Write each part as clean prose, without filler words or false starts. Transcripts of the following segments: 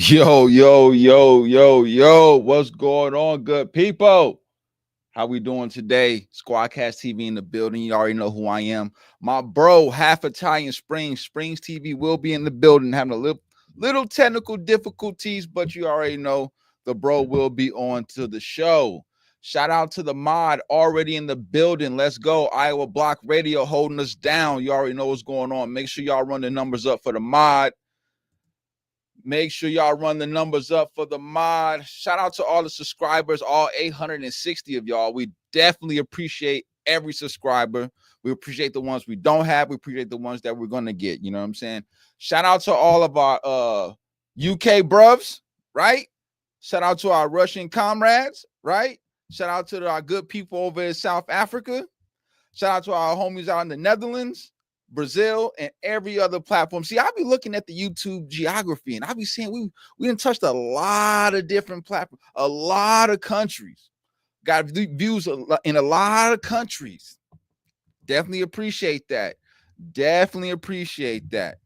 Yo, what's going on, good people? How we doing today? Squadkast TV in the building. You already know who I am. My bro, half Italian Springz TV will be in the building having a little technical difficulties, but you already know the bro will be on to the show. Shout out to the mod already in the building. Let's go. Iowa Block Radio holding us down. You already know what's going on. Make sure y'all run the numbers up for the mod. Make sure y'all run the numbers up for the mod. Shout out to all the subscribers, all 860 of y'all. We definitely appreciate every subscriber. We appreciate the ones we don't have. We appreciate the ones that we're going to get. You know what I'm saying? Shout out to all of our UK bruvs, right? Shout out to our Russian comrades, right? Shout out to our good people over in South Africa. Shout out to our homies out in the Netherlands, Brazil, and every other platform. See, I'll be looking at the YouTube geography, and I'll be seeing we done touched a lot of different platforms, a lot of countries. Got views in a lot of countries. Definitely appreciate that. Definitely appreciate that.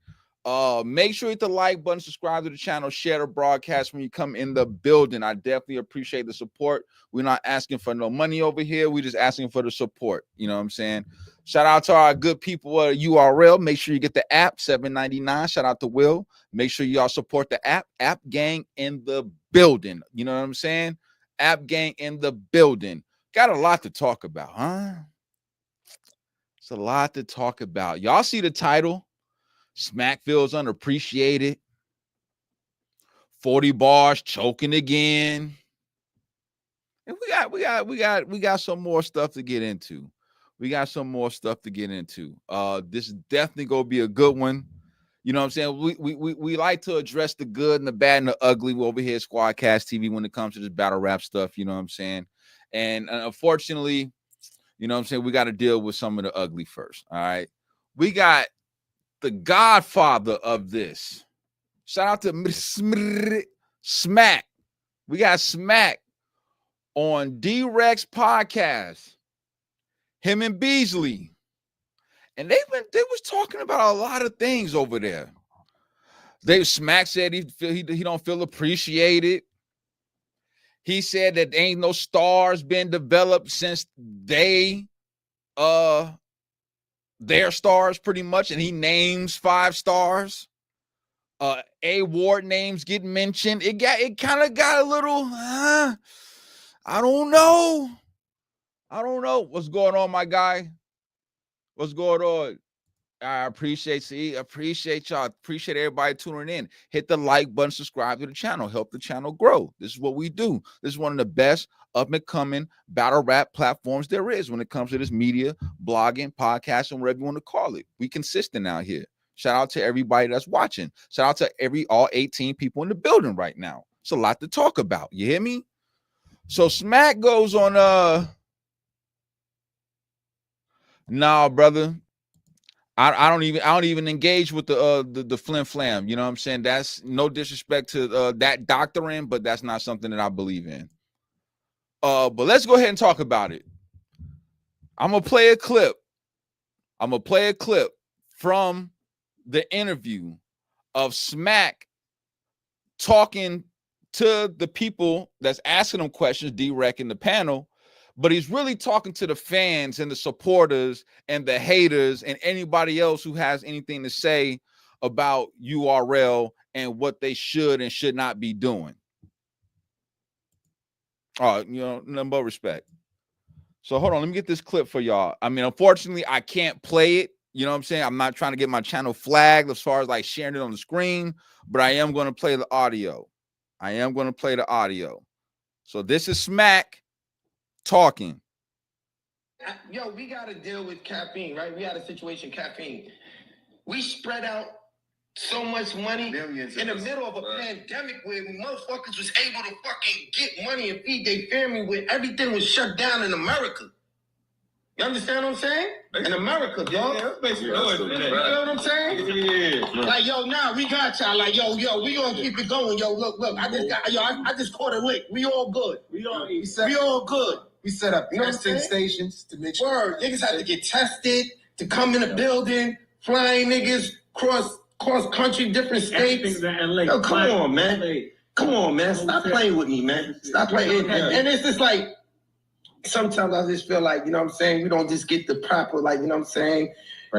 Make sure you hit the like button, subscribe to the channel, share the broadcast when you come in the building. I definitely appreciate the support. We're not asking for no money over here. We're just asking for the support. You know what I'm saying? Shout out to our good people at URL. Make sure you get the app, $7.99. Shout out to Will. Make sure y'all support the app. App gang in the building. You know what I'm saying? App gang in the building. Got a lot to talk about, huh? It's a lot to talk about. Y'all see the title? Smack feels unappreciated. 40 bars choking again. And we got some more stuff to get into. This is definitely gonna be a good one. You know what I'm saying? We like to address the good and the bad and the ugly over here at Squadkast TV when it comes to this battle rap stuff. You know what I'm saying? And unfortunately, you know what I'm saying, we got to deal with some of the ugly first. All right. We got the godfather of this. Shout out to Smack. We got Smack on D-Rex podcast. Him and Beasley. And they was talking about a lot of things over there. Smack said he don't feel appreciated. He said that there ain't no stars been developed since their stars pretty much, and he names 5 stars. A Ward names get mentioned. It kind of got a little I don't know what's going on, my guy. What's going on? I appreciate y'all. Appreciate everybody tuning in. Hit the like button, subscribe to the channel, help the channel grow. This is what we do. This is one of the best up and coming battle rap platforms there is when it comes to this media, blogging, podcasting, whatever you want to call it. We consistent out here. Shout out to everybody that's watching. Shout out to all 18 people in the building right now. It's a lot to talk about. You hear me? So Smack goes on nah, brother. I don't even engage with the flim flam. You know what I'm saying? That's no disrespect to that doctrine, but that's not something that I believe in. But let's go ahead and talk about it. I'm gonna play a clip from the interview of Smack talking to the people that's asking him questions, D-Rec in the panel. But he's really talking to the fans and the supporters and the haters and anybody else who has anything to say about URL and what they should and should not be doing. You know, nothing but respect. So hold on, let me get this clip for y'all. I mean, unfortunately, I can't play it. You know what I'm saying? I'm not trying to get my channel flagged as far as like sharing it on the screen, but I am going to play the audio. So this is Smack talking. Yo, we got to deal with caffeine, right? We had a situation, caffeine. We spread out so much money millions in the middle of a pandemic where motherfuckers was able to fucking get money and feed their family where everything was shut down in America. You understand what I'm saying? In America, yo. Yeah, basically. You know what I'm saying? Yeah. Like, yo, nah, we got y'all. Like, yo, we gonna keep it going. Yo, look, I just caught a lick. We all good. We all good. We set up testing stations to make sure. Niggas had to get tested to come in the building. Flying niggas cross cross country, different states. Yo, come on, man. Come on, man. Stop playing with me, man. Stop playing. And it's just like, sometimes I just feel like, you know what I'm saying, we don't just get the proper, like, you know what I'm saying,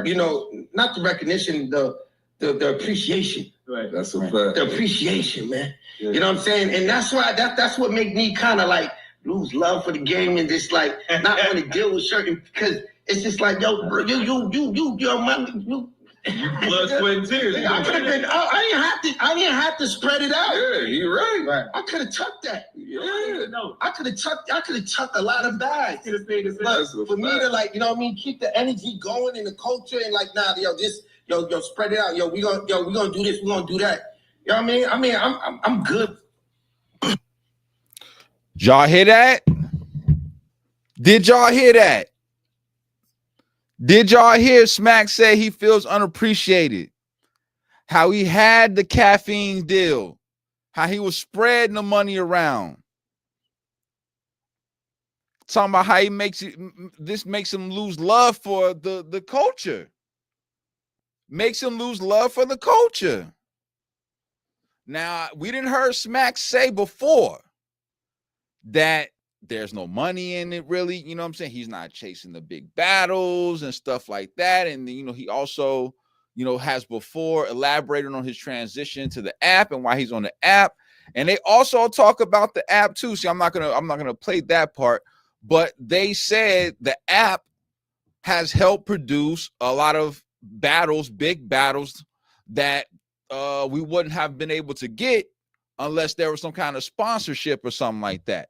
you know, not the recognition, the appreciation. Right. That's a fact. The appreciation, man. Yeah. You know what I'm saying? And that's why that's what make me kind of like lose love for the game and just like not want to deal with certain, because it's just like, yo, bro, your money, blood, sweat, and tears. I could have been. I didn't have to spread it out. Yeah, you're right. I could have tucked that. Yeah. No, I could have tucked a lot of bags. But for me to, like, you know what I mean, keep the energy going in the culture and like, nah, yo, spread it out. Yo, we gonna do this. We gonna do that. You know what I mean? I'm good. Y'all hear that? Did y'all hear that? Did y'all hear Smack say he feels unappreciated? How he had the caffeine deal, how he was spreading the money around. Talking about how he makes him lose love for the culture. Makes him lose love for the culture. Now, we didn't heard Smack say before that there's no money in it, really. You know what I'm saying? He's not chasing the big battles and stuff like that. And, you know, he also, you know, has before elaborated on his transition to the app and why he's on the app. And they also talk about the app too. See, I'm not gonna play that part, but they said the app has helped produce a lot of battles, big battles that we wouldn't have been able to get unless there was some kind of sponsorship or something like that.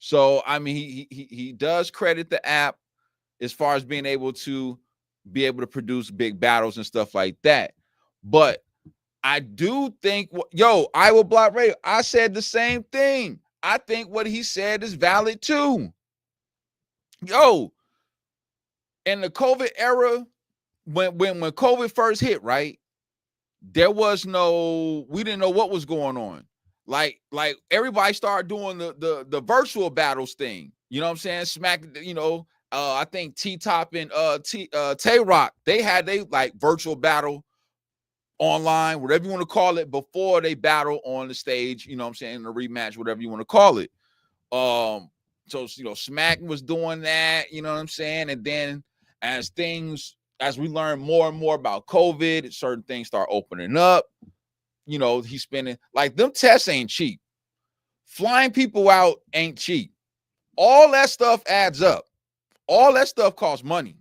So, I mean, he does credit the app as far as being able to produce big battles and stuff like that. But I do think, Iowa Block Radio, I said the same thing. I think what he said is valid too. Yo, in the COVID era, when COVID first hit, right? There was we didn't know what was going on. Like everybody started doing the virtual battles thing. You know what I'm saying? Smack, you know, I think T-Top and Tay-Rock, they like virtual battle online, whatever you want to call it, before they battle on the stage, you know what I'm saying, in a rematch, whatever you want to call it. So, you know, Smack was doing that, you know what I'm saying? And then as we learn more and more about COVID, certain things start opening up. You know, he's spending, like, them tests ain't cheap. Flying people out ain't cheap. All that stuff adds up. All that stuff costs money.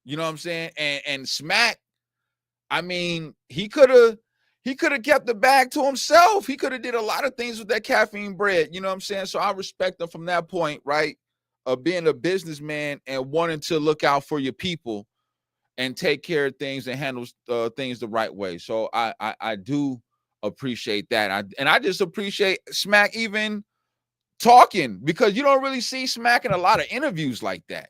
You know what I'm saying? And Smack, I mean, he could have kept the bag to himself. He could have did a lot of things with that caffeine bread. You know what I'm saying? So I respect him from that point, right? Of being a businessman and wanting to look out for your people and take care of things and handle things the right way. So I do appreciate that. I just appreciate Smack even talking, because you don't really see Smack in a lot of interviews like that.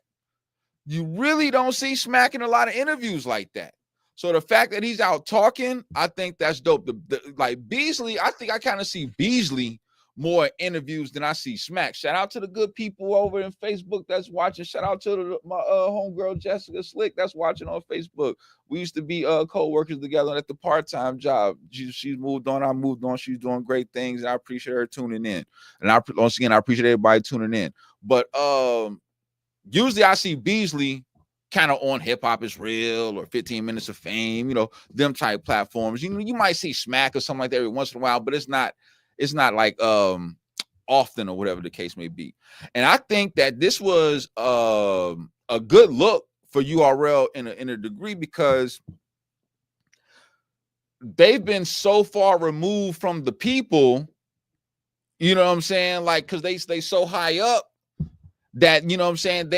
You really don't see Smack in a lot of interviews like that. So the fact that he's out talking, I think that's dope. Like Beasley, I think I kind of see Beasley more interviews than I see Smack. Shout out to the good people over in Facebook that's watching. Shout out to my homegirl Jessica Slick that's watching on Facebook. We used to be co-workers together at the part-time job. She's moved on. I moved on. She's doing great things, and I appreciate her tuning in. And once again, I appreciate everybody tuning in. But usually I see Beasley kind of on Hip Hop Is Real or 15 Minutes of Fame, you know, them type platforms. You might see Smack or something like that every once in a while, but it's not like often or whatever the case may be. And I think that this was a good look for URL in a degree, because they've been so far removed from the people, you know what I'm saying? Like, because they stay so high up that, you know what I'm saying,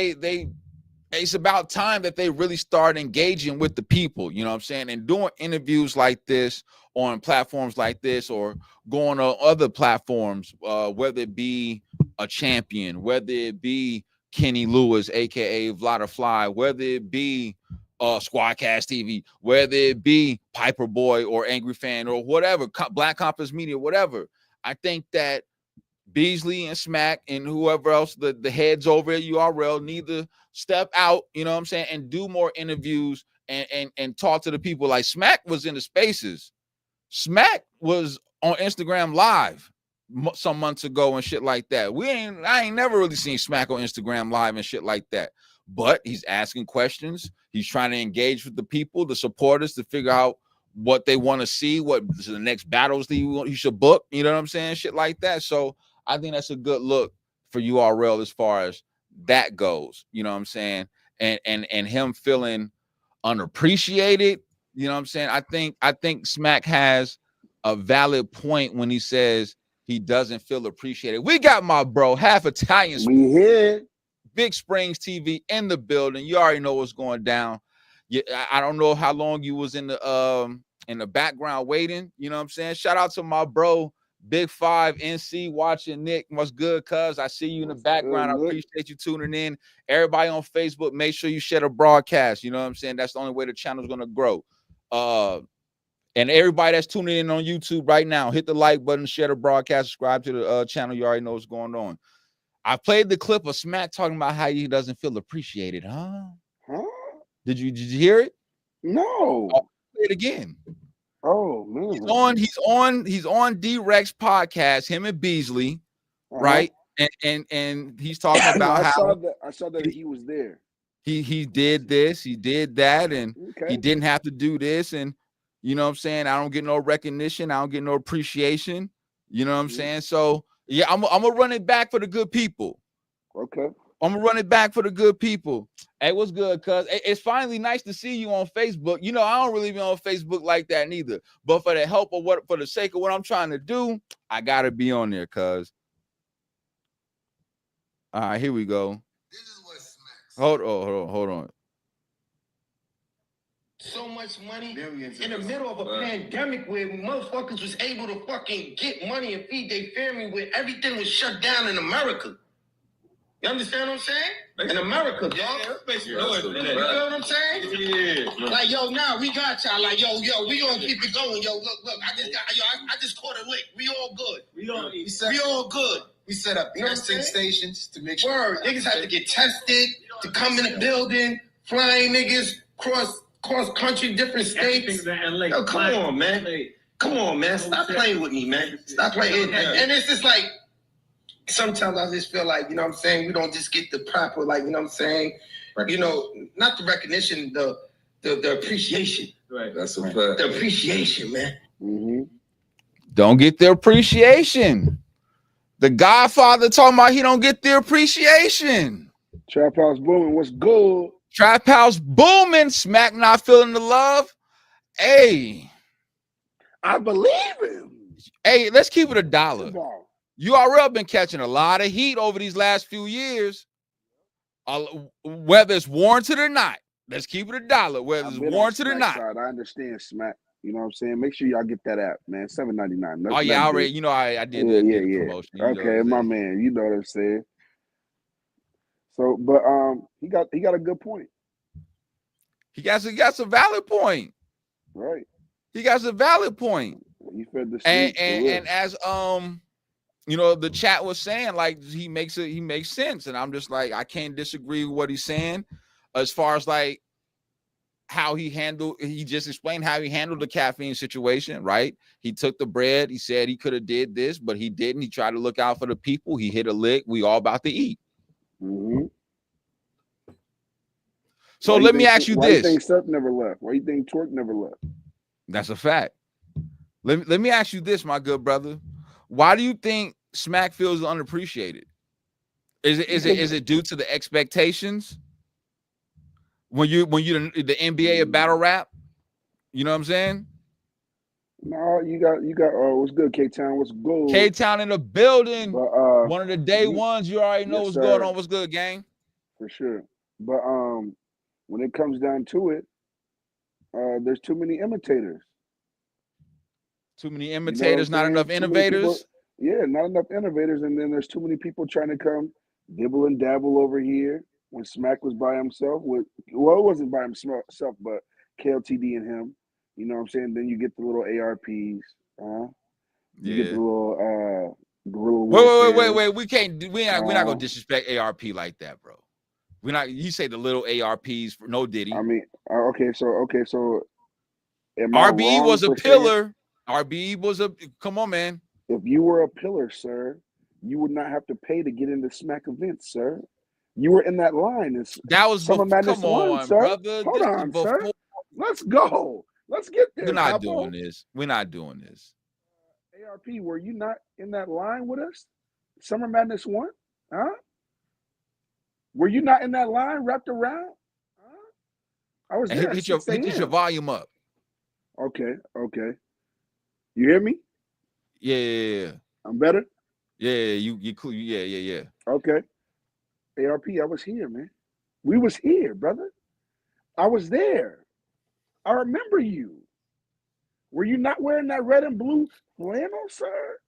it's about time that they really start engaging with the people, you know what I'm saying, and doing interviews like this on platforms like this, or going on other platforms, whether it be a Champion, whether it be Kenny Lewis, aka Vlada Fly, whether it be Squadkast TV, whether it be Piper Boy or Angry Fan or whatever, Black Compass Media, whatever. I think that Beasley and Smack and whoever else, the heads over at URL, need to step out, you know what I'm saying, and do more interviews and talk to the people. Like Smack was in the spaces. Smack was on Instagram Live some months ago and shit like that. I ain't never really seen Smack on Instagram Live and shit like that. But he's asking questions. He's trying to engage with the people, the supporters, to figure out what they want to see, what the next battles he should book. You know what I'm saying? Shit like that. So I think that's a good look for URL as far as that goes. You know what I'm saying? And him feeling unappreciated. You know what I'm saying? I think Smack has a valid point when he says he doesn't feel appreciated. We got my bro, half Italian. We here. Big Springz TV in the building. You already know what's going down. I don't know how long you was in the background waiting. You know what I'm saying? Shout out to my bro, Big 5 NC watching. Nick, what's good, cuz? I see you in the background. I appreciate you tuning in. Everybody on Facebook, make sure you share the broadcast. You know what I'm saying? That's the only way the channel's gonna grow. And everybody that's tuning in on YouTube right now, hit the like button, share the broadcast, subscribe to the channel. You already know what's going on. I played the clip of Smack talking about how he doesn't feel appreciated. Huh? Did you hear it? No. I'll play it again. Oh man. He's on D-Rex podcast, him and Beasley, right? And he's talking about I saw that he was there. He did this, he did that, and he didn't have to do this. And you know what I'm saying? I don't get no recognition, I don't get no appreciation. You know what I'm saying? So yeah, I'm gonna run it back for the good people. Okay. I'm gonna run it back for the good people. Hey, what's good, cuz? It's finally nice to see you on Facebook. You know, I don't really be on Facebook like that neither. But for the help of for the sake of what I'm trying to do, I gotta be on there, cuz. All right, here we go. This is what smacks. Hold on. So much money in the middle of a pandemic where motherfuckers was able to fucking get money and feed their family where everything was shut down in America. You understand what I'm saying? In America, dog. You know what I'm saying? Yeah. Like, yo, nah, we got y'all. Like, yo, we gonna keep it going. Yo, look, I just caught a lick. We all good. We all good. We set up testing stations to make sure. Word, niggas have to get tested to come in the building, flying niggas cross country, different states. Yo, come on, man. Come on, man. Stop playing with me, man. Stop playing. And it's just like, sometimes I just feel like, you know what I'm saying, we don't just get the proper, like, you know what I'm saying, you know, not the recognition, the appreciation. Right. That's a fact. The appreciation, man. Mm-hmm. Don't get the appreciation. The Godfather talking about he don't get the appreciation. Trap House booming. What's good? Trap House booming. Smack not feeling the love. Hey. I believe him. Hey, let's keep it $1. URL been catching a lot of heat over these last few years. Whether it's warranted or not. Let's keep it $1. Whether it's warranted or not. I understand, Smack. You know what I'm saying? Make sure y'all get that app, man. $7.99. Oh yeah, I already. You know, I did the promotion. Okay, my man. You know what I'm saying. So, but he got a good point. He got a valid point. Right. He got a valid point. He fed the streets, and as you know, the chat was saying, like, he makes sense, and I'm just like, I can't disagree with what he's saying as far as like how he just explained how he handled the caffeine situation, right? He took the bread. He said he could have did this, but he didn't. He tried to look out for the people. He hit a lick. We all about to eat. Mm-hmm. So let me ask you this. Why do you think Seth never left? Why do you think Twerk never left? That's a fact. Let me ask you this, my good brother. Why do you think Smack feels unappreciated? Is it due to the expectations? When you the NBA of battle rap, you know what I'm saying? No, you got what's good, K-Town? What's good? K-Town in the building. But, one of the day ones, you already know what's going on. What's good, gang? For sure. But when it comes down to it, there's too many imitators. Too many imitators, not enough innovators. Not enough innovators, and then there's too many people trying to come dibble and dabble over here. When Smack was by himself, it wasn't by himself, but KLTD and him. You know what I'm saying? Then you get the little ARPs. You get the little guerrilla. Wait. We're not gonna disrespect ARP like that, bro. We're not. You say the little ARPs for no Diddy. I mean, Okay, so am I RBE wrong was a for saying pillar. RBE was a come on, man. if you were a pillar, sir, you would not have to pay to get into Smack events, sir? You were in that line. It's That was Summer before. Madness Come 1, on, sir. brother. Hold This was on, sir. before. Let's go. Let's get We're there, not Capo. doing this. We're not doing this. ARP, were you not in that line with us? Summer Madness 1? Huh? Were you not in that line wrapped around? Huh? I was And there at hit your 6 hit your a.m. volume up. Okay. You hear me? Yeah. I'm better? Yeah, you cool. Yeah. Okay. ARP, I was here, man. We was here, brother. I was there. I remember you. Were you not wearing that red and blue flannel, sir?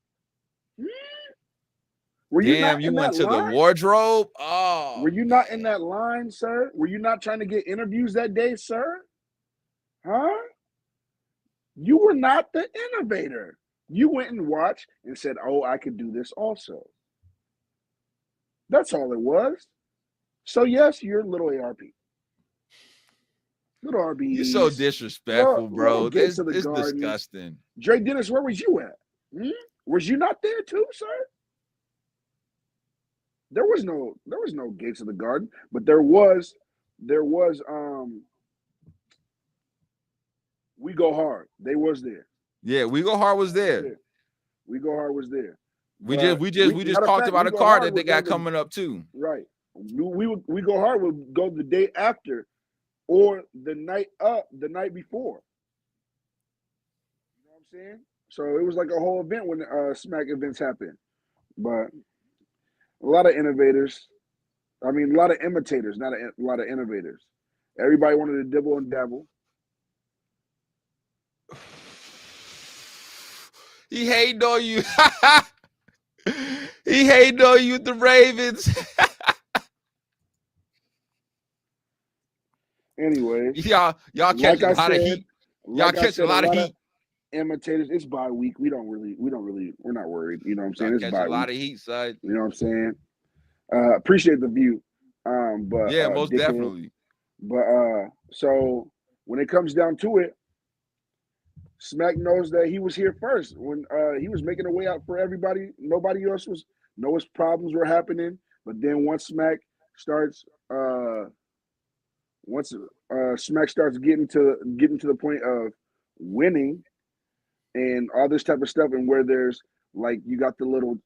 Were you Damn, not you in went that to the line? wardrobe. Oh, Were you not in that line, sir? Were you not trying to get interviews that day, sir? Huh? You were not the innovator. You went and watched and said, oh, I could do this also. That's all it was. So, yes, you're little ARP. Little RBEs. you're so disrespectful, bro. Little Gates It's of the Garden. disgusting. Dre Dennis, where was you at? Was you not there too, sir? There was no Gates of the Garden, but there was We Go Hard. They was there. Yeah, We Go Hard was there. We Go Hard was there. We just talked about a card that they got coming up too. Right. We Go Hard would go the day after or the night before. You know what I'm saying? So it was like a whole event when Smack events happened. But a lot of innovators, a lot of imitators, not a lot of innovators. Everybody wanted to dibble and dabble. He hating on you. He hating on you, the Ravens. Anyways, y'all catch a lot of heat. Y'all catch a lot of heat. Imitators. It's bye week. We're not worried. You know what I'm saying? Y'all It's catch bye a lot week. of heat, son. You know what I'm saying? Appreciate the view. But yeah, most definitely. But so when it comes down to it, Smack knows that he was here first when he was making a way out for everybody. Nobody else knows problems were happening. But then once Smack starts getting to the point of winning and all this type of stuff, and where there's like you got the little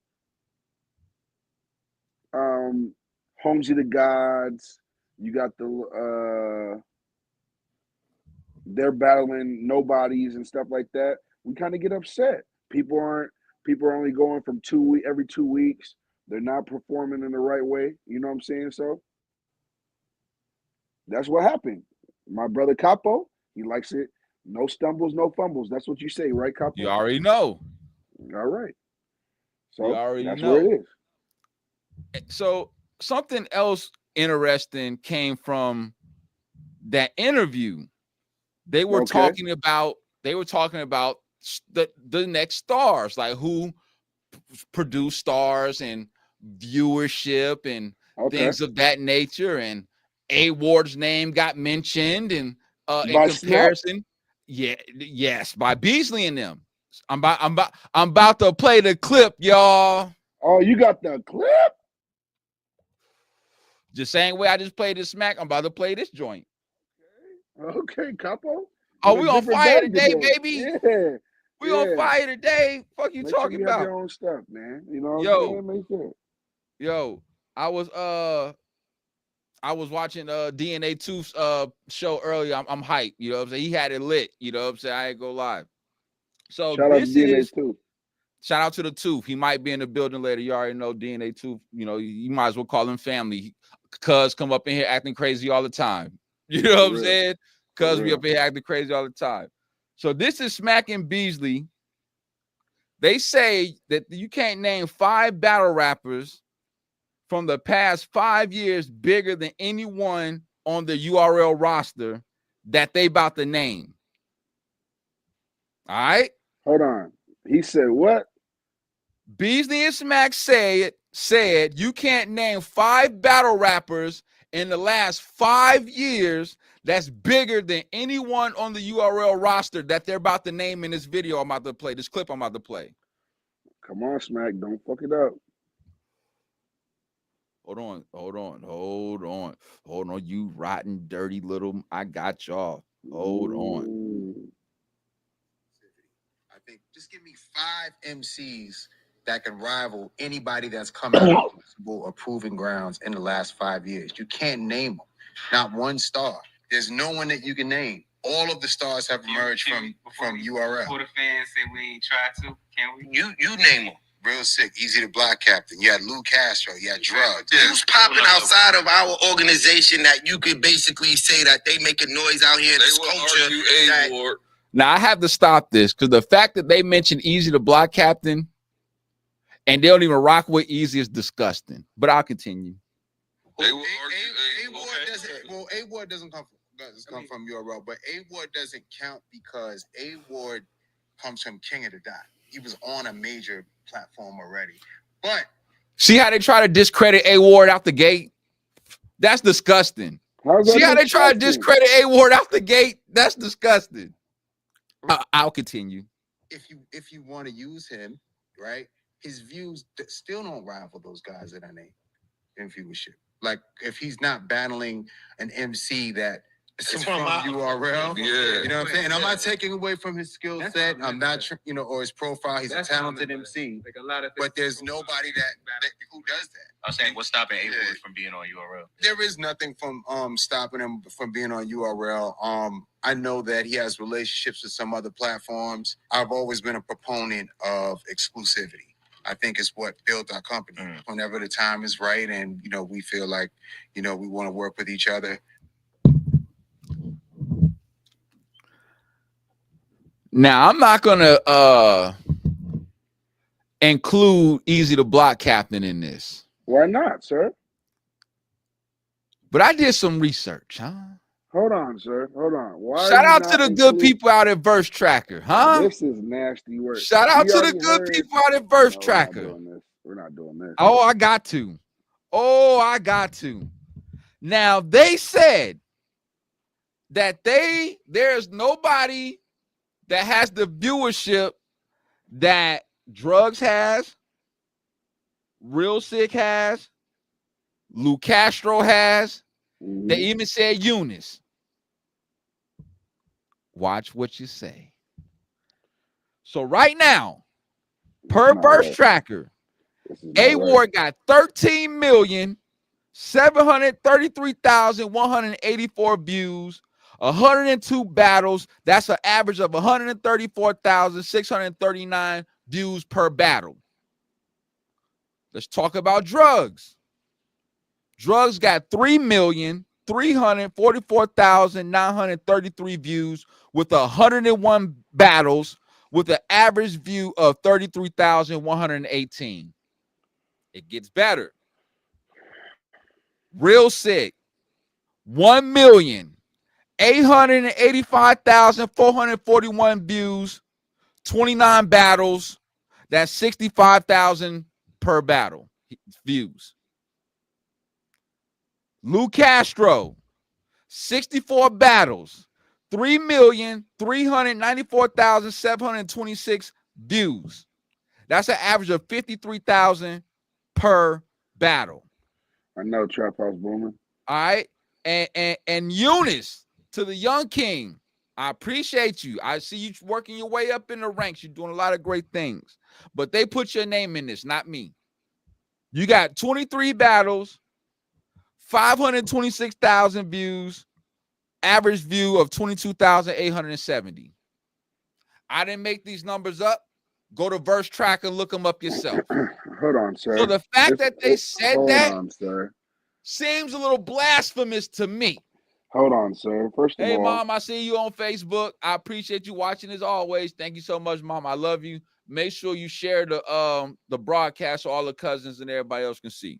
Holmesy the Gods, you got the they're battling nobodies and stuff like that. We kind of get upset. People are only going from every 2 weeks. They're not performing in the right way. You know what I'm saying? So that's what happened. My brother Capo, he likes it. No stumbles, no fumbles. That's what you say, right, Capo? You already know. All right. So you already that's know. where it is. So something else interesting came from that interview. They were talking about the next stars, like who produced stars and viewership and things of that nature. And A Ward's name got mentioned and in comparison. Yes, by Beasley and them. I'm about to play the clip, y'all. Oh, you got the clip? The same way I just played this Smack, I'm about to play this joint. Okay, Capo. Oh, we on fire today, baby. Yeah. We on fire today. Fuck you talking about? Have your own stuff, man. You know what I'm saying? Make sure. Yo, I was watching DNA 2's show earlier. I'm hyped, you know what I'm saying? He had it lit, you know what I'm saying? I ain't go live. So shout out to DNA 2. Shout out to the Tooth. He might be in the building later. You already know DNA 2. You know, you might as well call him family. Cuz come up in here acting crazy all the time. You know what I'm saying? Cuz we up in here acting crazy all the time. So this is Smack and Beasley. They say that you can't name 5 battle rappers from the past 5 years bigger than anyone on the URL roster that they about to name. All right? Hold on. He said what? Beasley and Smack said you can't name 5 battle rappers in the last 5 years that's bigger than anyone on the URL roster that they're about to name in this video I'm about to play, this clip I'm about to play. Come on, Smack. Don't fuck it up. Hold on, you rotten, dirty little, I got y'all. Hold on. I think just give me 5 MCs that can rival anybody that's come out of Crucible or Proving Grounds in the last 5 years. You can't name them. Not one star. There's no one that you can name. All of the stars have emerged from URL. Before the fans say we ain't tried to, can we? You name them. Real sick, Easy the Block Captain. You had Lou Castro. You had Drugs. Who's popping outside of our organization that you could basically say that they make a noise out here in this culture? Now I have to stop this because the fact that they mentioned Easy the Block Captain and they don't even rock with Easy is disgusting. But I'll continue. A-Ward doesn't come from URL, but A-Ward doesn't count because A-Ward comes from King of the Dot. He was on a major platform already. But see how they try to discredit A-Ward out the gate? That's disgusting. See how they try to discredit A-Ward out the gate? That's disgusting. I'll continue. If you want to use him, right, his views still don't rival those guys that I named in viewership. Like if he's not battling an MC that is from URL, you know what I'm saying? And I'm not taking away from his skill set. I'm not, or his profile. He's a talented MC. Like a lot of, but there's nobody that who does that. I'm saying what's stopping A-Ward from being on URL? There is nothing from stopping him from being on URL. I know that he has relationships with some other platforms. I've always been a proponent of exclusivity. I think it's what built our company. Whenever the time is right and, we feel like, we want to work with each other. Now, I'm not going to include Easy the Block Captain in this. Why not, sir? But I did some research, huh? Hold on, sir. Hold on. Why shout out to the good people out at Verse Tracker, huh? This is nasty work. Shout out to the good people out at Verse Tracker. We're not doing this. Oh, I got to. Now, they said that there's nobody that has the viewership that Drugs has, Real Sick has, Lou Castro has. They even said Eunice. Watch what you say. So right now, per Verse Tracker, A-Ward got 13,733,184 views, 102 battles. That's an average of 134,639 views per battle. Let's talk about Drugs. Drugs got 3,344,933 views with 101 battles with an average view of 33,118. It gets better. Real Sick, 1,885,441 views, 29 battles. That's 65,000 per battle views. Lou Castro, 64 battles, 3,394,726 views. That's an average of 53,000 per battle. I know, Trap House Booming. All right. And Eunice, to the Young King, I appreciate you. I see you working your way up in the ranks. You're doing a lot of great things. But they put your name in this, not me. You got 23 battles, 526,000 views, average view of 22,870. I didn't make these numbers up. Go to Verse Track and look them up yourself. Hold on, sir. So the fact that they said that sir, seems a little blasphemous to me. Hold on, sir. First of all, hey, Mom, I see you on Facebook. I appreciate you watching as always. Thank you so much, Mom. I love you. Make sure you share the broadcast so all the cousins and everybody else can see.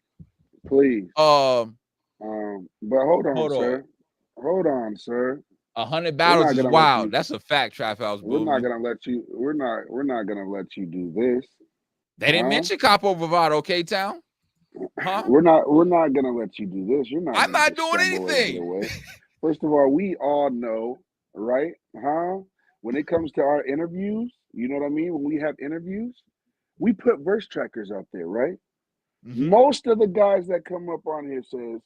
Please. But hold on, sir. 100 battles is wild. That's a fact, Trap House. We're not gonna let you. We're not gonna let you do this. They didn't mention Capo Bravado, K-Town. Huh? We're not gonna let you do this. You're not. I'm not doing anything. First of all, we all know, right? When it comes to our interviews, you know what I mean? When we have interviews, we put verse trackers out there, right? Mhm. Most of the guys that come up on here says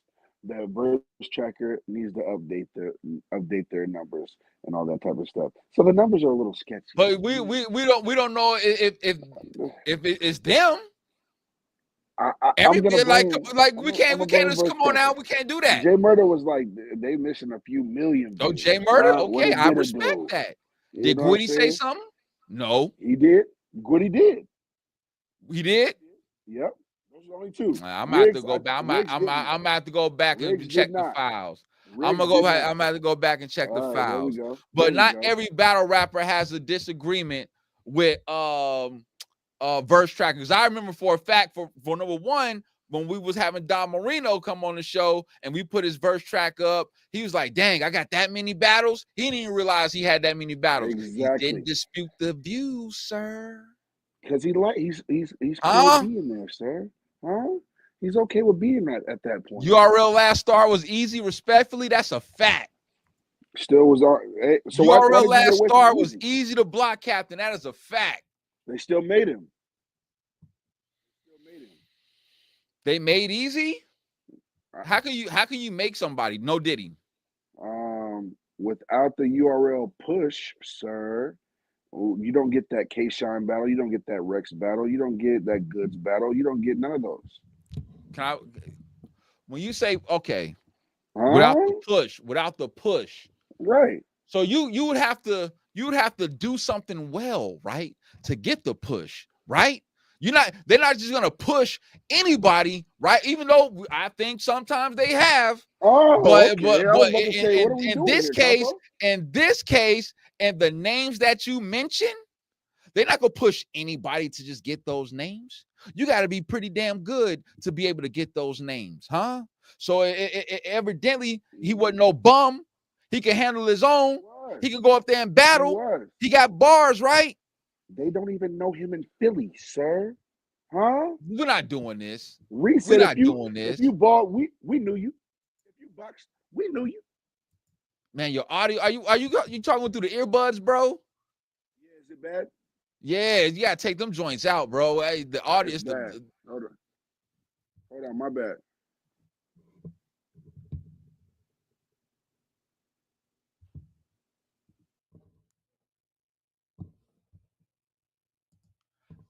the verse tracker needs to update their numbers and all that type of stuff. So the numbers are a little sketchy. But we don't know if it's them. I'm Everything gonna blame. we can't just verse come on now. tracker. We can't do that. Jay Murder was like they missing a few million Oh, views. Jay Murder? What Okay, did I Gitta respect do? that. You Did know what I'm Gwitty say saying? something? No, He did. Gwitty did. he did. Yep. Those are the only two. I'm gonna have to Riggs, go back. I'm Riggs gonna didn't. have to go back and Riggs check did the not. files. I'm Riggs gonna go did back. not. I'm gonna have to go back and check the All right, there we files. go. But There we not go. every battle rapper has a disagreement with verse trackers. I remember for a fact for number one, when we was having Don Marino come on the show and we put his verse track up, he was like, dang, I got that many battles. He didn't even realize he had that many battles. Exactly. He didn't dispute the views, sir. Because he's cool Huh? with being there, sir. Huh? He's okay with being at that point. URL last star was easy, respectfully. That's a fact. Still was so URL why last did you star was easy to block, Captain. That is a fact. They still made him. They made easy. How can you make somebody? No Diddy. Without the URL push, sir, you don't get that K-Shine battle. You don't get that Rex battle. You don't get that Goods battle. You don't get none of those. When you say okay, without the push, right? So you would have to do something well, right, to get the push, right? They're not just gonna push anybody, right? Even though I think sometimes they have. But in this case, and the names that you mentioned, they're not gonna push anybody to just get those names. You got to be pretty damn good to be able to get those names, huh? So evidently he wasn't no bum. He can handle his own. He can go up there and battle. He got bars, right? They don't even know him in Philly, sir. Huh? We're not doing this. We're not doing this. If you bought, we knew you. If you boxed, we knew you. Man, your audio, are you talking through the earbuds, bro? Yeah, is it bad? Yeah, you gotta take them joints out, bro. Hey, the audio is Hold on, my bad.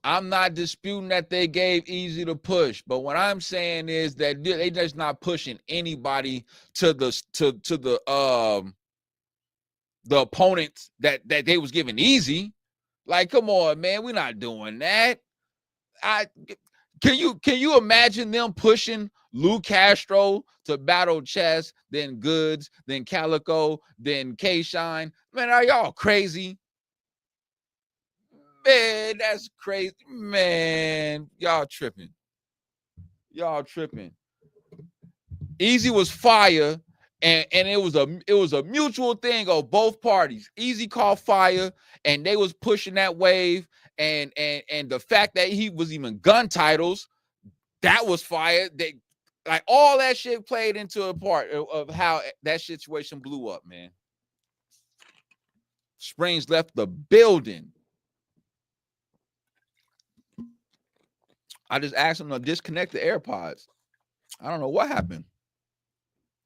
I'm not disputing that they gave easy to push, but what I'm saying is that they just not pushing anybody to the opponents that they was giving easy. Like, come on, man, we're not doing that. Can you imagine them pushing Lou Castro to battle Chess, then Goods, then Calico, then K-Shine? Man, are y'all crazy? Man, that's crazy. Man, y'all tripping. Easy was fire, and it was a mutual thing of both parties. Easy called fire, and they was pushing that wave, and the fact that he was even gun titles, that was fire. They like all that shit played into a part of how that situation blew up, man. Springz left the building. I just asked him to disconnect the AirPods. I don't know what happened.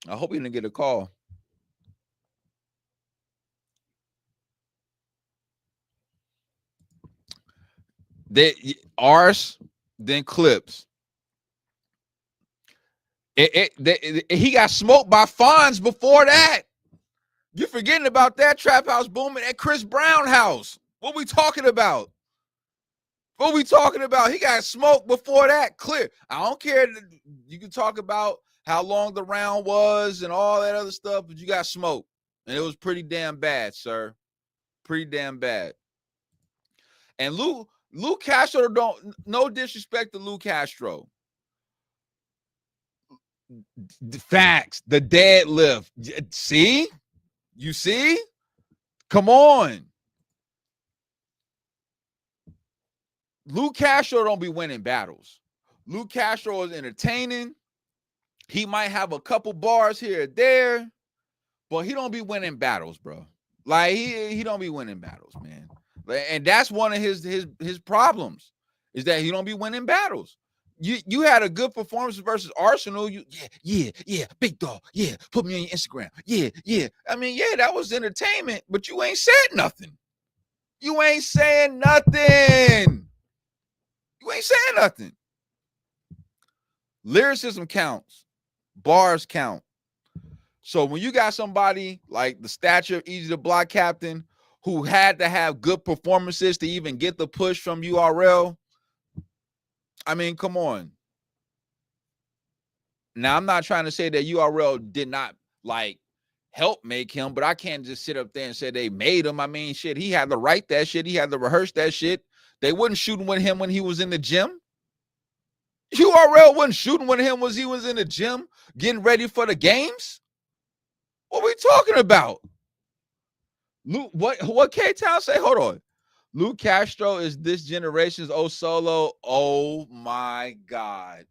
I hope he didn't get a call. Ours, then Clips. He got smoked by Fonz before that. You're forgetting about that Trap House booming at Chris Brown house. What we talking about? He got smoked before that. Clear. I don't care. You can talk about how long the round was and all that other stuff, but you got smoked. And it was pretty damn bad, sir. Pretty damn bad. And Lou Castro, no disrespect to Lou Castro. Facts. The deadlift. See? You see? Come on. Lou Castro don't be winning battles. Lou Castro is entertaining. He might have a couple bars here or there, but he don't be winning battles, bro. Like he don't be winning battles, man. And that's one of his problems is that he don't be winning battles. You had a good performance versus Arsenal. Yeah, big dog. Yeah, put me on your Instagram. Yeah. I mean, yeah, that was entertainment, but you ain't said nothing. You ain't saying nothing. You ain't saying nothing. Lyricism counts. Bars count. So when you got somebody like the stature of Easy to Block Captain who had to have good performances to even get the push from URL, I mean, come on. Now, I'm not trying to say that URL did not like help make him, but I can't just sit up there and say they made him. I mean, shit, he had to write that shit. He had to rehearse that shit. They wasn't shooting with him when he was in the gym. URL wasn't shooting with him when he was in the gym getting ready for the games. What are we talking about? Luke, what K-Town say? Hold on. Luke Castro is this generation's O Solo. Oh my God.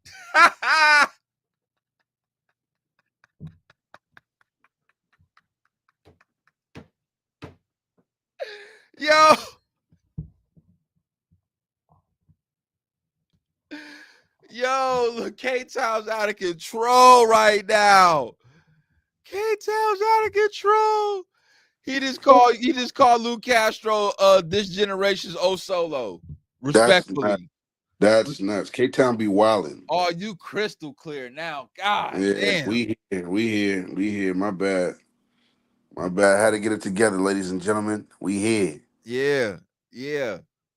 Look, K-Town's out of control right now. K-Town's out of control. He just called Luke Castro this generation's O Solo. Respectfully. That's nuts. K-Town be wilding. Oh, you crystal clear now. God damn. We here. My bad. I had to get it together, ladies and gentlemen. We here. Yeah.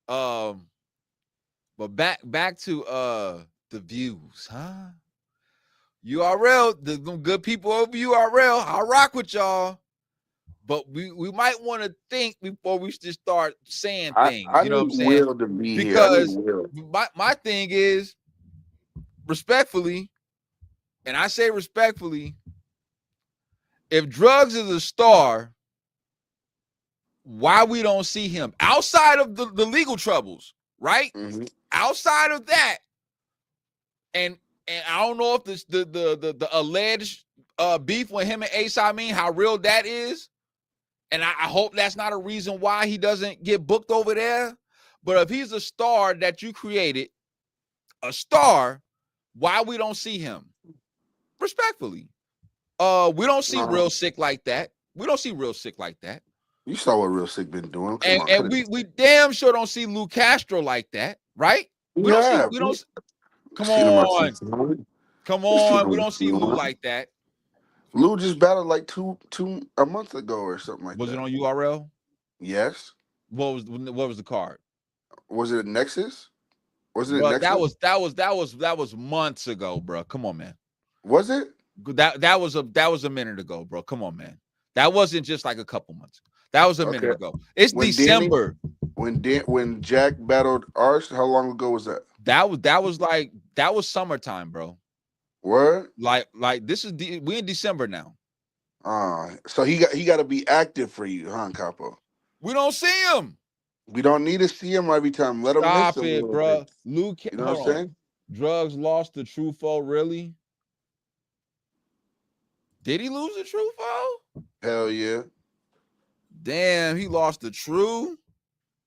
But back to the views, huh? URL, the good people over URL. I rock with y'all. But we might want to think before we just start saying things. I you know what I'm need saying? Will to be because here. my thing is respectfully, and I say respectfully, if Drugs is a star, why we don't see him outside of the legal troubles, right? Mm-hmm. Outside of that, and I don't know if this the alleged beef with him and Ace, I mean, how real that is. And I hope that's not a reason why he doesn't get booked over there. But if he's a star that you created, a star, why we don't see him? Respectfully. We don't see Real Sick like that. We don't see Real Sick like that. You saw what Real Sick been doing. And we damn sure don't see Luke Castro like that, right? We don't come on. We don't see Lou like that. Lou just battled like a month ago or something like that. Was it on URL? Yes. What was the card? Was it Nexus? Was it Nexus? That was months ago, bro. Come on, man. Was it? That was a minute ago, bro. Come on, man. That wasn't just like a couple months. That was a minute ago. It's December. When Jack battled Arse, how long ago was that? That was summertime, bro. What? Like this is we in December now. So he got to be active for you, huh, Capo? We don't see him. We don't need to see him every time. Let him stop miss it, bro. Luke, you know what I'm saying? Drugs lost the true foe, really? Did he lose the true foe? Hell yeah. Damn, he lost the true.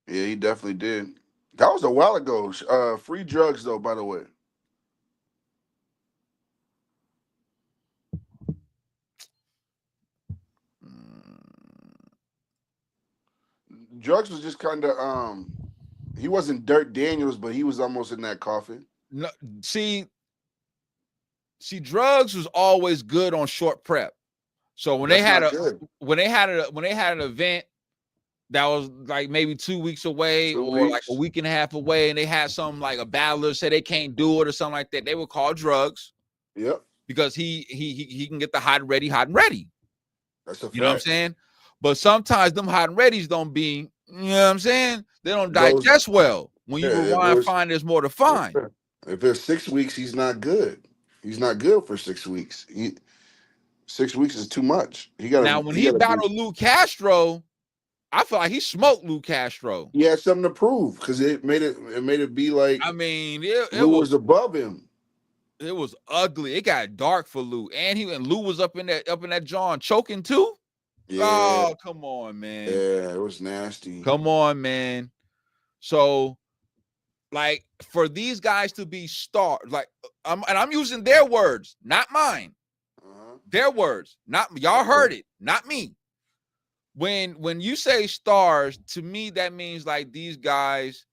Yeah, he definitely did. That was a while ago. Free Drugs though, by the way. Drugs was just kind of he wasn't Dirt Daniels, but he was almost in that coffin. No, see, Drugs was always good on short prep. So when they had an event that was like maybe 2 weeks away like a week and a half away, and they had some like a battler say they can't do it or something like that, they would call Drugs. Yep. Because he can get the hot and ready. That's a fact. You know what I'm saying? But sometimes them hot and readies don't be, you know what I'm saying? They don't digest well. When you rewind, find there's more to find. If it's 6 weeks, he's not good. He's not good for 6 weeks. 6 weeks is too much. When he battled Luke Castro, I feel like he smoked Luke Castro. He had something to prove because it made it be like, I mean, Lou was above him. It was ugly. It got dark for Lou, and Lou was up in that John choking too. Yeah. Oh, come on, man. Yeah, it was nasty. Come on, man. So, like, for these guys to be stars, like, I'm using their words, not mine. Their words, not y'all heard it, not me. When you say stars, to me that means like these guys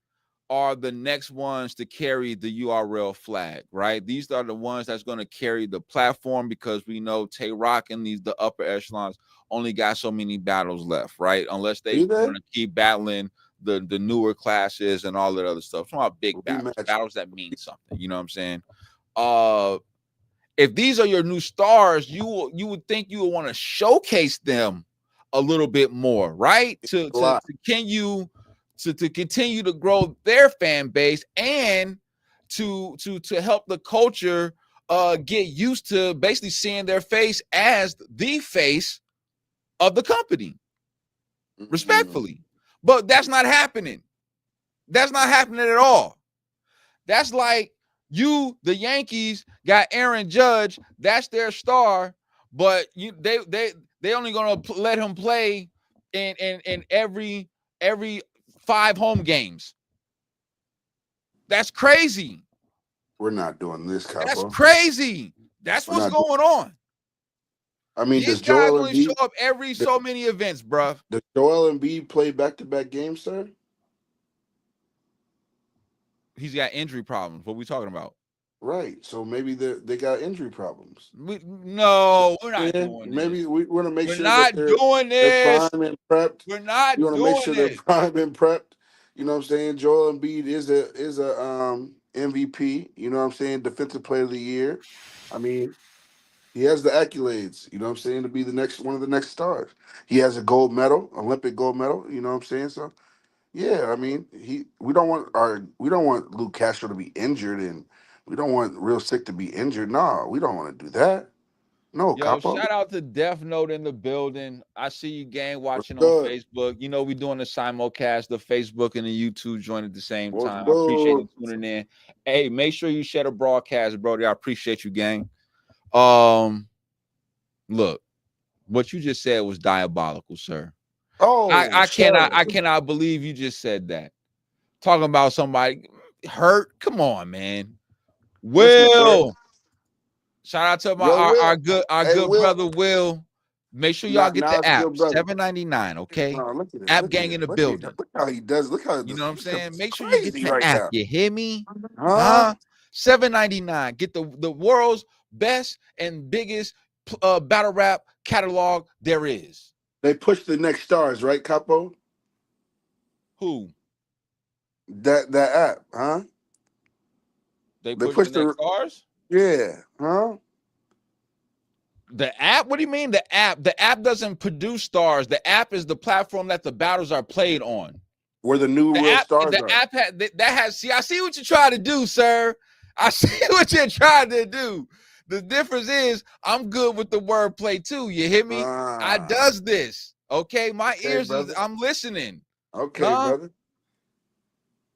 are the next ones to carry the URL flag, right? These are the ones that's going to carry the platform, because we know Tay Rock and the upper echelons only got so many battles left, right? Unless they want to keep battling the newer classes and all that other stuff. Some big battles that mean something. You know what I'm saying? If these are your new stars, you would think you would want to showcase them a little bit more, right? To continue to grow their fan base, and to help the culture get used to basically seeing their face as the face of the company. Respectfully. But that's not happening. That's not happening at all. That's like the Yankees got Aaron Judge, that's their star, but they only gonna let him play in every 5 home games. That's crazy. We're not doing this, Capo. That's crazy. That's what's going on. I mean, these guys only show up every so many events, bruh. Does Joel Embiid play back-to-back games, sir? He's got injury problems. What are we talking about? Right. So maybe they got injury problems. No, we're not doing this. Maybe we want to make sure that they're prime and prepped. We're not you want to make sure they're prime and prepped. You know what I'm saying? Joel Embiid is a MVP. You know what I'm saying? Defensive Player of the Year. I mean, he has the accolades. You know what I'm saying? To be one of the next stars. He has a gold medal, Olympic gold medal. You know what I'm saying? So. Yeah, I mean, we don't want Luke Castro to be injured, and we don't want Real Sick to be injured. No, we don't want to do that. No, Yo, Capo. Shout out to Death Note in the building. I see you gang watching on Facebook. You know, we doing the simulcast, the Facebook and the YouTube joint at the same time. I appreciate you tuning in. Hey, make sure you share the broadcast, Brody. I appreciate you, gang. Look, what you just said was diabolical, sir. Oh, I cannot believe you just said that. Talking about somebody hurt. Come on, man. Will. Shout out to our good brother Will. Make sure y'all get the app. $7.99, okay? App gang in the building. Look how he does. Look how you know what I'm saying? Make sure you get the app. You hear me? $7.99. Get the world's best and biggest battle rap catalog there is. They push the next stars, right, Capo? Who? That app, huh? They push the next stars? Yeah, huh? The app? What do you mean the app? The app doesn't produce stars. The app is the platform that the battles are played on. Where the new real stars are. The app has. See, I see what you're trying to do, sir. I see what you're trying to do. The difference is I'm good with the wordplay too. You hear me? I does this. Okay, my ears is I'm listening. Okay, brother.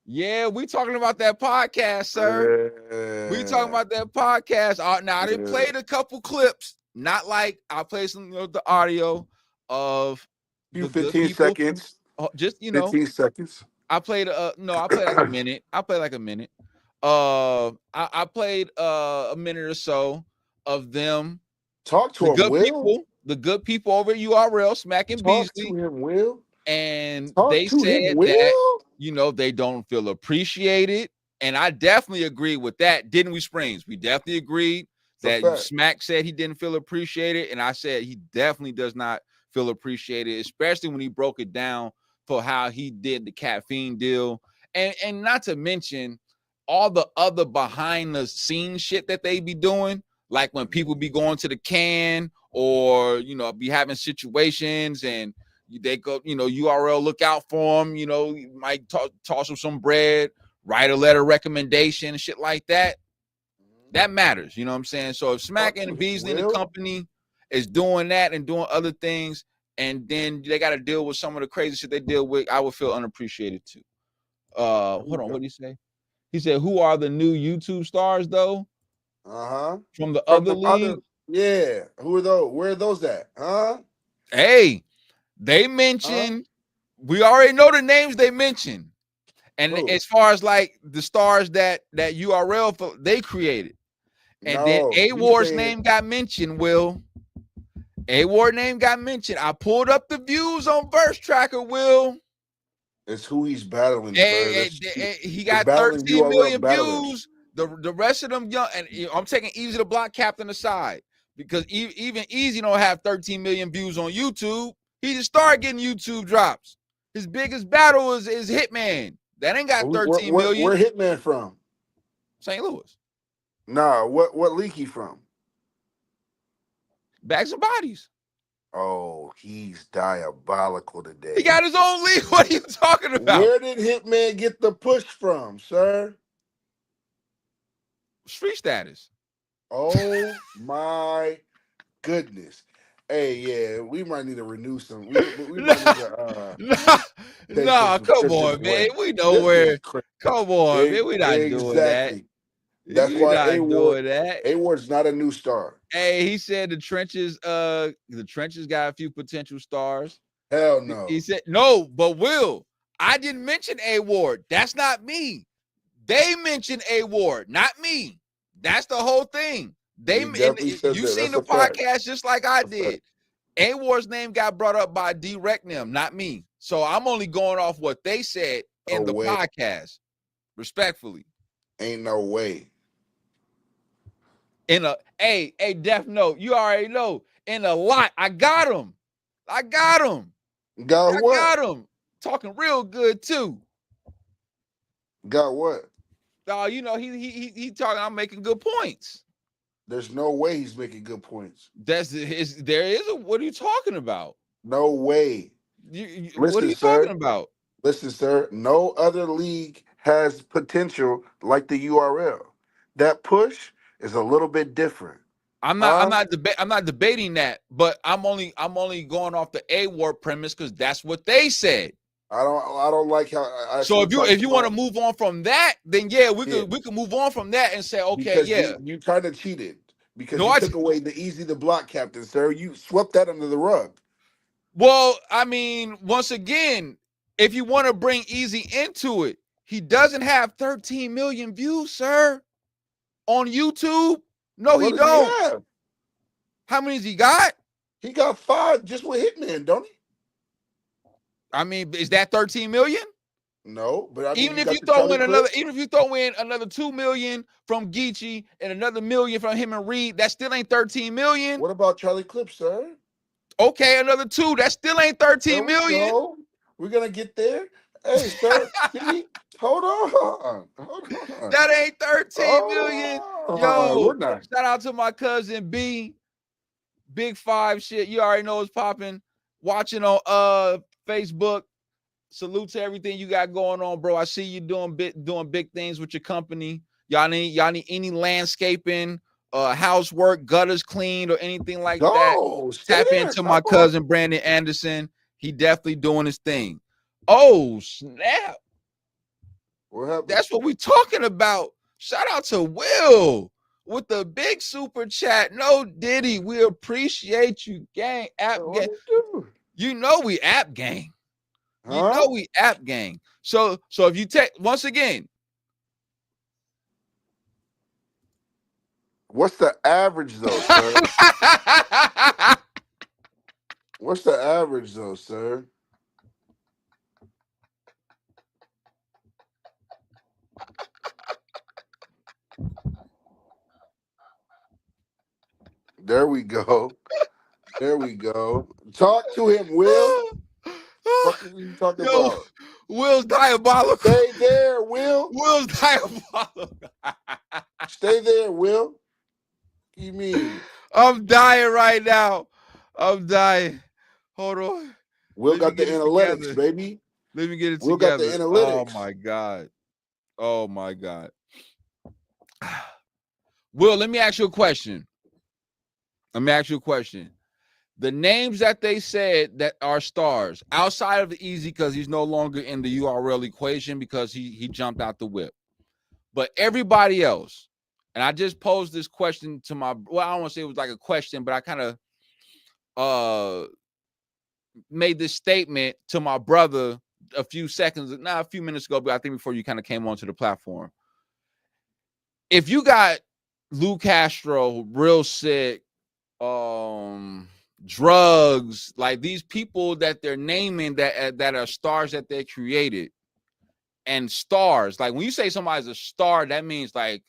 Yeah, we talking about that podcast, sir. We talking about that podcast. Now I done played a couple clips. Not like I played some of the audio of 15 seconds. Just 15 seconds. I played I played like a minute. I played like a minute. I played a minute or so of them. Talk to him, Will. The good people over at URL, Smack and Beasley. Talk to him, Will. And they said that, they don't feel appreciated. And I definitely agree with that. Didn't we, Springz? We definitely agreed that Smack said he didn't feel appreciated. And I said he definitely does not feel appreciated, especially when he broke it down for how he did the caffeine deal. And not to mention all the other behind the scenes shit that they be doing. Like when people be going to the can or, be having situations and they go, URL look out for them, you might toss them some bread, write a letter recommendation and shit like that. That matters. You know what I'm saying? So if Smack and Beasley and the company is doing that and doing other things, and then they got to deal with some of the crazy shit they deal with, I would feel unappreciated too. Hold on. What did he say? He said, who are the new YouTube stars though? From the other league? Yeah. Who are those? Where are those at? Huh? Hey, They mentioned, we already know the names they mentioned. And as far as like the stars that URL they created. And then A Ward's name got mentioned, Will. A Ward name got mentioned. I pulled up the views on Verse Tracker, Will. It's who he's battling, sir. He got 13 million views. The rest of them young, and I'm taking Easy the Block Captain aside because even Easy don't have 13 million views on YouTube. He just started getting YouTube drops. His biggest battle is Hitman. That ain't got 13 million. Where Hitman from? St. Louis. Nah, what league he from? Bags and Bodies. Oh, he's diabolical today. He got his own league. What are you talking about? Where did Hitman get the push from, sir? Street Status. Oh my goodness. Hey, yeah, we might need to renew some. We might need to come on, man. We know where. Come on, man. We not doing that. That's why A Ward's not a new star. Hey, he said the trenches got a few potential stars. Hell no. He said no, but Will, I didn't mention A Ward. That's not me. They mentioned A Ward, not me. That's the whole thing. You seen the podcast just like I did. A Ward's name got brought up by D Recnum, not me. So I'm only going off what they said in the podcast. Respectfully. Ain't no way. In a Def Note, you already know. In a lot, I got him. Got him. Talking real good too. Got what? Oh, you know, he talking. I'm making good points. There's no way he's making good points. There is a. What are you talking about? No way. What are you talking about? Listen, sir. No other league has potential like the URL. That push is a little bit different. I'm not debating that, but I'm only going off the A Ward premise because that's what they said. I don't like how. So if you want to move on from that, then yeah, we could move on from that and say, okay, because you kind of cheated because you took away the Easy the Block Captain, sir. You swept that under the rug. Well, I mean, once again, if you want to bring Easy into it, he doesn't have 13 million views, sir, on YouTube. No, he don't. How many has he got? He got 5 just with Hitman, don't he? I mean, is that 13 million? No, but I mean, even if you throw in another 2 million from Geechee and another million from him and Reed, that still ain't 13 million. What about Charlie Clips, sir? Okay, another 2. That still ain't 13 million. We're gonna get there. Hey, sir, hold on. That ain't 13 million. Yo, shout out to my cousin B. Big 5 shit. You already know what's popping. Watching on Facebook. Salute to everything you got going on, bro. I see you doing big things with your company. Y'all need any landscaping, housework, gutters cleaned, or anything like that. Tap into my cousin Brandon Anderson. He definitely doing his thing. Oh, snap. What happened? That's what we talking about. Shout out to Will with the big super chat. No Diddy, we appreciate you, gang. App gang. You know we app gang. You know we app gang. So if you take once again, what's the average though, sir? What's the average though, sir? There we go. Talk to him, Will. What are you talking about? Will's diabolical. Stay there, Will. Will's diabolical. Stay there, Will. What you mean? I'm dying right now. I'm dying. Hold on. Will got the analytics, baby. Let me get it Will together. Got the analytics. Oh my God. Will, let me ask you a question. The names that they said that are stars outside of the Easy, because he's no longer in the URL equation because he jumped out the whip. But everybody else, and I just posed this question to I don't want to say it was like a question, but I kind of made this statement to my brother a few minutes ago, but I think before you kind of came onto the platform. If you got Lou Castro real sick, drugs, like these people that they're naming that are stars that they created, and stars, like when you say somebody's a star, that means like,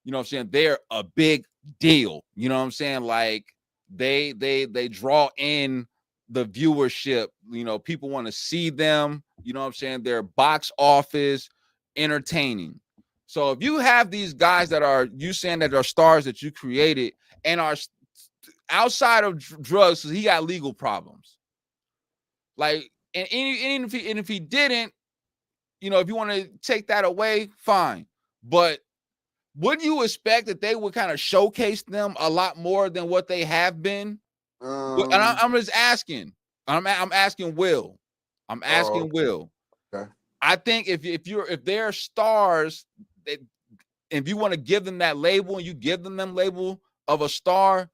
you know what I'm saying, they're a big deal. You know what I'm saying? Like they draw in the viewership. You know, people want to see them. You know what I'm saying? They're box office entertaining. So if you have these guys that are you saying that are stars that you created and are outside of drugs, so he got legal problems. Like, and if he didn't, you know, if you want to take that away, fine. But would you expect that they would kind of showcase them a lot more than what they have been? And I'm just asking. I'm asking Will. I'm asking Will. Okay. I think if they're stars, if you want to give them that label and you give them label of a star,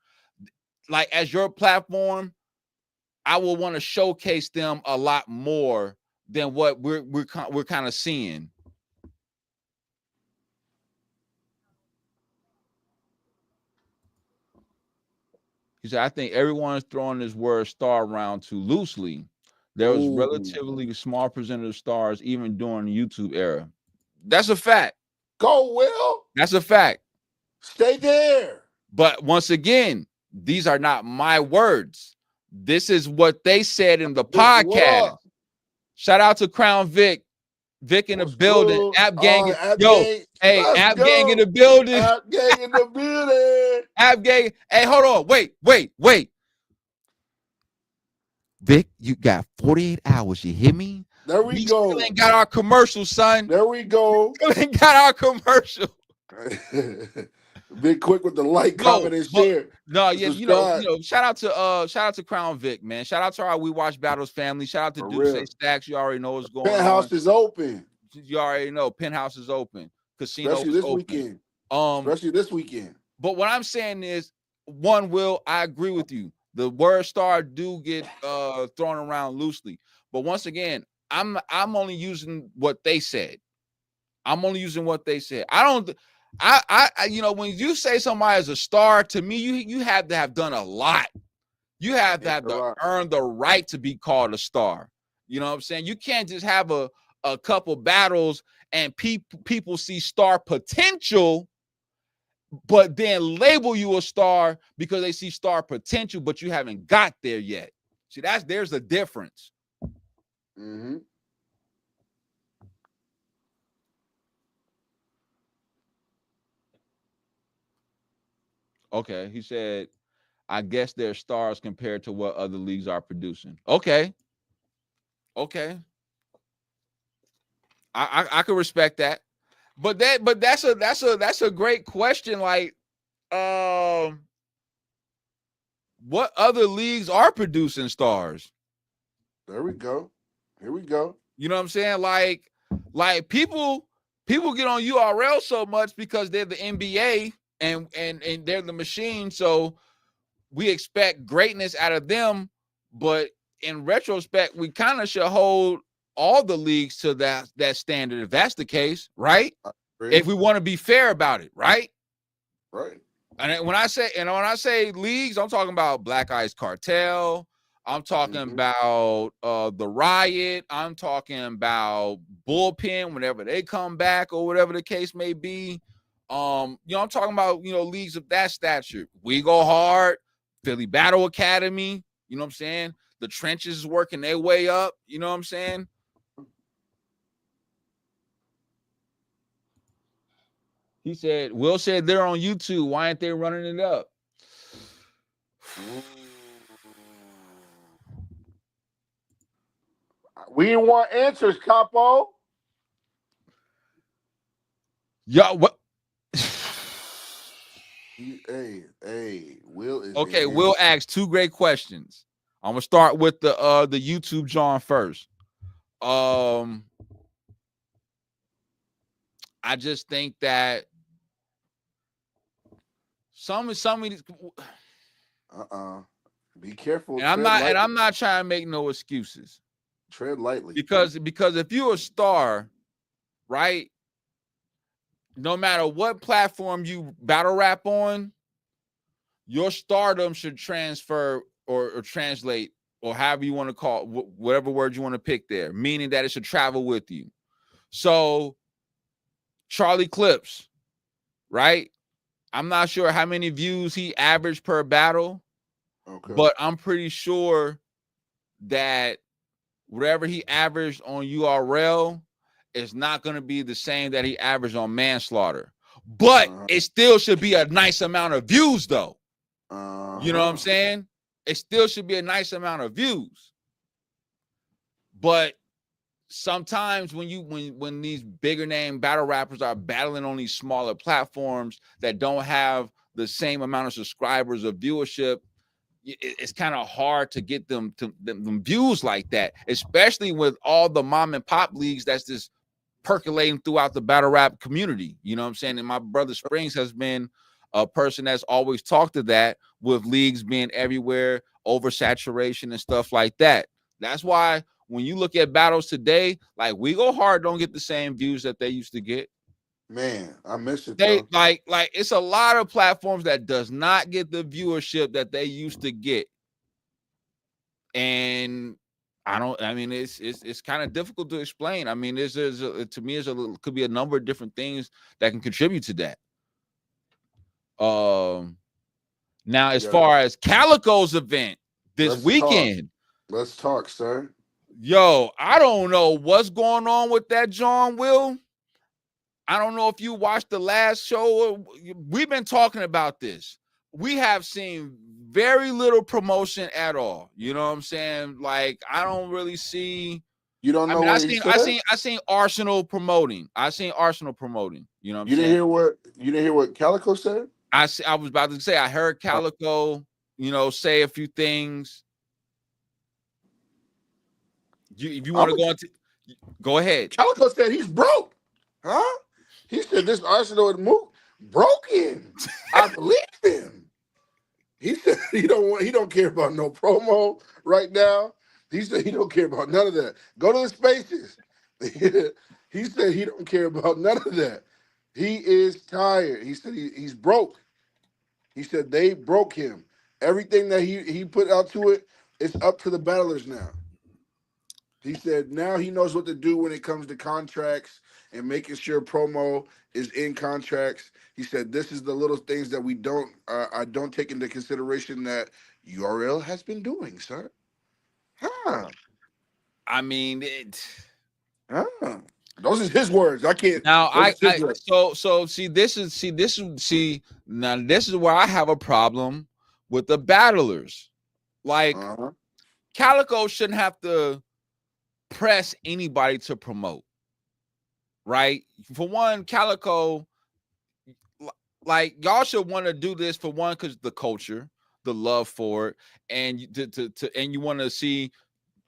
like as your platform, I will want to showcase them a lot more than what we're kind of seeing. He said, I think everyone is throwing this word star around too loosely. There was relatively small percentage of stars even during the YouTube era. That's a fact. Go, Will. That's a fact. Stay there. But once again, these are not my words. This is what they said in the podcast. Shout out to Crown Vic. Vic in the building. Cool? App gang. App Yo, gang. hey, Let's App go. gang in the building. App gang in the building. App gang. Hey, hold on. Wait. Vic, you got 48 hours. You hear me? There we go. Still ain't got our commercial, son. There we go. Still ain't got our commercial. Be quick with the like, comment, and share. No, yeah, you know, shout out to Crown Vic, man. Shout out to our We Watch Battles family. Shout out to Duke Say Stacks. You already know what's going on. Penthouse is open. You already know Penthouse is open. Casino Especially is this open. weekend. Especially this weekend. But what I'm saying is, one, Will, I agree with you. The word star do get thrown around loosely. But once again, I'm only using what they said. I'm only using what they said. I you know, when you say somebody is a star, to me, you have to have done a lot. You have to earn the right to be called a star. You know what I'm saying? You can't just have a couple battles and people see star potential, but then label you a star because they see star potential, but you haven't got there yet. See, there's a difference. Mm-hmm. Okay, he said, I guess they're stars compared to what other leagues are producing. Okay. I can respect that. But that's a great question. Like, what other leagues are producing stars? There we go. Here we go. You know what I'm saying? Like people get on URL so much because they're the NBA and they're the machine. So we expect greatness out of them, but in retrospect, we kind of should hold all the leagues to that standard if that's the case, right? If we want to be fair about it, right? Right. And when I say leagues, I'm talking about Black Ice Cartel. I'm talking about the Riot. I'm talking about Bullpen whenever they come back or whatever the case may be. You know, I'm talking about, you know, leagues of that stature. We Go Hard, Philly Battle Academy. You know what I'm saying? The Trenches is working their way up. You know what I'm saying? He said, Will said they're on YouTube. Why aren't they running it up? We want answers, Capo. Yeah, what? Hey, Will is okay. Will asked two great questions. I'm gonna start with the YouTube John first. I just think that some of these Be careful. And I'm not trying to make no excuses. Tread lightly. Because if you're a star, right? No matter what platform you battle rap on, your stardom should transfer or translate, or however you want to call it, whatever word you want to pick there, meaning that it should travel with you. So Charlie Clips, right? I'm not sure how many views he averaged per battle, but I'm pretty sure that whatever he averaged on URL is not going to be the same that he averaged on Manslaughter. But it still should be a nice amount of views, though. You know what I'm saying? It still should be a nice amount of views. But sometimes when these bigger name battle rappers are battling on these smaller platforms that don't have the same amount of subscribers or viewership, it's kind of hard to get them views like that, especially with all the mom and pop leagues that's just percolating throughout the battle rap community. You know what I'm saying? And my brother Springz has been a person that's always talked to that, with leagues being everywhere, oversaturation and stuff like that. That's why when you look at battles today, like We Go Hard don't get the same views that they used to get. Man, I miss it. They like it's a lot of platforms that does not get the viewership that they used to get. And it's kind of difficult to explain. I mean, to me, could be a number of different things that can contribute to that. Now, as far as Calico's event this weekend, let's talk, sir. Yo, I don't know what's going on with that John Will. I don't know if you watched the last show. We've been talking about this. We have seen very little promotion at all. You know what I'm saying? Like, I don't really see. You don't know. I seen Arsenal promoting. I seen Arsenal promoting. You know what I'm saying? You didn't hear what Calico said? I was about to say, I heard Calico, say a few things. If you want to go into, go ahead. Calico said he's broke. Huh? He said this Arsenal is broken. I believe him. He said he don't care about no promo right now. He said he don't care about none of that. Go to the spaces. He said he don't care about none of that. He is tired. He said he's broke. He said they broke him. Everything that he put out to it, it's up to the battlers now. He said now he knows what to do when it comes to contracts and making sure promo is in contracts. He said this is the little things that I don't take into consideration that URL has been doing, sir. Huh. I mean, those are his words. I can't. Now this is where I have a problem with the battlers. Like Calico shouldn't have to press anybody to promote, right? For one, Calico, like, y'all should want to do this for one because the culture, the love for it, and you want to see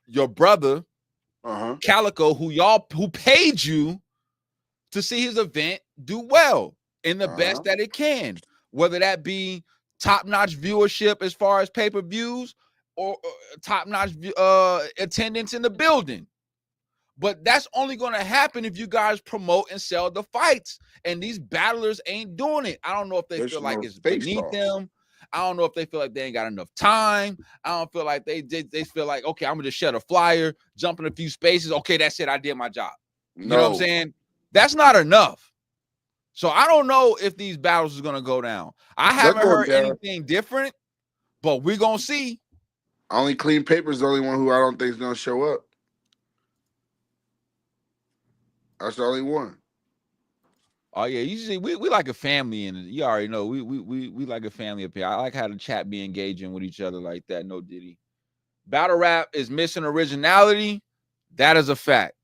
your brother Calico, who paid you to see his event do well in the best that it can, whether that be top-notch viewership as far as pay-per-views or top-notch attendance in the building. But that's only going to happen if you guys promote and sell the fights. And these battlers ain't doing it. I don't know if they feel like it's beneath them. I don't know if they feel like they ain't got enough time. I don't feel like they feel like, okay, I'm going to just shut a flyer, jump in a few spaces. Okay, that's it. I did my job. You know what I'm saying? That's not enough. So I don't know if these battles is going to go down. I haven't heard anything different, but we're going to see. Only Clean Paper is the only one who I don't think is going to show up. That's the only one. Oh yeah, usually we like a family, and you already know we like a family up here. I like how the chat be engaging with each other like that. No Diddy. Battle rap is missing originality. That is a fact.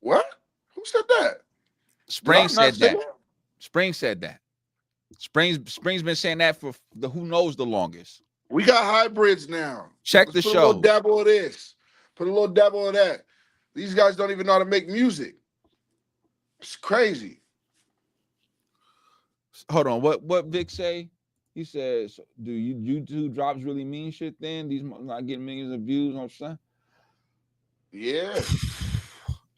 What? Who said that? Springz said that. Springz said that. Springz been saying that for who knows the longest. We got hybrids now. Check the show. Put a little dabble of this. Put a little dabble of that. These guys don't even know how to make music. It's crazy. Hold on. What Vic say? He says, "Do you YouTube drops really mean shit? Then these not getting millions of views on stuff." Yeah.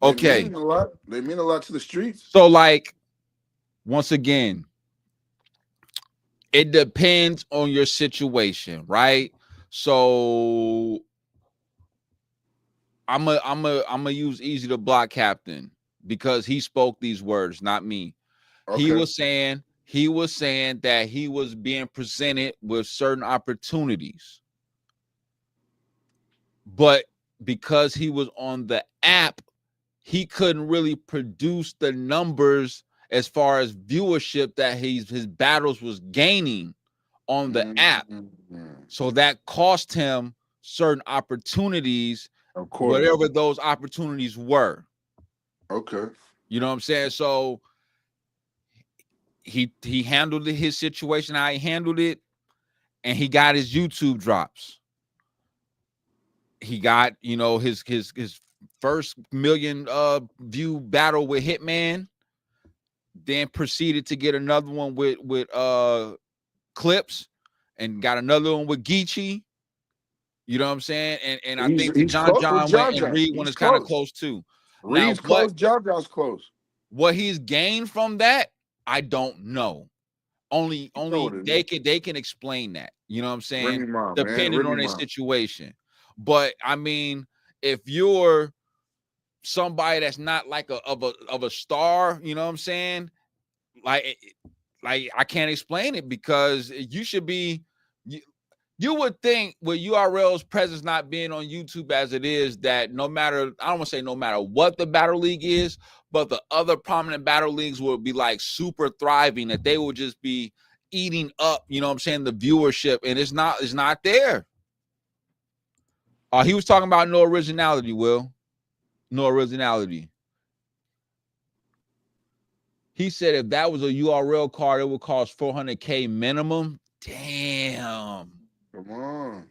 They Okay, mean a lot. They mean a lot to the streets. so like once again, it depends on your situation, right? So I'm a use Easy to Block Captain because he spoke these words, not me. Okay. He was saying that he was being presented with certain opportunities, but because he was on the app, he couldn't really produce the numbers as far as viewership that his battles was gaining on the app. So that cost him certain opportunities, Of course. whatever those opportunities were. Okay. You know what I'm saying? So he handled his situation how he handled it, and he got his YouTube drops. He got, you know, his first million view battle with Hitman, then proceeded to get another one with Clips, and got another one with Geechee. You know what I'm saying? And I think the John went and Reed one is kind of close too. Reed's close, John's close. What he's gained from that, I don't know. Only they can explain that. You know what I'm saying? Depending on their situation. But I mean, if you're somebody that's not like of a star, you know what I'm saying? Like I can't explain it because you should be. You would think with URL's presence not being on YouTube as it is, that no matter, I don't want to say no matter what the battle league is, but the other prominent battle leagues will be like super thriving, that they will just be eating up, you know what I'm saying, the viewership, and it's not there. He was talking about no originality, Will. No originality. He said if that was a URL card, it would cost $400K minimum. Damn. Come on.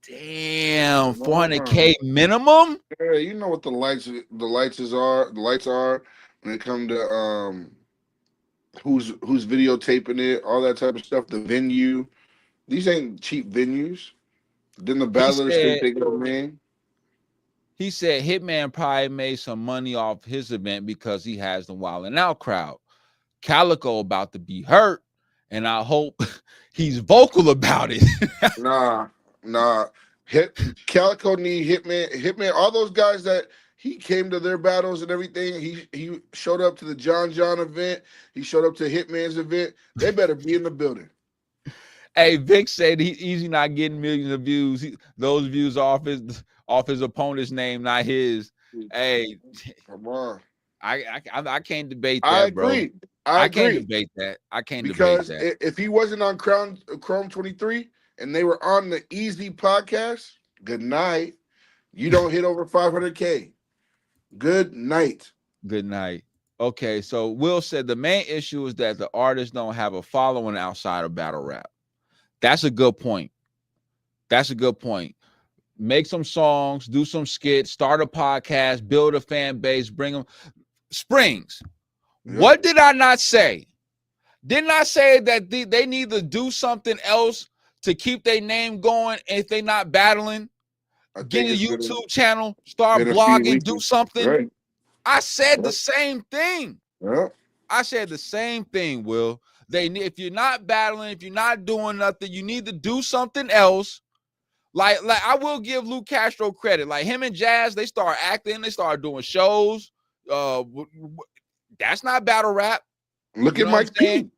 Damn, 400K minimum? Yeah, you know what the lights are. The lights are when it comes to who's videotaping it, all that type of stuff. The venue, these ain't cheap venues. Then the battlers think they go man. He said Hitman probably made some money off his event because he has the Wild 'N Out crowd. Calico about to be hurt, and I hope he's vocal about it. Nah. Calico need Hitman. All those guys that he came to their battles and everything. He showed up to the John event. He showed up to Hitman's event. They better be in the building. Hey, Vic said he's Easy not getting millions of views. Those views are off his opponent's name, not his. Hey, come on. I can't debate that, I agree. bro. I can't debate that. Because if he wasn't on Chrome 23 and they were on the Easy podcast, good night. You don't hit over 500K. Good night. Good night. Okay, so Will said the main issue is that the artists don't have a following outside of battle rap. That's a good point. Make some songs, do some skits, start a podcast, build a fan base, bring them. Springz. Yeah. What did I not say? Didn't I say that they need to do something else to keep their name going if they're not battling? Get a YouTube channel, start blogging, do something. Right. I said the same thing. Yeah. I said the same thing, Will. If you're not battling, if you're not doing nothing, you need to do something else. Like I will give Luke Castro credit. Like him and Jazz, they start acting, they start doing shows. That's not battle rap. Look at Mike P.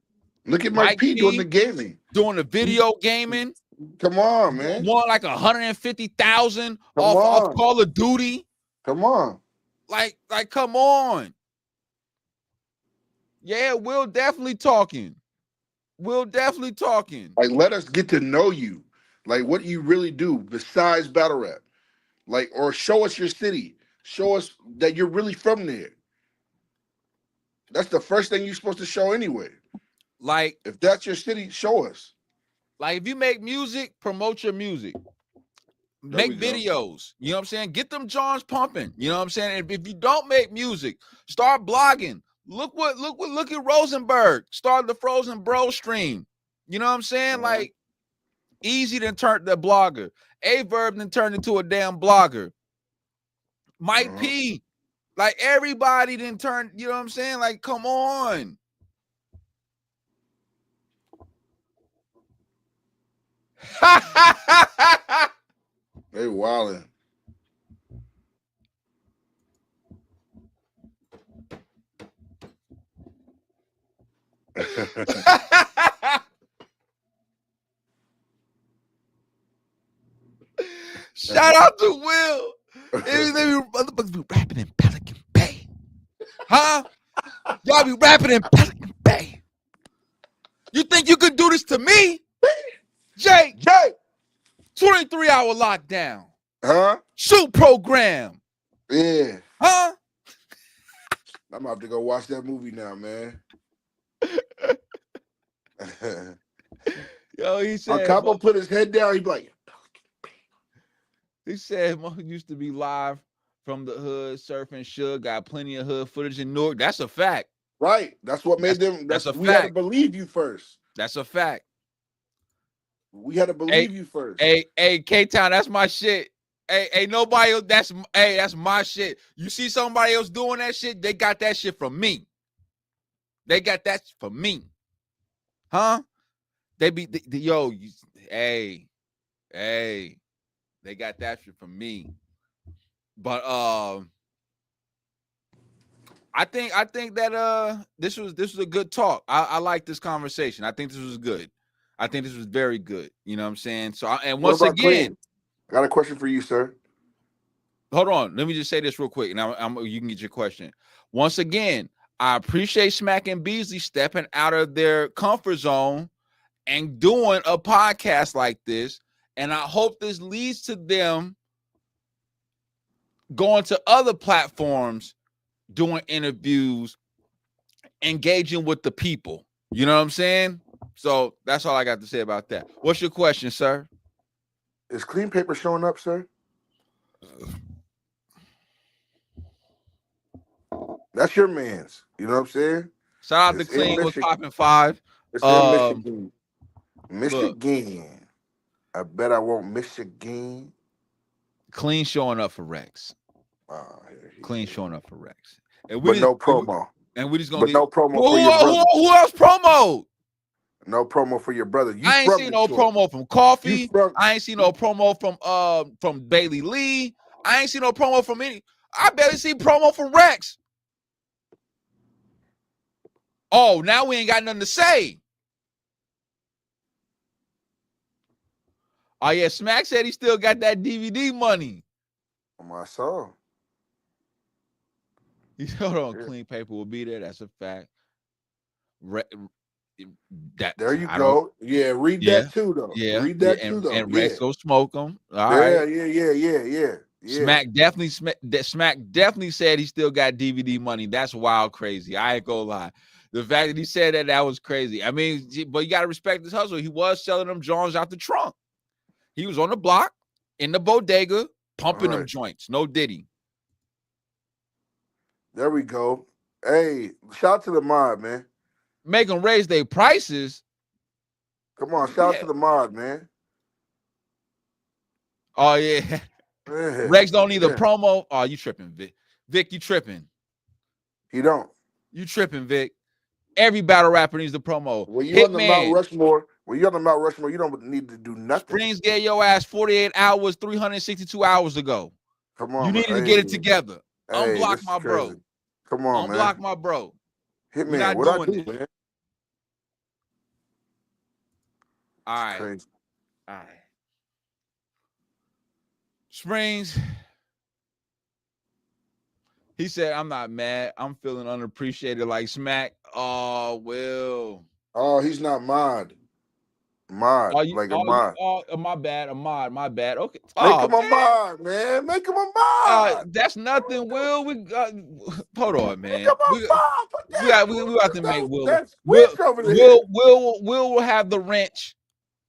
Look at Mike P doing the gaming, doing the video gaming. Come on, man. Won like 150,000 off Call of Duty. Come on. Like, come on. Yeah, Will definitely talking. Like, let us get to know you. Like, what you really do besides battle rap. Like, or show us your city. Show us that you're really from there. That's the first thing you're supposed to show anyway. Like, if that's your city, show us. Like, if you make music, promote your music. Make videos. You know what I'm saying? Get them Johns pumping. You know what I'm saying? And if you don't make music, start blogging. Look at Rosenberg. Start the Frozen Bro stream. You know what I'm saying? Like, Easy then turned the blogger. A-Verb then turned into a damn blogger. Mike P. Like, everybody then turned, you know what I'm saying? Like, come on. They wildin'. Shout out to Will. They motherfuckers be rapping in Pelican Bay. Huh? Y'all be rapping in Pelican Bay. You think you could do this to me? Jay, 23-hour lockdown. Huh? Shoot program. Yeah. Huh? I'm about to go watch that movie now, man. Yo, he said, Capo put his head down. He be like, he said, Mo used to be live from the hood, surfing Suge, got plenty of hood footage in Newark. That's a fact. right. That's what made them. That's a we had to fact. believe you first. That's a fact. We had to believe you first. Hey, K-Town, that's my shit. Hey, nobody else, that's my shit. You see somebody else doing that shit, they got that shit from me. They got that from me. Huh? They be, hey, they got that shit from me. But I think that this was a good talk. I like this conversation. I think this was good. I think this was very good. You know what I'm saying? So and once again, Clean? I got a question for you, sir. Hold on. Let me just say this real quick, and you can get your question. Once again, I appreciate Smack and Beasley stepping out of their comfort zone and doing a podcast like this. And I hope this leads to them going to other platforms, doing interviews, engaging with the people. You know what I'm saying? So that's all I got to say about that. What's your question, sir? Is Clean Paper showing up, sir? That's your man's. You know what I'm saying? Shout out to Clean with popping 5. It's in Michigan. Michigan. Look, I bet I won't Michigan. Clean showing up for Rex. Clean showing up for Rex. And but no promo. And we just gonna no promo for your brother. Who else promo? No promo for your brother. I ain't seen no promo from Coffee. I ain't seen no promo from Bailey Lee. I ain't seen no promo from any. I barely see promo from Rex. Oh, now we ain't got nothing to say. Oh yeah, Smack said he still got that DVD money. On my soul. Hold on, Clean Paper will be there. That's a fact. There you go. Yeah, read that too, though. Yeah, read that too, though. And Rex go smoke them. Yeah. Smack definitely said he still got DVD money. That's wild, crazy. I ain't gonna lie. The fact that he said that was crazy. I mean, but you gotta respect his hustle. He was selling them Johns out the trunk. He was on the block in the bodega pumping them joints. No Diddy. There we go. Hey, shout out to the mod, man. Make them raise their prices. Come on, shout out to the mod, man. Oh, yeah. Rex don't need a promo. Oh, you tripping, Vic. Vic, you tripping. He don't. You tripping, Vic. Every battle rapper needs a promo. When you're on the Mount Rushmore, you don't need to do nothing. Springz gave your ass 48 hours, 362 hours ago. Come on, you needed to get it together. Unblock my bro. Come on, man. Unblock my bro. Hitman, what I do, man? All right. Springz. He said, I'm not mad. I'm feeling unappreciated like Smack. Oh, Will. Oh, he's not mod. Mod. My bad. A mod. My bad. Okay. Make him a mod, man. Make him a mod. That's nothing, Will. Hold on, man. We have to make Will. Will will have the wrench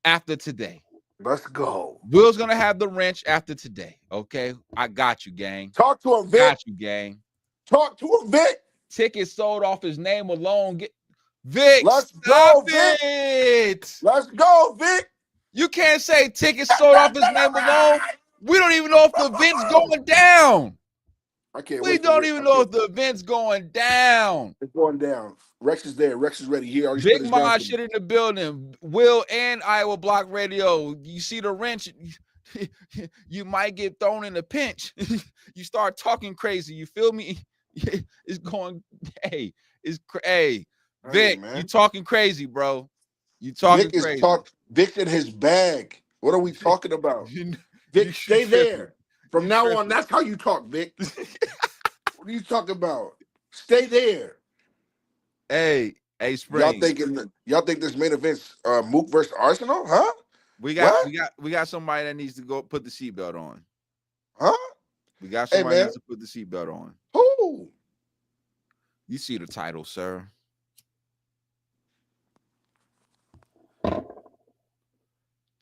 after today. Let's go. Will's gonna have the wrench after today. Okay, I got you, gang. Talk to him, Vic. Got you, gang. Talk to him, Vic. Tickets sold off his name alone. Vic, Let's stop go, Vic. it. Let's go, Vic. You can't say tickets sold off his name alone. We don't even know if the event's going down. I can't We wait. don't even know if the event's going down. It's going down. Rex is there. Rex is ready. He already Big spit his Ma ground. shit in the building. Will and Iowa Block Radio. You see the wrench, you might get thrown in a pinch. You start talking crazy. You feel me? It's going, hey, Vic, man. you talking crazy, bro. You talking Vic crazy. Vic's in his bag. What are we talking about? You Vic, stay tripping. there. From You now tripping. on, that's how you talk, Vic. What are you talking about? Stay there. Hey, Springz. Y'all think this main event's Mook versus Arsenal? Huh? We got somebody that needs to go put the seatbelt on. Huh? We got somebody man. that needs to put the seatbelt on. Who? You see the title, sir.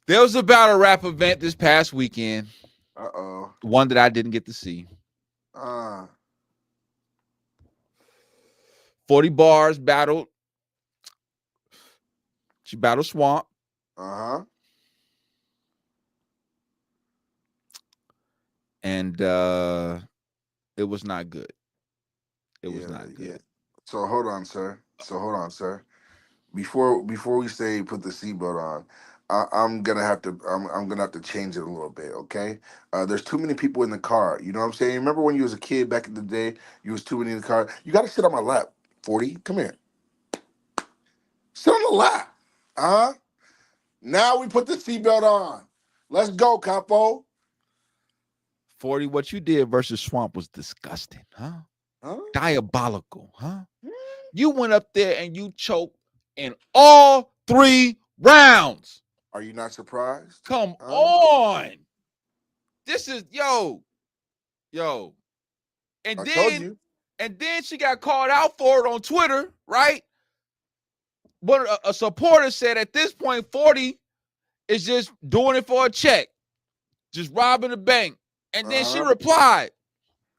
There was a battle rap event this past weekend. Uh-oh. One that I didn't get to see. 40 Bars battled. She battled Swamp. Uh-huh. And it was not good. It was not good. Yeah. So hold on, sir. Before we say put the seatbelt on, I'm gonna have to change it a little bit, okay? There's too many people in the car. You know what I'm saying? Remember when you was a kid back in the day, you was too many in the car. You gotta sit on my lap. 40, come here. Sit on the lap. Now we put the seatbelt on. Let's go, Capo. 40, what you did versus Swamp was disgusting, huh? Diabolical, huh? You went up there and you choked in all 3 rounds. Are you not surprised? Come on. This is yo. And told you. And then she got called out for it on Twitter, right? But a supporter said at this point, 40 is just doing it for a check, just robbing the bank. And then she replied,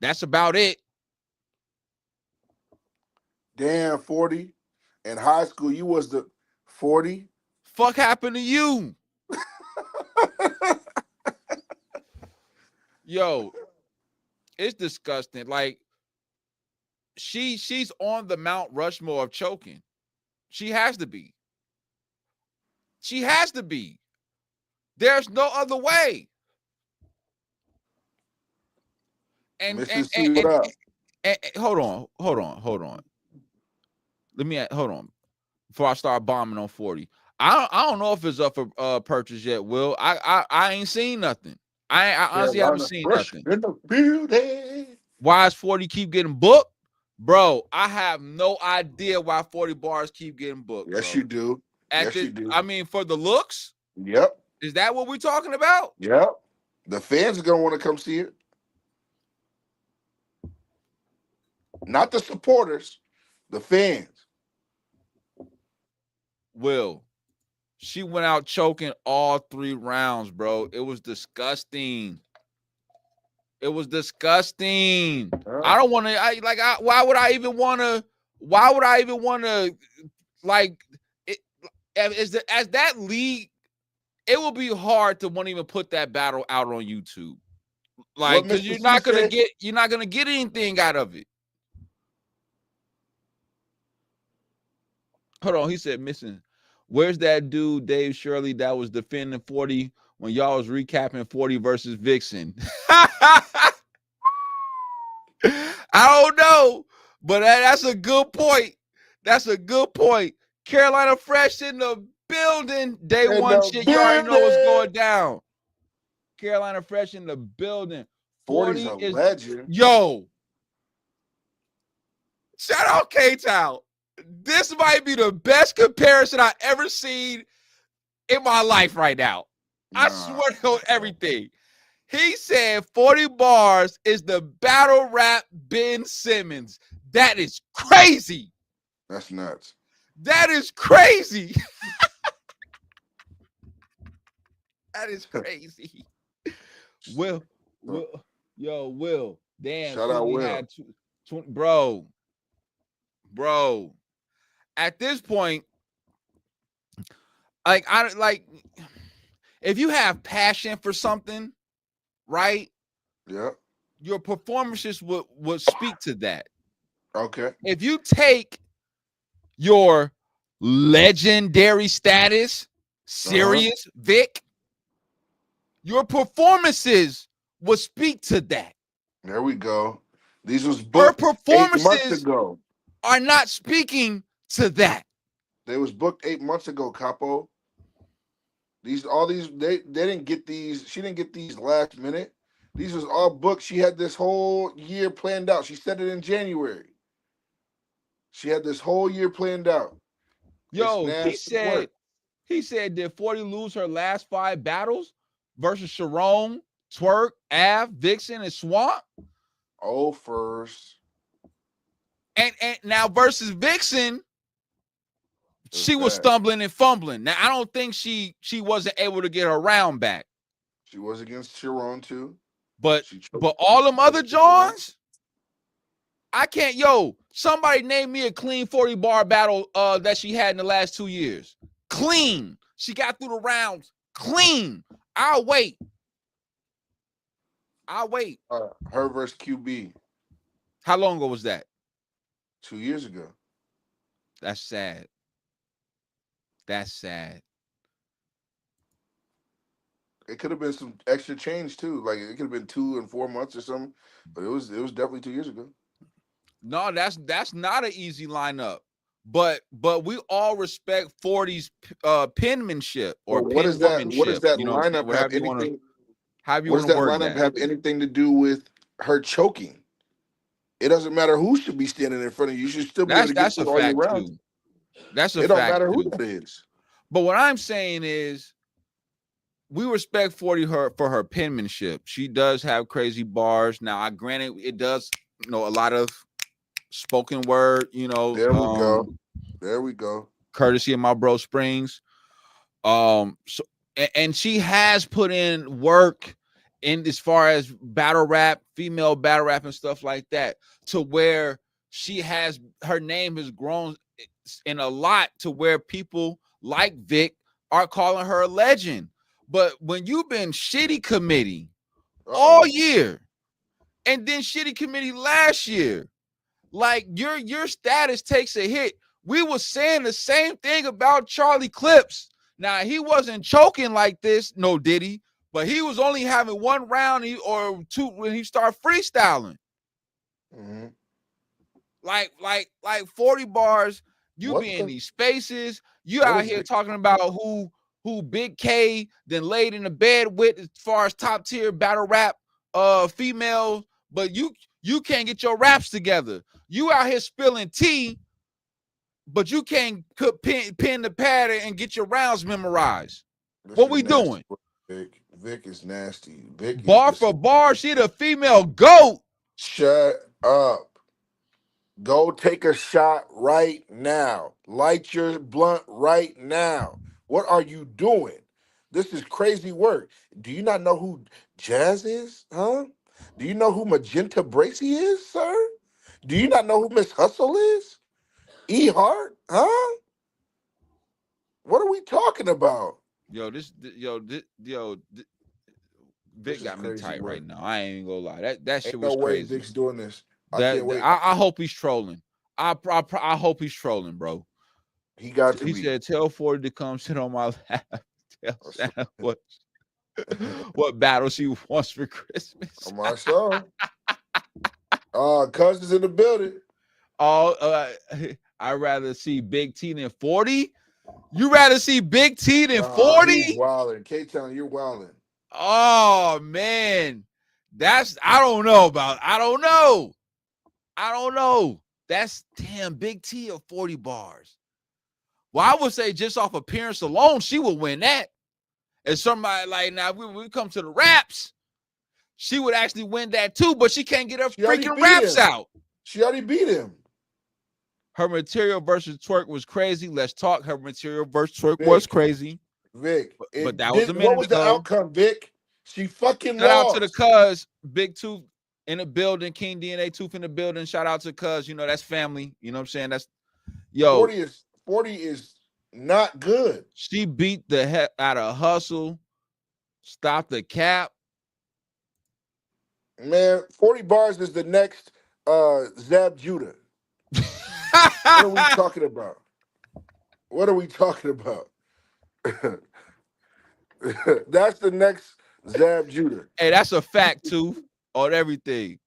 "That's about it." Damn, 40. In high school, you was the 40. Fuck happened to you? Yo, it's disgusting. Like, she's on the Mount Rushmore of choking. She has to be. She has to be. There's no other way. And hold on. Hold on. Before I start bombing on 40. I don't know if it's up for purchase yet, Will. I ain't seen nothing. I honestly haven't seen nothing. In the building. Why is 40 keep getting booked? Bro, I have no idea why 40 Bars keep getting booked. Yes, bro. you do. You do. I mean, for the looks? Yep. Is that what we're talking about? Yep. The fans are going to want to come see it. Not the supporters, the fans. Will, she went out choking all 3 rounds, bro. It was disgusting. It was disgusting. I don't want to. Why would I even want to? Like, as that league, it will be hard to want to even put that battle out on YouTube, like, because you're not gonna get anything out of it. Hold on, he said missing. Where's that dude, Dave Shirley, that was defending 40 when y'all was recapping 40 versus Vixen? I don't know, but that's a good point. That's a good point. Carolina Fresh in the building. Day one shit. You already know what's going down. Carolina Fresh in the building. 40's a legend. Yo. Shout out K-Town. This might be the best comparison I ever seen in my life right now. I swear on everything. He said 40 Bars is the battle rap Ben Simmons. That is crazy. That's nuts. That is crazy. That is crazy. Will. Damn. Shout out Will. Bro. at this point, if you have passion for something, right? Yeah. Your performances would speak to that. Okay. If you take your legendary status serious, Vic, your performances will speak to that. There we go. These was Her booked 8 months performances ago. are not speaking to that. They was booked 8 months ago, Capo. They didn't get these. She didn't get these last minute. These was all booked. She had this whole year planned out. She said it in January. She had this whole year planned out. Yo, It's nasty work. he said, did 40 lose her last 5 battles versus Sharon, Twerk, Av, Vixen, and Swamp? Oh, first. And now versus Vixen, she was bad. stumbling and fumbling. Now, I don't think she wasn't able to get her round back. She was against Sharon too. But all them other Johns, I can't. Yo, somebody name me a clean 40 bar battle that she had in the last 2 years. Clean. She got through the rounds clean. I'll wait. Her versus QB. How long ago was that? 2 years ago. That's sad. That's sad. It could have been some extra change too. Like it could have been 2 and 4 months or something. But it was definitely 2 years ago. No, that's not an easy lineup. But we all respect 40's penmanship or what does that you know, lineup have anything? What does that lineup have anything to do with her choking? It doesn't matter who should be standing in front of you. You should still be able to get through all your rounds. That's a fact. It don't matter who it is. But what I'm saying is, we respect 40 for her penmanship. She does have crazy bars. Now, I granted it does, a lot of spoken word. There we go. Courtesy of my bro Springz. And she has put in work in as far as battle rap, female battle rap, and stuff like that, to where her name has grown in a lot to where people like Vic are calling her a legend. But when you've been shitty committee all year, and then shitty committee last year, like your status takes a hit. We were saying the same thing about Charlie Clips. Now, he wasn't choking like this, no Diddy, but he was only having 1 round or 2 when he started freestyling. Mm-hmm. Like 40 bars, be in these spaces. You out here talking about who Big K then laid in the bed with as far as top tier battle rap females, but you can't get your raps together. You out here spilling tea, but you can't pen the pad and get your rounds memorized. What we doing? Vic is nasty. Vic bar for bar, she the female GOAT. Shut up. Go take a shot right now. Light your blunt right now. What are you doing? This is crazy work. Do you not know who Jazz is? Huh? Do you know who Magenta Bracy is, sir? Do you not know who Miss Hustle is? E Hart? Huh? What are we talking about? Vic got me tight right now. I ain't gonna lie. That shit ain't was no way crazy. Vic's doing this. I can't wait. I hope he's trolling. I hope he's trolling, bro. He got to he be. Said, tell 40 to come sit on my lap. Tell Santa what battle she wants for Christmas. On my show. Cousins in the building. I'd rather see Big T than 40. You rather see Big T than 40? He's wilding. K-Town, you're wilding. Oh man. I don't know. That's damn Big T of 40 bars. Well, I would say just off appearance alone, she would win that. And somebody like now, we come to the raps, she would actually win that too, but she can't get her freaking raps out. She already beat him. Her material versus Twerk was crazy. Let's talk. Her material versus Twerk was crazy. Vic, but that was a minute What was the outcome, Vic? She fucking lost. Shout out to the cuz, Big Tooth in the building, King DNA Tooth in the building. Shout out to cuz, that's family. You know what I'm saying? That's 40 40 is not good. She beat the heck out of Hustle, stopped the cap. Man, 40 bars is the next Zab Judah. What are we talking about? What are we talking about? That's the next Zab Judah. Hey, that's a fact too on everything.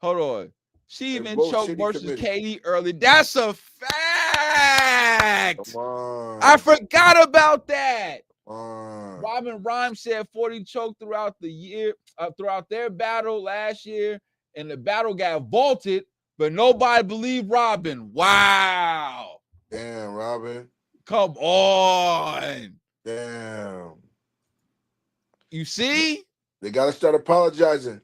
Hold on. She And even both choked city versus committed. Katie early. That's a fact. Come on. I forgot about that. Come on. Robin Rhymes said 40 choked throughout the year, throughout their battle last year, and the battle got vaulted, but nobody believed Robin. Wow. Damn, Robin. Come on. Damn. You see? They gotta start apologizing.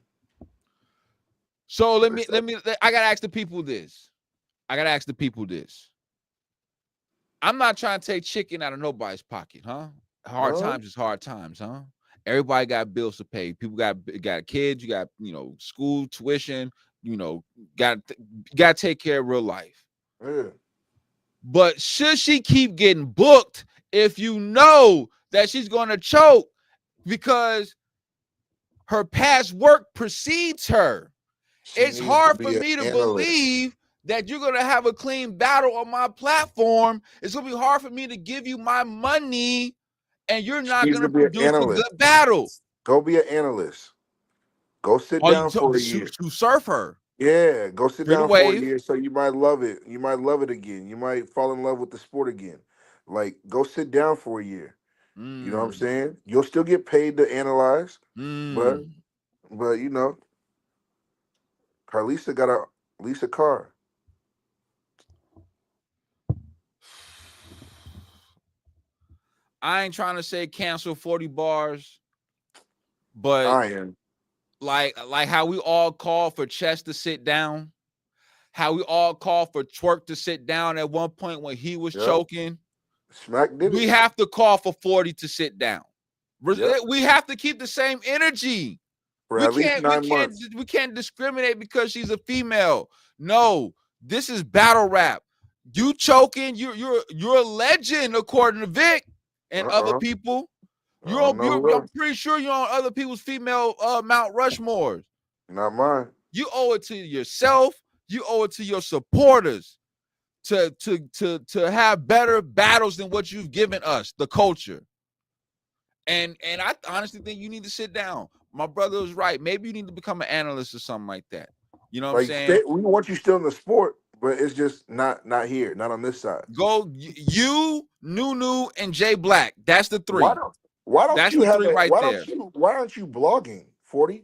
So I gotta ask the people this. I'm not trying to take chicken out of nobody's pocket, huh? Hard times is hard times, huh? Everybody got bills to pay. People got kids, you got, school tuition, got to take care of real life. Yeah. But should she keep getting booked if you know that she's going to choke because her past work precedes her? It's hard for me to believe that you're going to have a clean battle on my platform. It's going to be hard for me to give you my money and you're not going to produce a good battle. Go be an analyst. Go sit down for a year. To surf her. Yeah, go sit down for a year so you might love it. You might love it again. You might fall in love with the sport again. Like, go sit down for a year. You know what I'm saying? You'll still get paid to analyze, but Carlisa got a Lisa car. I ain't trying to say cancel 40 bars, but I am. Like how we all call for Chess to sit down, how we all call for Twerk to sit down at one point when he was choking. Smack did we it. have to call for 40 to sit down. We have to keep the same energy. For at least 9 months. We can't discriminate because she's a female. No, this is battle rap. You choking, you're a legend according to Vic and other people. I'm pretty sure you're on other people's female Mount Rushmores. Not mine. You owe it to yourself. You owe it to your supporters to have better battles than what you've given us, the culture. And I honestly think you need to sit down. My brother was right. Maybe you need to become an analyst or something like that. You know what I'm saying? We want you still in the sport, but it's just not here, not on this side. Go you, Nunu, and Jay Black. That's the three. Why don't you have why aren't you blogging, 40?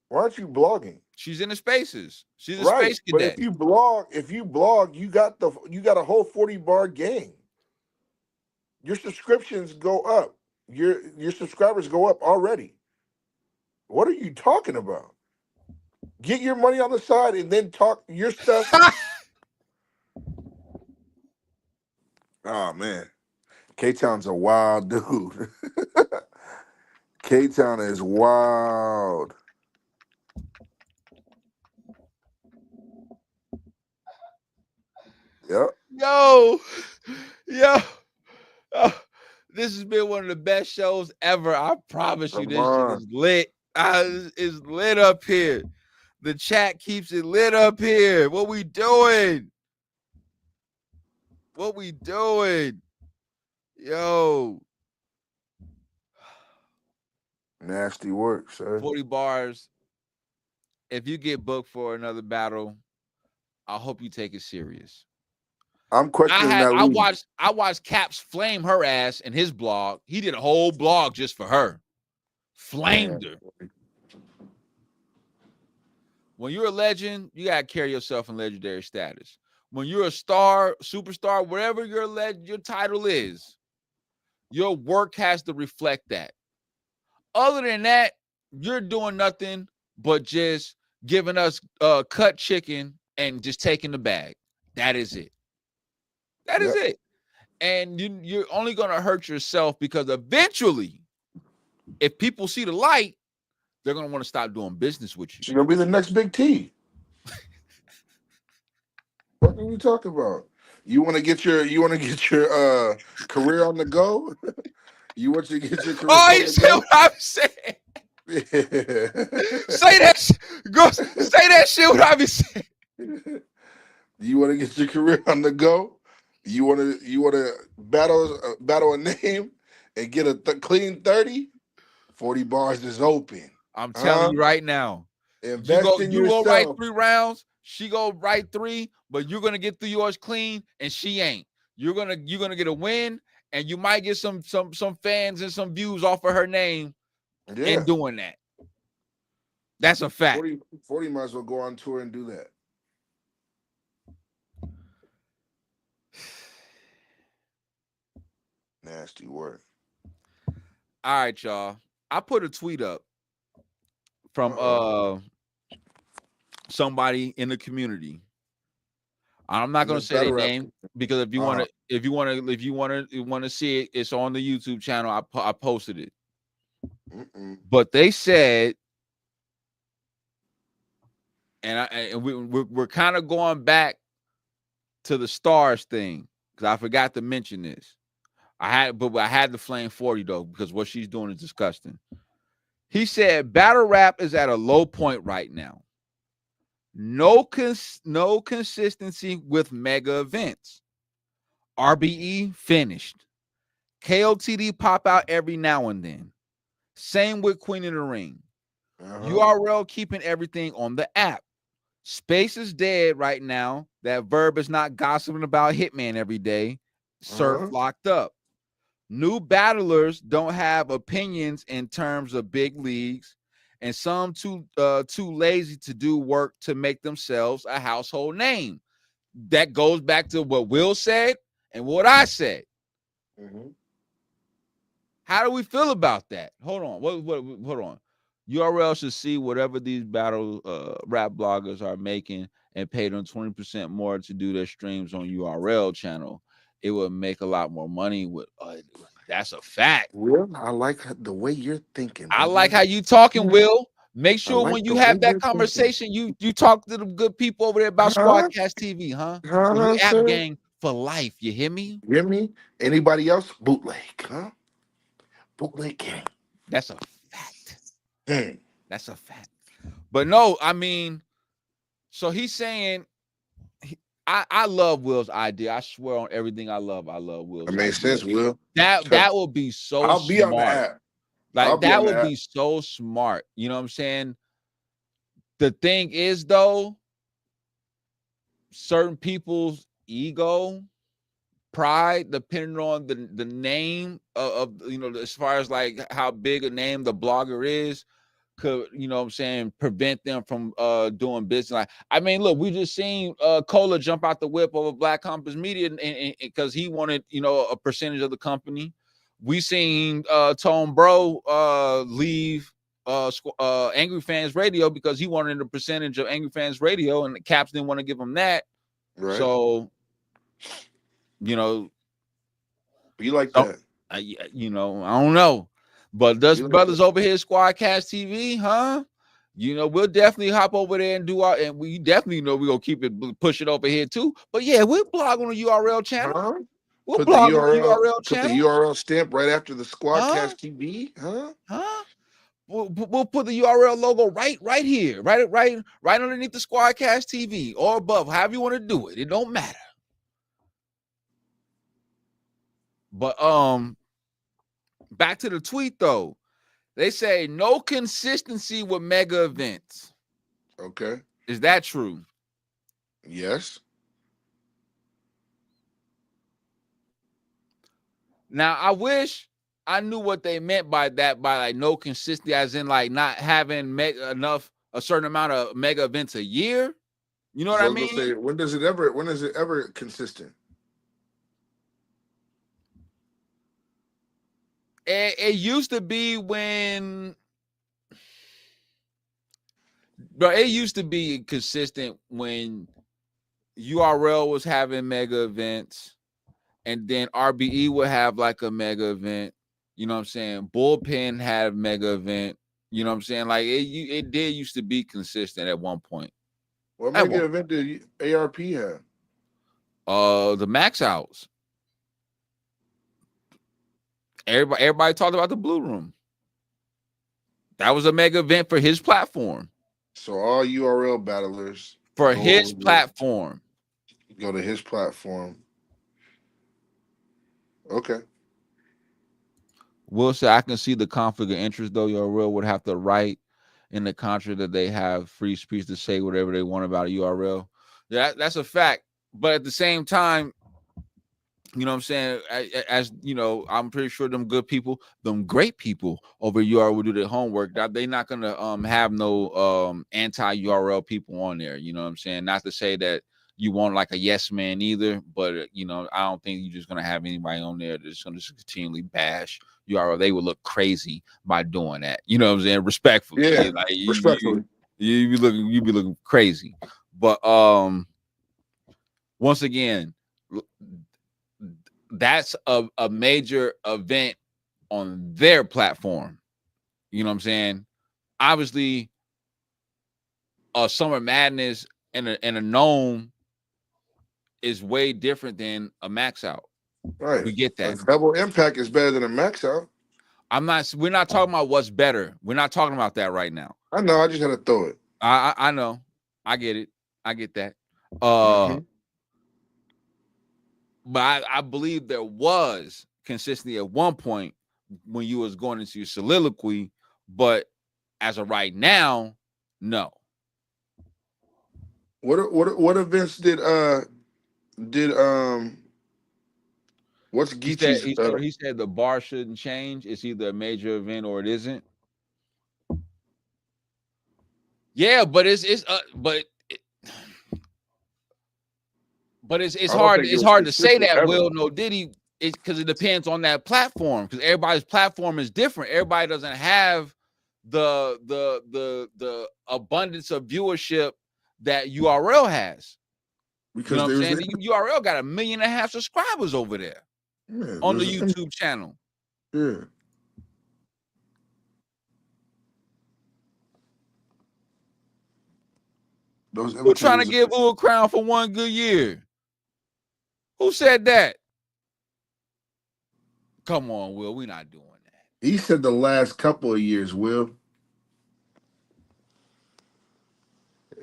Why aren't you blogging? She's in the spaces. She's a space cadet. But if you blog, you got a whole 40 bar gang. Your subscriptions go up. Your subscribers go up already. What are you talking about? Get your money on the side and then talk your stuff. Oh man. K-Town's a wild dude. K-Town is wild. Yep. Yo. This has been one of the best shows ever. I promise you, this shit is lit. It's lit up here. The chat keeps it lit up here. What we doing? Yo. Nasty work, sir. 40 bars. If you get booked for another battle, I hope you take it serious. I'm questioning that. I watched Caps flame her ass in his blog. He did a whole blog just for her. Flamed her. When you're a legend, you gotta carry yourself in legendary status. When you're a star, superstar, whatever your title is, your work has to reflect that. Other than that, you're doing nothing but just giving us cut chicken and just taking the bag. That is it. That is it. And you're only going to hurt yourself because eventually, if people see the light, they're going to want to stop doing business with you. She's going to be the next Big T. What are we talking about? You want to get your career on the go? You want to get your career Oh, on you the said go? what I'm saying. Say that go say that shit what I be saying. You want to get your career on the go? You want to battle a name and get a clean 30? 40 bars is open. I'm telling you right now. Invest in You go right yourself. 3 rounds, she go right 3, but you're gonna get through yours clean, and she ain't. You're gonna get a win, and you might get some fans and some views off of her name Yeah. in doing that. That's a fact. 40 might as well go on tour and do that. Nasty work. All right, y'all. I put a tweet up from somebody in the community. I'm not gonna say their name because if you want to see it, it's on the YouTube channel. I posted it. But they said, and we're kind of going back to the stars thing because I forgot to mention this. I had the flame 40 though because what she's doing is disgusting. He said battle rap is at a low point right now. No consistency with mega events. RBE finished. KOTD pop out every now and then. Same with Queen of the Ring. URL keeping everything on the app. Space is dead right now. That Verb is not gossiping about Hitman every day. Surf locked up. New battlers don't have opinions in terms of big leagues, and some too lazy to do work to make themselves a household name. That goes back to what Will said and what I said. How do we feel about that? Hold on. Hold on. URL should see whatever these battle rap bloggers are making and pay them 20% more to do their streams on URL channel. It would make a lot more money with that's a fact. Will, I like the way you're thinking. I like how you talking, Will. Make sure like when you the have way that you're conversation, you talk to the good people over there about Squadkast TV, huh? We app sir? gang for life. You hear me? You hear me? Anybody else? Bootleg, huh? Bootleg gang. That's a fact. That's a fact. But no, I mean, so he's saying, I love Will's idea. I swear on everything I love Will's idea. That makes sense, Will. That will be so I'll smart. be on the app. Like that would be so smart. You know what I'm saying? The thing is, though, certain people's ego, pride, depending on the name of as far as like how big a name the blogger is, could, you know what I'm saying, prevent them from doing business. Like, I mean, look, we just seen Cola jump out the whip over Black Compass Media and because he wanted, a percentage of the company. We seen Tone Bro leave Angry Fans Radio because he wanted a percentage of Angry Fans Radio, and the Caps didn't want to give him that. Right. So, you like that. I don't know. But those brothers over here, Squadkast TV, huh? We'll definitely hop over there and do our, and we definitely know we're gonna keep it, push it over here too. But yeah, we'll blog on the URL channel. We'll blog on the URL channel. Put the URL stamp right after the Squadkast TV, huh? We'll put the URL logo right here, right underneath the Squadkast TV or above, however you want to do it. It don't matter. But back to the tweet though. They say no consistency with mega events. Okay. Is that true? Yes. Now, I wish I knew what they meant by that, by like no consistency, as in like not having a certain amount of mega events a year. You know what I mean? Say, when is it ever consistent? It used to be when, but it used to be consistent when URL was having mega events, and then RBE would have like a mega event. You know what I'm saying? Bullpen had a mega event. You know what I'm saying? Like it did used to be consistent at one point. What mega event did ARP have? The max outs. Everybody talked about the Blue Room. That was a mega event for his platform. So all URL battlers For go his over- platform. Go to his platform. Okay. Will say I can see the conflict of interest though. URL would have to write in the contract that they have free speech to say whatever they want about a URL. That's a fact. But at the same time, you know what I'm saying? As you know, I'm pretty sure them good people, them great people over URL will do their homework. That they're not gonna have no anti-URL people on there. You know what I'm saying? Not to say that you want like a yes man either, but you know, I don't think you're just gonna have anybody on there that's gonna just continually bash URL. They would look crazy by doing that. You know what I'm saying? Respectfully. Yeah, Like respectfully. you be looking crazy. But once again, that's a major event on their platform. You know what I'm saying? Obviously, a Summer Madness and a Gnome is way different than a max out. Right. We get that. A double impact is better than a max out. We're not talking about what's better. We're not talking about that right now. I know, I just had to throw it. I know. I get it. I get that. But I believe there was consistency at one point when you was going into your soliloquy, but as of right now, no. What events did what's Geechee's He said the bar shouldn't change. It's either a major event or it isn't. Yeah, but it's hard to say that, ever. Will. No, did he? It's because it depends on that platform. Because everybody's platform is different. Everybody doesn't have the abundance of viewership that URL has. Because you know what I'm saying? URL got 1.5 million subscribers over there on the YouTube channel. Yeah. Who trying to give Will a crown for one good year? Who said that? Come on, Will. We're not doing that. He said the last couple of years, Will.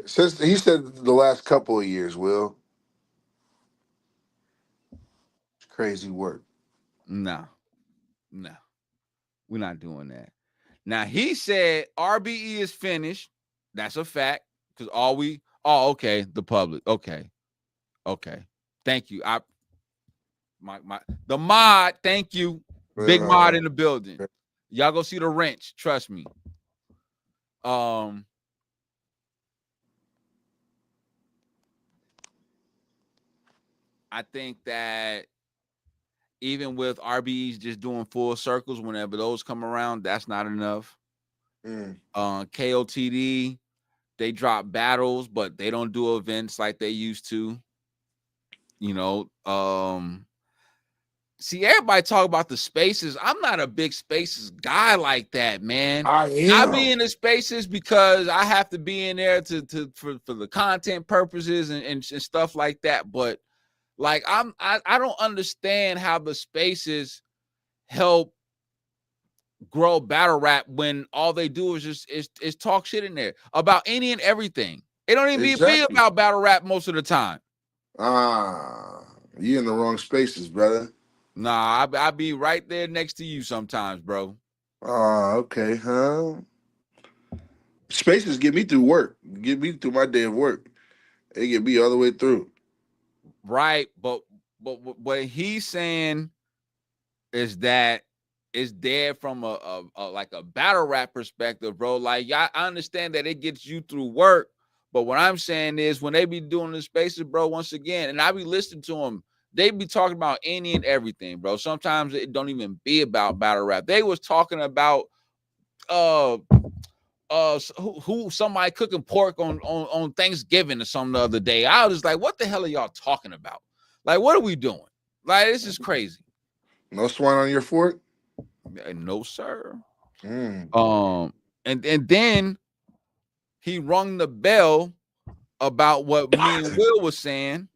Since he said the last couple of years, Will. It's crazy work. No. We're not doing that. Now he said RBE is finished. That's a fact. Because okay, the public. Okay. Thank you. The mod, thank you. Big mod in the building. Y'all go see the wrench. Trust me. I think that even with RBEs just doing full circles whenever those come around, that's not enough. KOTD, they drop battles, but they don't do events like they used to. You know, see, everybody talk about the spaces. I'm not a big spaces guy like that, man. I be in the spaces because I have to be in there for the content purposes and stuff like that. But like I don't understand how the spaces help grow battle rap when all they do is just talk shit in there about any and everything. It don't even be about battle rap most of the time. You in the wrong spaces, brother. Nah, I be right there next to you sometimes, bro. Okay, huh? Spaces get me through work. Get me through my day of work. They get me all the way through. Right, but what he's saying is that it's there from a like a battle rap perspective, bro. Like, I understand that it gets you through work, but what I'm saying is when they be doing the spaces, bro, once again, and I be listening to them, they be talking about any and everything, bro. Sometimes it don't even be about battle rap. They was talking about who somebody cooking pork on Thanksgiving or something the other day. I was just like, what the hell are y'all talking about? Like, what are we doing? Like, this is crazy. No swine on your fork? No, sir. And then he rung the bell about what me and Will was saying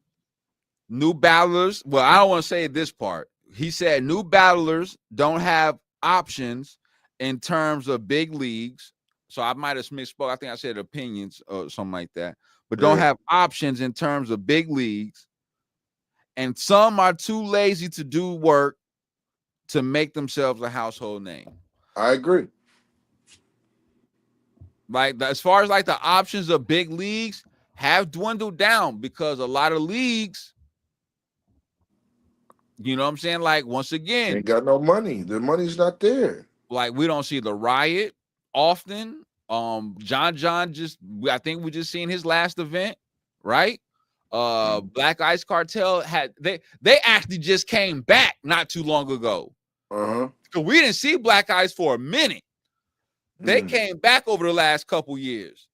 new battlers. Well, I don't want to say this part. He said new battlers don't have options in terms of big leagues. So I might have misspoke. I think I said opinions or something like that, but don't have options in terms of big leagues. And some are too lazy to do work to make themselves a household name. I agree. Like as far as like the options of big leagues have dwindled down because a lot of leagues, you know what I'm saying? Like once again, Ain't got no money. The money's not there. like we don't see the Riot often. John just I think we just seen his last event, right? Black Ice Cartel had they actually just came back not too long ago. Because we didn't see Black Ice for a minute. They came back over the last couple years.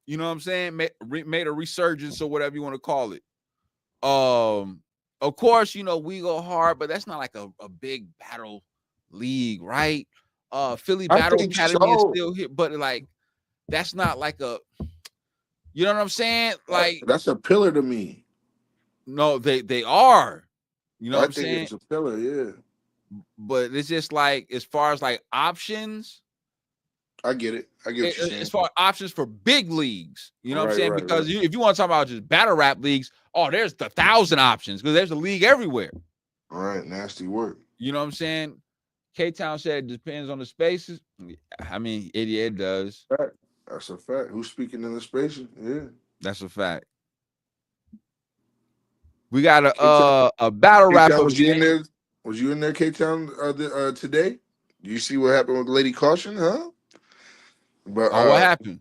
You know what I'm saying? Made a resurgence or whatever you want to call it. Of course, you know, we go hard, but that's not like a big battle league, right? Philly Battle Academy is still here, but like that's not like a, you know what I'm saying? Like that's a pillar to me. No, they are. You know what I'm saying? It's a pillar, yeah. But it's just like as far as like options. I get it. I get what you're saying. As far as options for big leagues, you know what I'm saying? Because if you want to talk about just battle rap leagues, there's 1,000 options because there's a league everywhere. All right, nasty work. You know what I'm saying? K-Town said it depends on the spaces. I mean, it does. That's a fact. Who's speaking in the spaces? Yeah. That's a fact. We got a battle rap. Was you in there? Was you in there, K-Town, today? Do you see what happened with Lady Caution, huh? But what happened?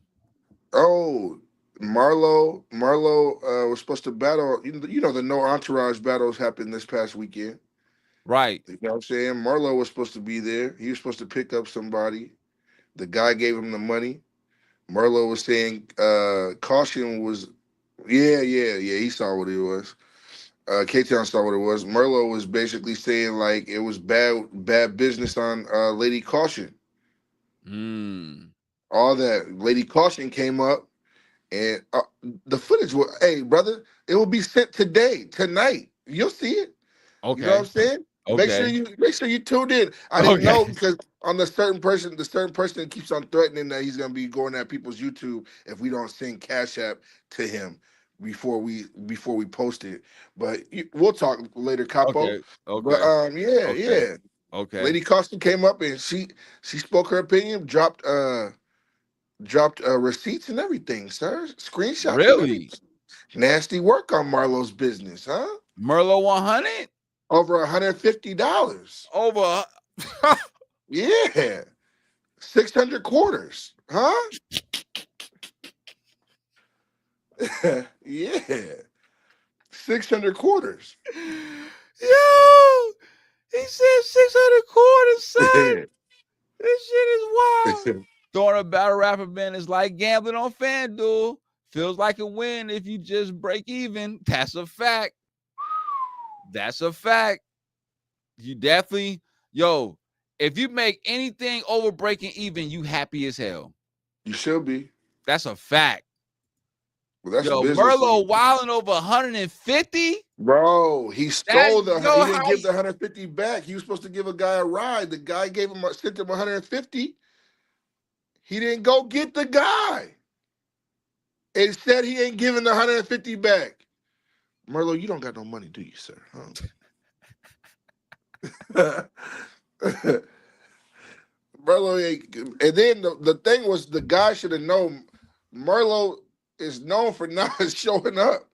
Marlo was supposed to battle. You know the no entourage battles happened this past weekend, right? You know what I'm saying? Marlo was supposed to be there. He was supposed to pick up somebody. The guy gave him the money. Marlo was saying Caution was, yeah. He saw what it was. K-Town saw what it was. Marlo was basically saying like it was bad business on Lady Caution. All that Lady Caution came up, and the footage was, hey brother, it will be sent tonight. You'll see it. Okay. You know what I'm saying? Okay. Make sure you tuned in. I didn't know because on the certain person keeps on threatening that he's gonna be going at people's YouTube if we don't send Cash App to him before we post it. But we'll talk later, Capo. Okay. But yeah. Okay. Lady Caution came up and she spoke her opinion, dropped receipts and everything, sir. Screenshots. Really? Nasty work on Marlo's business, huh? Merlot 100? Over $150. Over. Yeah. 600 quarters, huh? Yeah. 600 quarters. Yo, he said 600 quarters, son. This shit is wild. Throwing a battle rapper band is like gambling on FanDuel. Feels like a win if you just break even. That's a fact. That's a fact. You definitely, if you make anything over breaking even, you happy as hell. You should be. That's a fact. Well, that's Merlot wilding over 150? Bro, he stole he didn't give the 150 back. He was supposed to give a guy a ride. The guy sent him 150. He didn't go get the guy. It said he ain't giving the 150 back. Merlot, you don't got no money, do you, sir? Huh? Merlot ain't. And then the thing was, the guy should have known. Merlot is known for not showing up.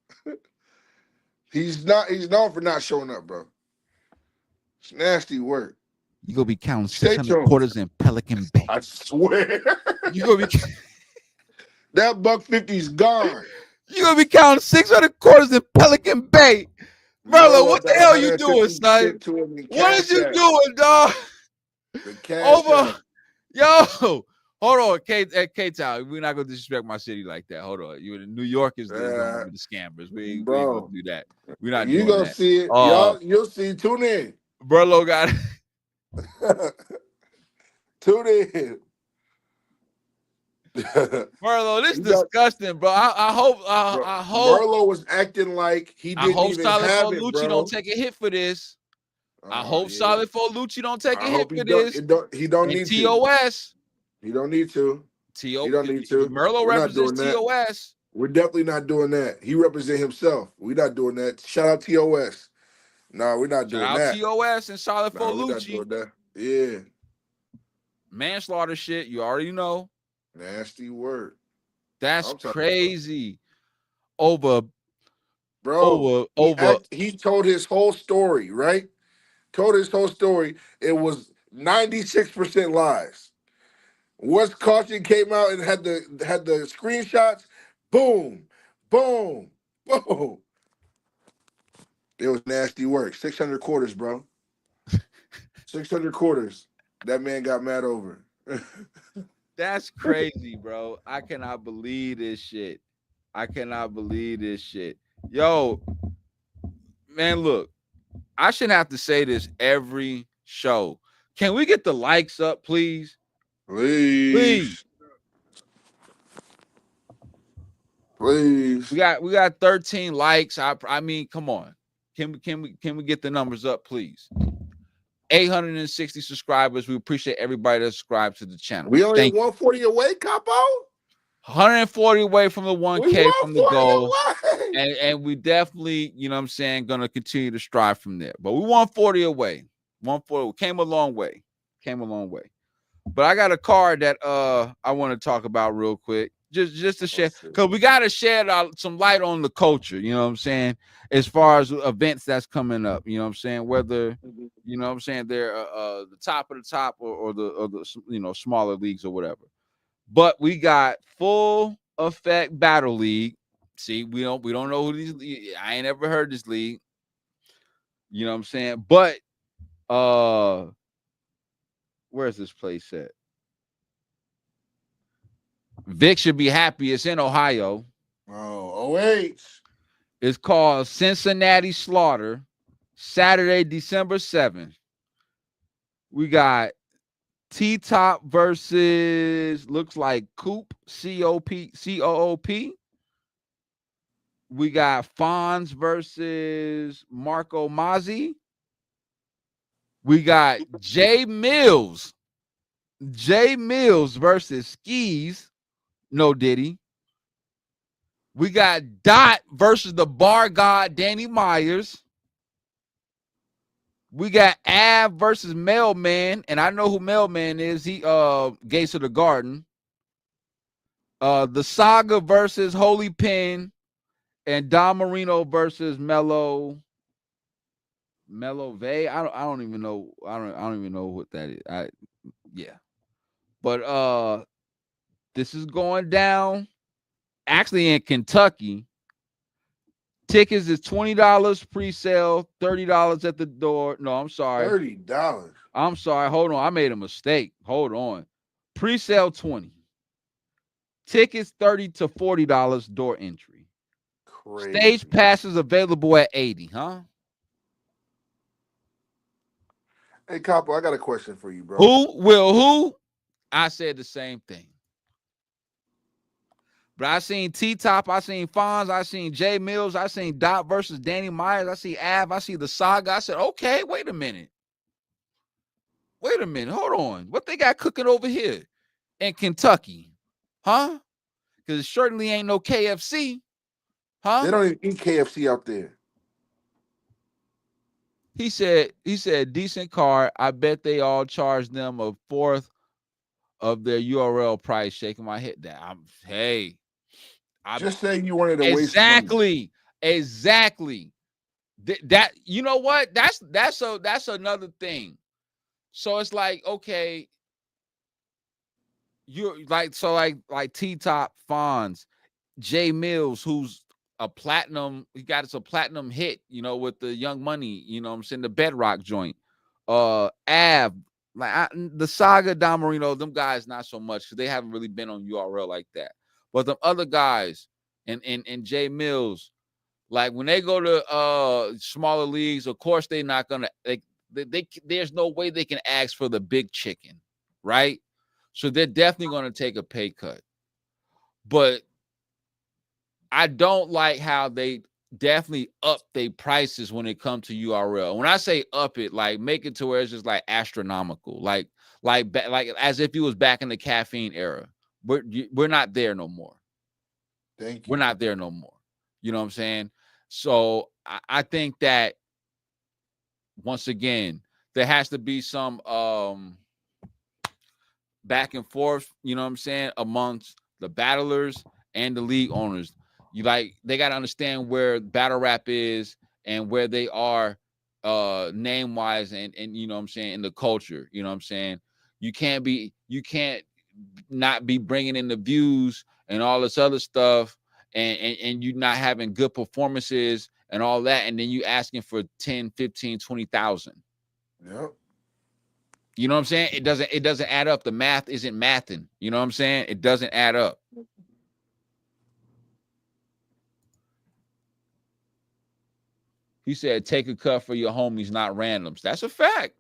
He's known for not showing up, bro. It's nasty work. You gonna be counting 600 quarters in Pelican Bay. I swear. You gonna be that $150's gone. You gonna be counting 600 quarters in Pelican Bay. Merlot, what the hell you doing, son? What is you doing, dog? Yo, hold on, K-Town. We're not gonna disrespect my city like that. Hold on, you in New York is the scammers. We ain't gonna do that. We're not. You gonna see it, y'all. You'll see. Tune in. Merlot got it. Tune in. Merlo, this You got- disgusting, bro. I hope bro, I hope Marlo was acting like he I didn't hope even Solid have it, Lucci bro. don't take a hit for this. I Oh hope yeah. Solid Lucci don't take a I hit hope he for don't. this. He don't And need to. TOS. He don't need to. He don't need to. Merlo We're not represents doing that. TOS. We're definitely not doing that. He represent himself. We're not doing that. Shout out TOS. No, we're not Shout doing out that. TOS and Solid No, we're not Lucci. doing that. Yeah. Manslaughter shit, you already know. Nasty word. That's I'm talking crazy. Over. He told his whole story, right? Told his whole story. It was 96% lies. Once Caution came out and had the screenshots, boom, boom, boom. It was nasty work. 600 quarters, bro. 600 quarters. That man got mad over. That's crazy, bro. I cannot believe this shit. I cannot believe this shit. Yo, man, look, I shouldn't have to say this every show. Can we get the likes up, please? Please. Please. We got 13 likes. I mean, come on. Can we get the numbers up, please? 860 subscribers. We appreciate everybody that subscribes to the channel. We only 140 away, Capo. 140 away from the 1K from the goal. Away. And we definitely, you know what I'm saying, gonna continue to strive from there. But we 140 away. 140 came a long way. Came a long way. But I got a card that I want to talk about real quick. Just to share, because we got to shed some light on the culture, you know what I'm saying, as far as events that's coming up, you know what I'm saying, whether, you know what I'm saying, they're the top of the top or the you know, smaller leagues or whatever. But we got Full Effect Battle League. See, we don't know who these. I ain't ever heard this league. You know what I'm saying? But where's this place at? Vic should be happy. It's in Ohio. Oh, wait. It's called Cincinnati Slaughter, Saturday, December 7th. We got T-Top versus, looks like Coop, C-O-O-P. We got Fonz versus Marco Mazzi. We got Jay Mills versus Skis. No Diddy. We got Dot versus the bar god Danny Myers. We got Av versus Mailman, and I know who Mailman is. He Gates of the Garden. The Saga versus Holy Pen, and Don Marino versus Mello Vey. I don't even know. I don't even know what that is. Yeah. But this is going down actually in Kentucky. Tickets is $20 pre-sale, $30 at the door. No, I'm sorry. $30. I'm sorry. Hold on. I made a mistake. Hold on. Pre-sale $20. Tickets $30 to $40 door entry. Crazy. Stage passes available at $80, huh? Hey, Capo, I got a question for you, bro. Who? I said the same thing. But I seen T-Top, I seen Fonz, I seen Jay Mills, I seen Dot versus Danny Myers, I see Av, I see the Saga. I said, okay, wait a minute. Hold on. What they got cooking over here in Kentucky? Huh? Because it certainly ain't no KFC. Huh? They don't even eat KFC out there. He said, decent card. I bet they all charge them a fourth of their URL price. Shaking my head down. Just saying you wanted to waste money. Exactly. That you know what? That's another thing. So it's like, okay, you're like, so like T-Top, Fonz, Jay Mills, who's a platinum, he got us a platinum hit, you know, with the Young Money, you know what I'm saying, the Bedrock joint. Av, like the Saga, Don Marino, them guys not so much because they haven't really been on URL like that. But the other guys and Jay Mills, like when they go to smaller leagues, of course they're not gonna they there's no way they can ask for the big chicken, right? So they're definitely gonna take a pay cut. But I don't like how they definitely up their prices when it comes to URL. When I say up it, like make it to where it's just like astronomical, like as if it was back in the caffeine era. We're not there no more. Thank you. We're not there no more. You know what I'm saying? So I think that once again, there has to be some back and forth, you know what I'm saying, amongst the battlers and the league owners. They got to understand where battle rap is and where they are name wise and you know what I'm saying, in the culture. You know what I'm saying? You can't not be bringing in the views and all this other stuff and you not having good performances and all that, and then you asking for 10, 15, 20,000. Yep. You know what I'm saying? It doesn't add up. The math isn't mathing. You know what I'm saying? It doesn't add up. He said, take a cut for your homies, not randoms. That's a fact.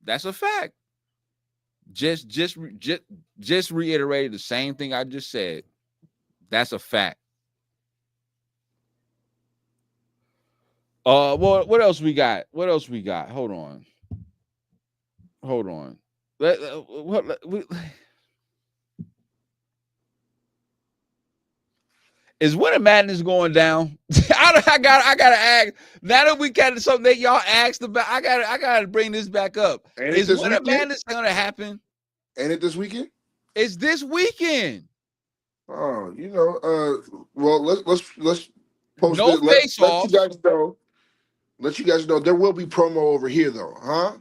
That's a fact. Just reiterated the same thing I just said. That's a fact. What else we got? What else we got? Hold on. Is Winter Madness going down? I gotta ask. Now that we got something that y'all asked about, I gotta bring this back up. Is Winter Madness gonna happen? Ain't it this weekend? It's this weekend. Oh, well, let's post No it. face off. Let you guys know there will be promo over here though, huh?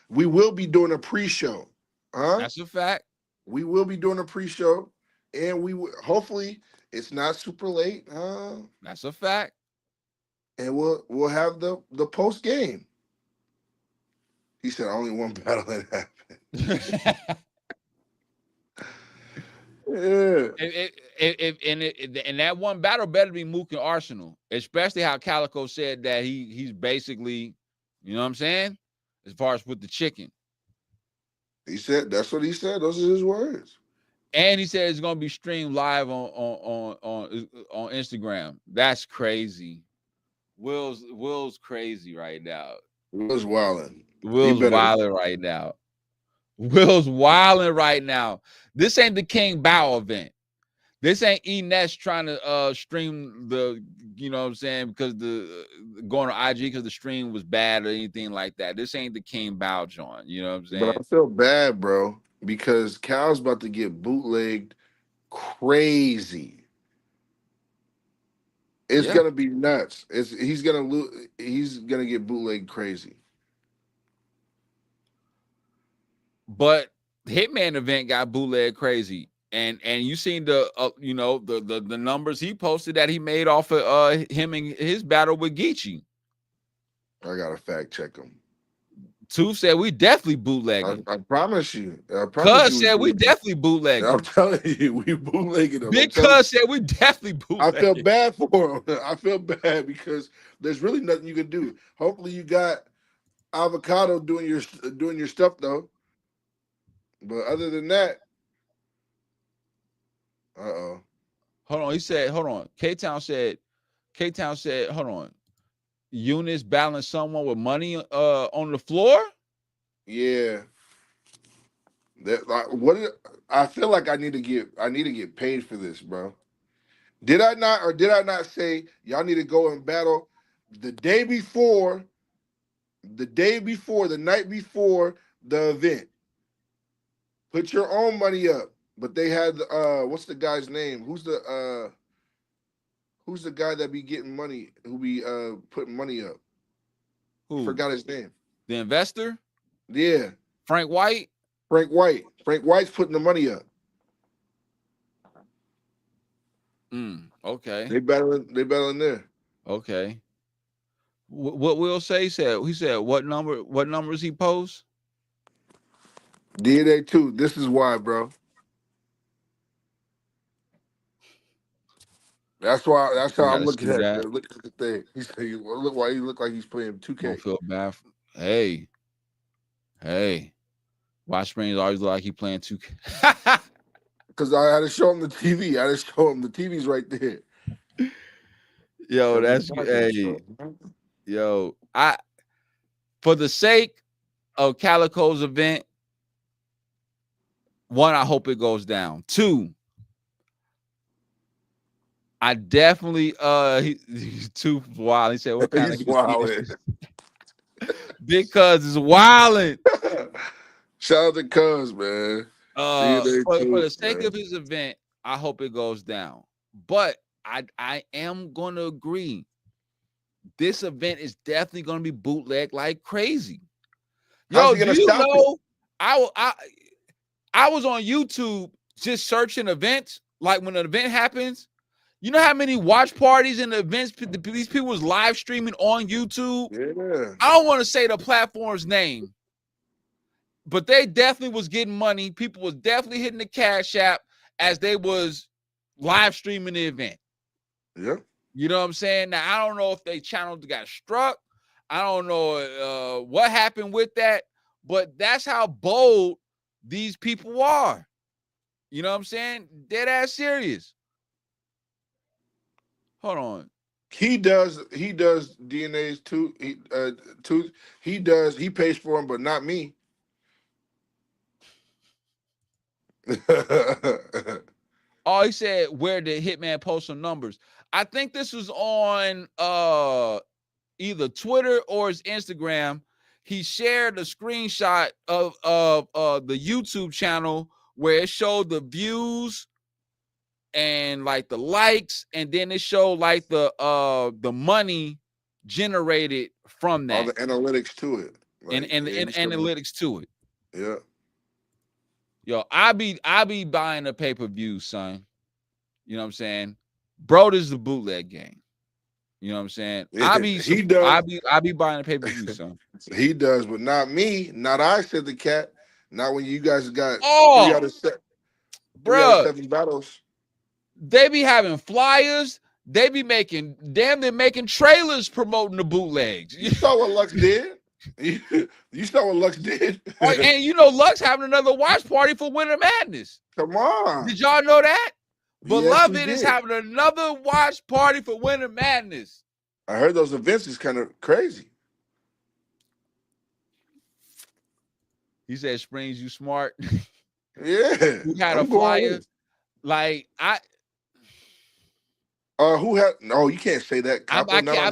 We will be doing a pre-show, huh? That's a fact. We will be doing a pre-show, and hopefully it's not super late, huh? That's a fact. And we'll have the post game. He said only one battle that happened. Yeah. And that one battle better be Mook and Arsenal, especially how Calico said that he's basically, you know what I'm saying, as far as with the chicken. He said that's what he said. Those are his words. And he said it's gonna be streamed live on Instagram. That's crazy. Will's crazy right now. Will's wilding. Will's wilding right now. Will's wilding right now. This ain't the King Bow event. This ain't Enes trying to stream the, you know what I'm saying, because the going to IG because the stream was bad or anything like that. This ain't the King Bow joint. You know what I'm saying? But I feel bad, bro, because Cal's about to get bootlegged crazy. It's gonna be nuts. He's gonna get bootlegged crazy. But Hitman event got bootleg crazy. And you seen the the numbers he posted that he made off of him and his battle with Geechee. I gotta fact check him. Two said we definitely bootlegging. I promise you. Cuz said we definitely bootlegging. I'm telling you, we bootlegging him. Big Cuz said we definitely bootlegging. I feel bad for him. I feel bad because there's really nothing you can do. Hopefully you got Avocado doing your stuff though. But other than that, hold on. He said, hold on. K-Town said, hold on. Eunice balanced someone with money on the floor? Yeah. I feel like I need to get paid for this, bro. Did I not say y'all need to go and battle the night before the event? Put your own money up. But they had what's the guy's name? Who's the guy that be getting money, who be putting money up? Who? Forgot his name. The investor? Yeah. Frank White? Frank White's putting the money up. Okay. They battling there. Okay. What Will say? He said what numbers he posts? DNA 2. This is why, bro. That's how I'm looking at it. Look at the thing. He said, look why he look like he's playing 2K. Don't feel bad. Hey. Why Springz always look like he playing 2K? Because I had to show him the TV. I had to show him the TV's right there. Yo, So that's yo. For the sake of Calico's event, one, I hope it goes down. Two, I definitely he's too wild. He said, "What kind He's of wilding. Because it's wilding." Shout out to Cuz, man. For the sake of his event, I hope it goes down. But I am gonna agree. This event is definitely gonna be bootleg like crazy. Yo, do you know? I was on YouTube just searching events. Like when an event happens, you know how many watch parties and events these people was live streaming on YouTube? Yeah. I don't want to say the platform's name, but they definitely was getting money. People was definitely hitting the Cash App as they was live streaming the event. Yeah. You know what I'm saying? Now, I don't know if they channels got struck. I don't know what happened with that, but that's how bold these people are. You know what I'm saying? Dead ass serious. Hold on. He does DNA's too. He pays for them, but not me. Oh, he said where did Hitman post some numbers? I think this was on either Twitter or his Instagram. He shared a screenshot of the YouTube channel where it showed the views and like the likes, and then it showed like the money generated from that. All the analytics to it. Like, and analytics to it. Yeah. Yo, I be buying the pay-per-view, son. You know what I'm saying? Bro, this is the bootleg game. You know what I'm saying? Yeah, I be buying the pay-per-view, son. He does, but not me. Not I, said the cat. Not when you guys got 3 out of 7. 3 out of 7 battles. They be having flyers. They be making trailers promoting the bootlegs. You saw what Lux did? You saw what Lux did? And you know Lux having another watch party for Winter Madness. Come on. Did y'all know that? Beloved yes, is having another watch party for Winter Madness. I heard those events is kind of crazy. He said, Springz, you smart. Yeah. Who had a flyer? Like who had? No, you can't say that. I can't. I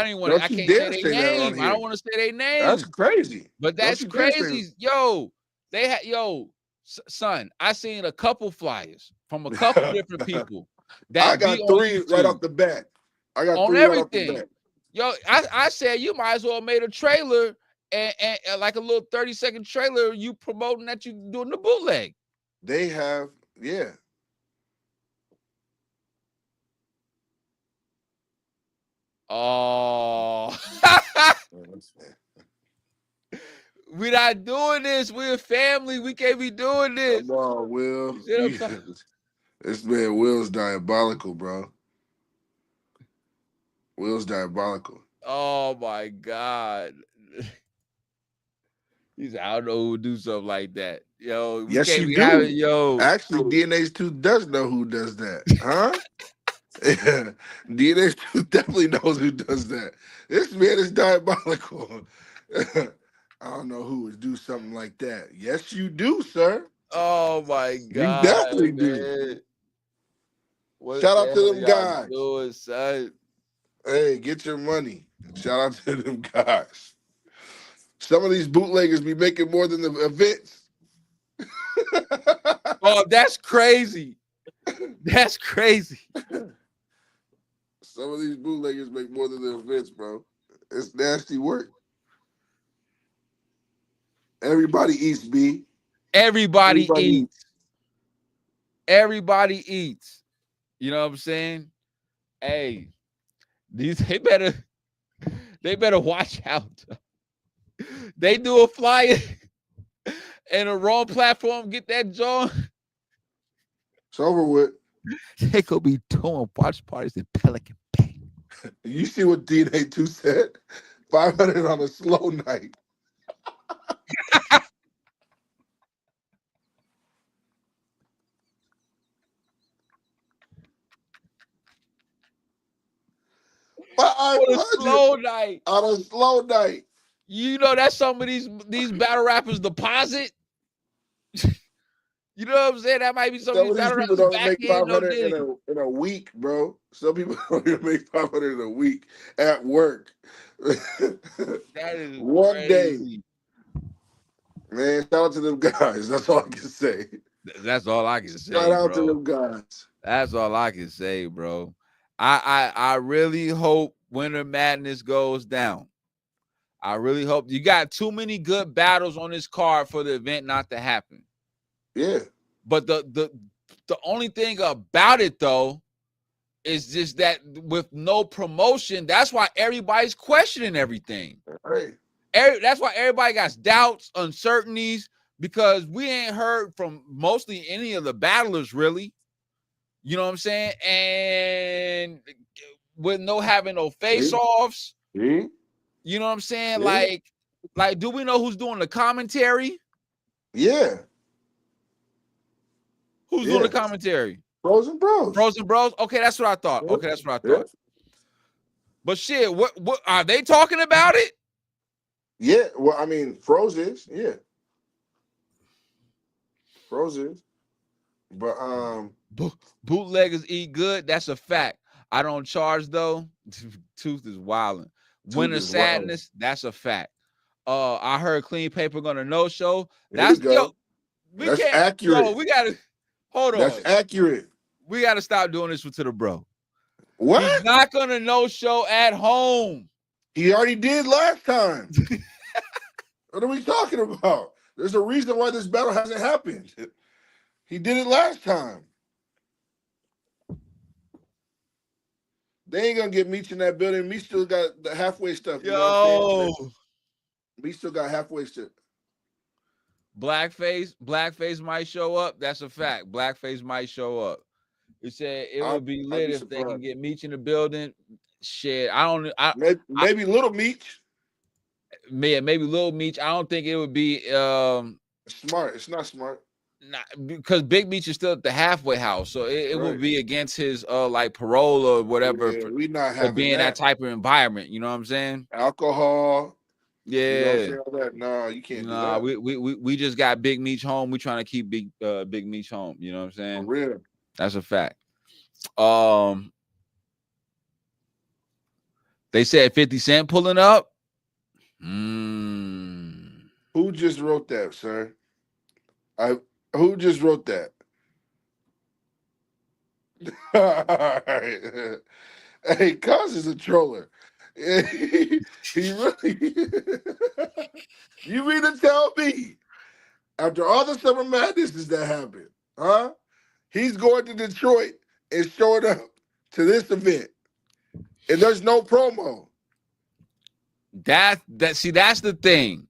didn't want to. I can't say their name. I don't want to say their name. That's crazy. But that's crazy. Yo, they had son. I seen a couple flyers from a couple different people. That I got 3 right off the bat. I got 3 right off the bat. Yo, I said you might as well made a trailer and like a little 30-second trailer. You promoting that you doing the bootleg. They have, yeah. Oh, we're not doing this. We're a family. We can't be doing this. Come on, Will. This man Will's diabolical, bro. Will's diabolical. Oh my God. He said, I don't know who would do something like that. Yo, yes, you do. Actually, DNA's 2 does know who does that. Huh? Yeah. DNA's 2 definitely knows who does that. This man is diabolical. I don't know who would do something like that. Yes, you do, sir. Oh my God. You definitely do. Shout out to them guys. Doing, son? Hey, get your money. Shout out to them guys. Some of these bootleggers be making more than the events. Oh, that's crazy. That's crazy. Some of these bootleggers make more than the events, bro. It's nasty work. Everybody eats, B. Everybody eats. Everybody eats. You know what I'm saying? Hey, they better watch out. They do a flyer and a wrong platform, get that joint. It's over with. They could be doing watch parties in Pelican Bay. You see what DNA 2 said? 500 on a slow night. on a slow night. On a slow night. You know that's some of these battle rappers deposit. You know what I'm saying? That might be some of these battle people rappers don't back make in. No 500 in a week, bro. Some people don't even make 500 in a week at work. That is one crazy. day. Man, shout out to them guys. That's all I can say. That's all I can say. Shout out bro. to them guys. That's all I can say, bro. I really hope Winter Madness goes down. I really hope. You got too many good battles on this card for the event not to happen. Yeah. But the only thing about it though is just that with no promotion, that's why everybody's questioning everything. Right. That's why everybody got doubts, uncertainties, because we ain't heard from mostly any of the battlers really. You know what I'm saying? And with no having no face-offs, you know what I'm saying? Like, do we know who's doing the commentary? Yeah. Who's doing the commentary? Frozen Bros. Frozen Bros. Okay, that's what I thought. Okay, that's what I thought. But shit, what are they talking about it? Yeah, well, I mean, Froze is, yeah. Froze is. But bootleggers eat good. That's a fact. I don't charge though. Tooth is wilding. Winter Sadness. That's a fact. I heard Clean Paper gonna no show. That's that's accurate. Yo, we gotta hold on. That's accurate. We gotta stop doing this to the bro. What? He's not gonna no show at home. He already did last time. What are we talking about? There's a reason why this battle hasn't happened. He did it last time. They ain't gonna get Meech in that building. Meech still got the halfway stuff. You know what I'm saying? Meech still got halfway stuff. Blackface might show up. That's a fact. Blackface might show up. He said it would be lit if they can get Meech in the building. Shit, maybe Little Meech. Maybe Little Meech. I don't think it would be smart. It's not smart. Because Big Meech is still at the halfway house, so it would be against his like parole or whatever for being that type of environment. You know what I'm saying? Alcohol. Yeah. You know what I'm saying? No, you can't do that. We just got Big Meech home. We trying to keep Big Meech home. You know what I'm saying? For real. That's a fact. They said 50 Cent pulling up. Who just wrote that, sir? Who just wrote that? Hey, Cuz is a troller. He really. You mean to tell me, after all the summer madnesses that happened, huh? He's going to Detroit and showing up to this event, and there's no promo. That's the thing.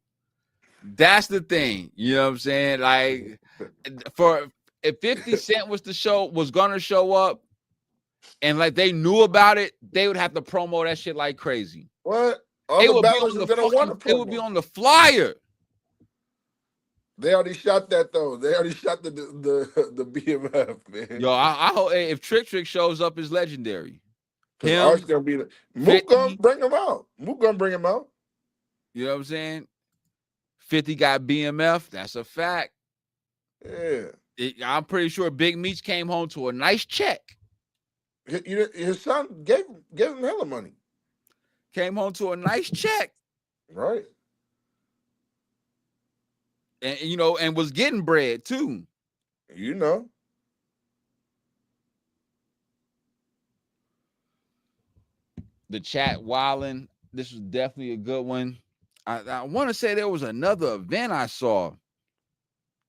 That's the thing. You know what I'm saying? Like, if 50 Cent was gonna show up, and like they knew about it, they would have to promo that shit like crazy. What? It would be on the flyer. They already shot that though. They already shot the BMF, man. Yo, I hope if Trick shows up is legendary. Him gonna be Mook gonna bring him out. Mook gonna bring him out. You know what I'm saying? 50 got BMF. That's a fact. Yeah. I'm pretty sure Big Meech came home to a nice check. His son gave him hella money. Came home to a nice check. Right. And and was getting bread too. You know. The chat wilding. This was definitely a good one. I want to say there was another event I saw.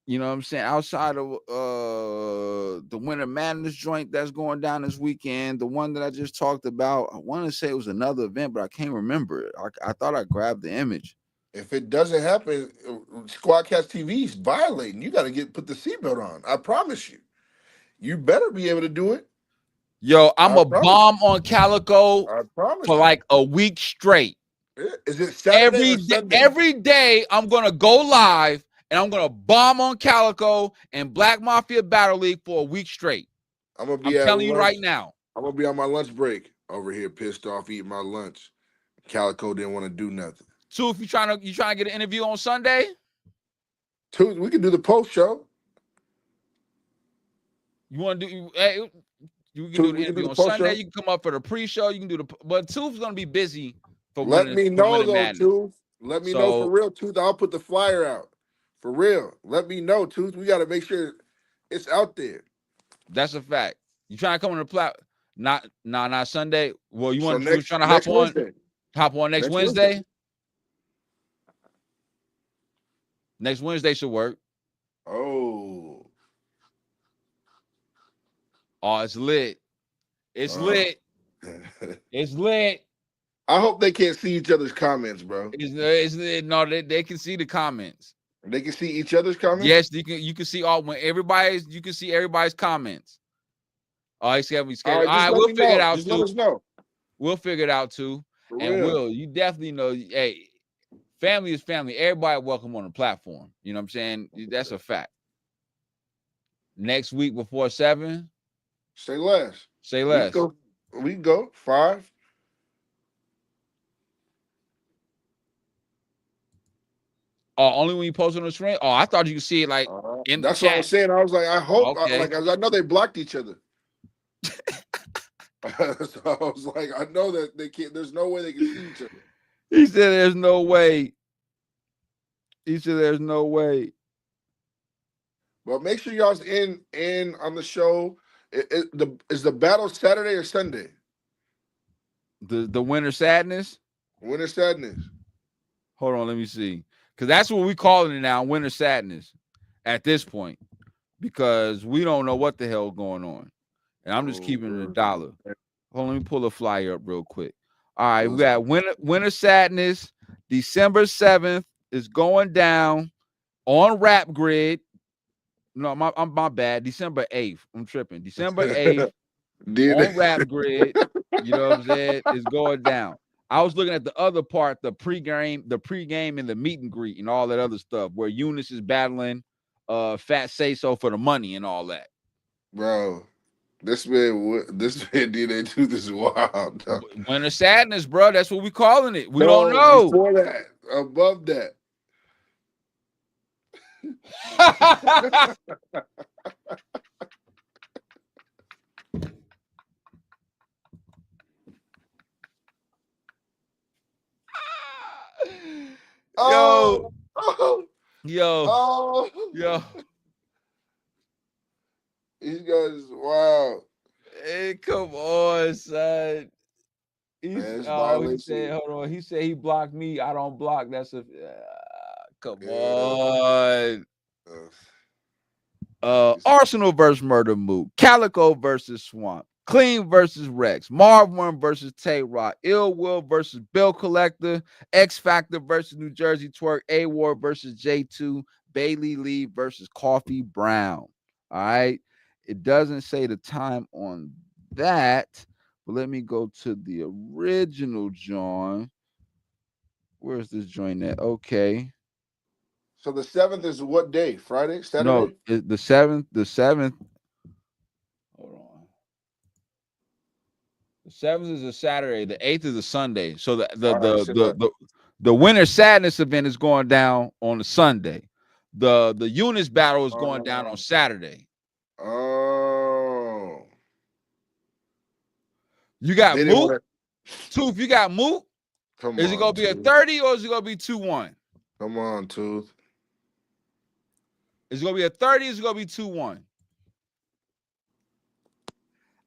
You know what I'm saying? Outside of the Winter Madness joint that's going down this weekend, the one that I just talked about, I want to say it was another event, but I can't remember it. I thought I grabbed the image. If it doesn't happen, Squadkast TV is violating. You got to put the seatbelt on. I promise you. You better be able to do it. Yo, I'm a bomb on Calico for like a week straight. Is it Saturday or Sunday? Every day I'm gonna go live and I'm gonna bomb on Calico and Black Mafia Battle League for a week straight. I'm telling you right now. I'm gonna be on my lunch break. over here pissed off eating my lunch. Calico didn't want to do nothing. Two, if you trying to get an interview on Sunday? Two, we can do the post show. You want to do? Hey, you can Two, do the we can do interview the on post Sunday. show. You can come up for the pre-show. You can do the. But Two's gonna be busy for Let winning. me know Winning though, Madness. Tooth. Let me know for real, Tooth. I'll put the flyer out. For real. Let me know, Tooth. We got to make sure it's out there. That's a fact. You trying to come on the plat? Not Sunday. Well, you want next, trying to hop on? Wednesday. Hop on next Wednesday? Next Wednesday should work. Oh, it's lit. It's lit. It's lit. I hope they can't see each other's comments, bro. No, they can see the comments. They can see each other's comments. Yes, you can see all when everybody's. You can see everybody's comments. Oh, he's got me scared. All right, we'll figure it out. Just let us know. We'll figure it out too. For and real. Will, you definitely know. Hey, family is family. Everybody welcome on the platform. You know what I'm saying? That's a fact. Next week before 7. Say less. Say less. We go 5. Oh, only when you post on the screen. Oh, I thought you could see it like in the that's chat. what I was saying. I was like, I hope, Okay. I know they blocked each other. So I was like, I know that they can't. There's no way they can see each other. He said, "There's no way." He said, "There's no way." But make sure y'all's in on the show. Is the battle Saturday or Sunday? The Winter Sadness. Winter Sadness. Hold on, let me see. Because that's what we calling it now, Winter Sadness, at this point. Because we don't know what the hell going on. And I'm just keeping it $1. Hold on, let me pull a flyer up real quick. All right, we got Winter Sadness. December 7th is going down on Rap Grid. No, my bad. December 8th. I'm tripping. December 8th on Rap Grid. You know what I'm saying? It's going down. I was looking at the other part, the pregame and the meet and greet and all that other stuff where Eunice is battling Fat Say So for the money and all that. Bro, this man did do this wild. Dog. Winter Sadness, bro. That's what we calling it. We don't know. Before that, above that. Yo. These guys, wow. Hey, come on, son. He said, hold on. He said he blocked me. I don't block. That's a come on. Arsenal versus Murder Mook. Calico versus Swamp. Clean versus Rex. Marv1 versus Tay Rock. Ill Will versus Bill Collector. X Factor versus New Jersey Twerk. A-War versus J2. Bailey Lee versus Coffee Brown. All right. It doesn't say the time on that, but let me go to the original joint. Where's this joint at? Okay. So the 7th is what day? Friday? Saturday? No, the 7th. The 7th. Hold on. The 7th is a Saturday. The 8th is a Sunday. So the Winter Sadness event is going down on the Sunday. The Eunice battle is going down on Saturday. Oh. You got Mook? Tooth, you got Mook? Is it going to be a 30 or is it going to be 2-1? Come on, Tooth. Is it going to be a 30 or is it going to be 2-1?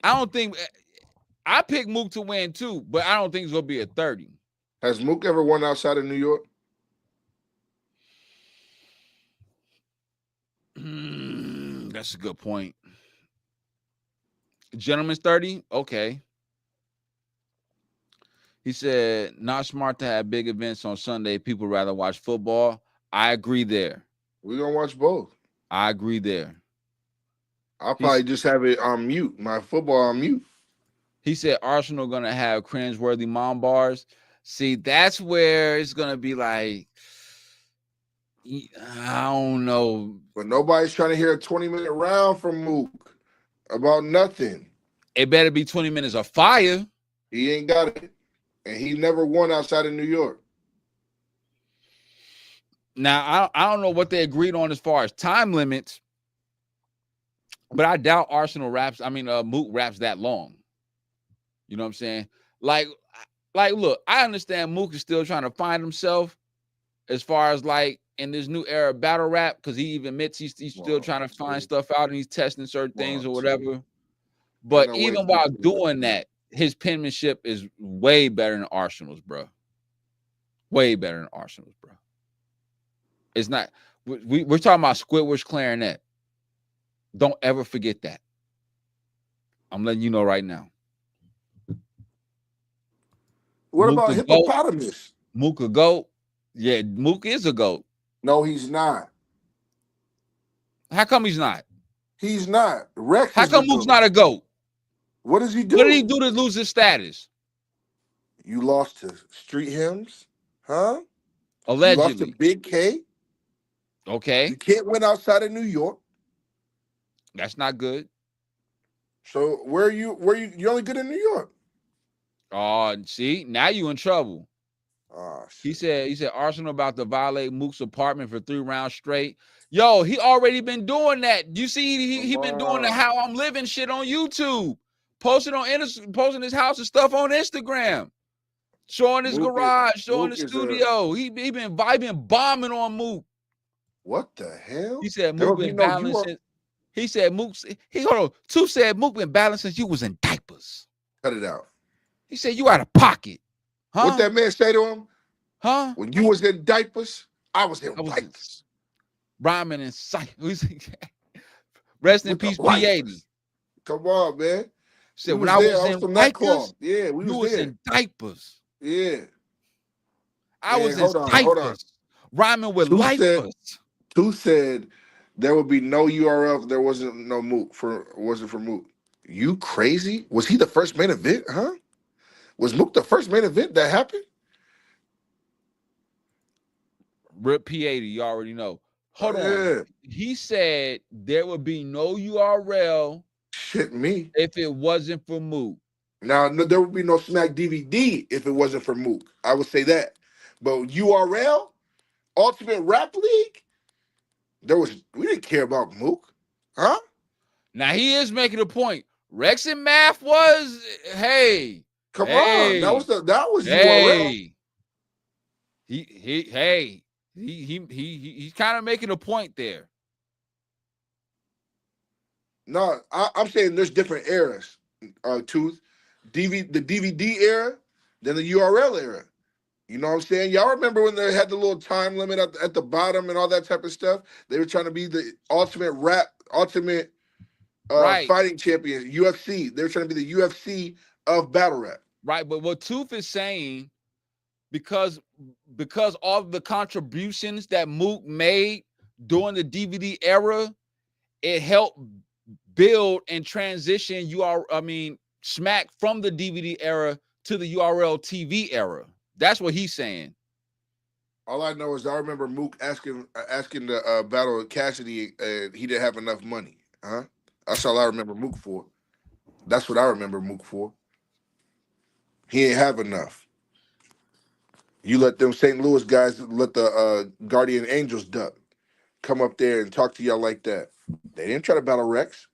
I don't think – I picked Mook to win too, but I don't think it's going to be a 30. Has Mook ever won outside of New York? That's a good point. Gentleman's 30? Okay. He said, not smart to have big events on Sunday. People rather watch football. I agree there. We're going to watch both. I agree there. I'll probably just have it on mute. My football on mute. He said Arsenal going to have cringeworthy mom bars. See, that's where it's going to be like, I don't know. But nobody's trying to hear a 20-minute round from Mook about nothing. It better be 20 minutes of fire. He ain't got it. And he never won outside of New York. Now, I don't know what they agreed on as far as time limits, but I doubt Arsenal raps. I mean, Mook raps that long. You know what I'm saying? Like, look, I understand Mook is still trying to find himself as far as like in this new era of battle rap, because he even admits he's still trying to find stuff out and he's testing certain things or whatever. But even while doing that, his penmanship is way better than Arsenal's, bro. Way better than Arsenal's, bro. It's not. We're talking about Squidward's clarinet. Don't ever forget that. I'm letting you know right now. What about hippopotamus? Mook a goat. Yeah, Mook is a goat. No, he's not. How come he's not? He's not. Rex. How come Mook's not a goat? What does he do? What did he do to lose his status? You lost to Street Hymns, huh? Allegedly. You lost to Big K. Okay. You can't win outside of New York. That's not good. So where are you? You're only good in New York. Oh, see, now you in trouble. Oh, he said Arsenal about to violate Mook's apartment for 3 rounds straight. Yo, he already been doing that. You see, he been doing the How I'm Living shit on YouTube, posting his house and stuff on Instagram, showing his garage, showing his studio. He been bombing on Mook. What the hell? He said Mook been balancing. He said Mook's. Tooth said Mook been balancing since you was in diapers. Cut it out. He said you out of pocket. Huh? What that man say to him? Huh? When you was in diapers, I was in diapers. Rhyming in sight. Rest in peace, P80. Come on, man. Said when I was in diapers, yeah, we was there. In diapers. Yeah. I was in diapers. Rhyming with lifers. Tooth said there would be no URL if there wasn't no Mook wasn't for Mook. You crazy? Was he the first main event? Huh? Was Mook the first main event that happened? Rip P80, you already know. Hold on. He said there would be no URL. Shit me. If it wasn't for Mook. Now, there would be no Smack DVD if it wasn't for Mook. I would say that. But URL, Ultimate Rap League, we didn't care about Mook. Huh? Now he is making a point. Rex and Math was, hey. Come on. That was URL. He's kind of making a point there. No, I'm saying there's different eras. Tooth, the DVD era, then the URL era. You know what I'm saying? Y'all remember when they had the little time limit at the bottom and all that type of stuff? They were trying to be the ultimate fighting champion, UFC. They were trying to be the UFC of battle rap. Right, but what Tooth is saying, because all of the contributions that Mook made during the DVD era, it helped build and transition Smack from the DVD era to the URL TV era. That's what he's saying. All I know is I remember Mook asking the battle of Cassidy, he didn't have enough money. Huh? That's all I remember Mook for. That's what I remember Mook for. He ain't have enough. You let them St. Louis guys, let the Guardian Angels duck, come up there and talk to y'all like that. They didn't try to battle Rex.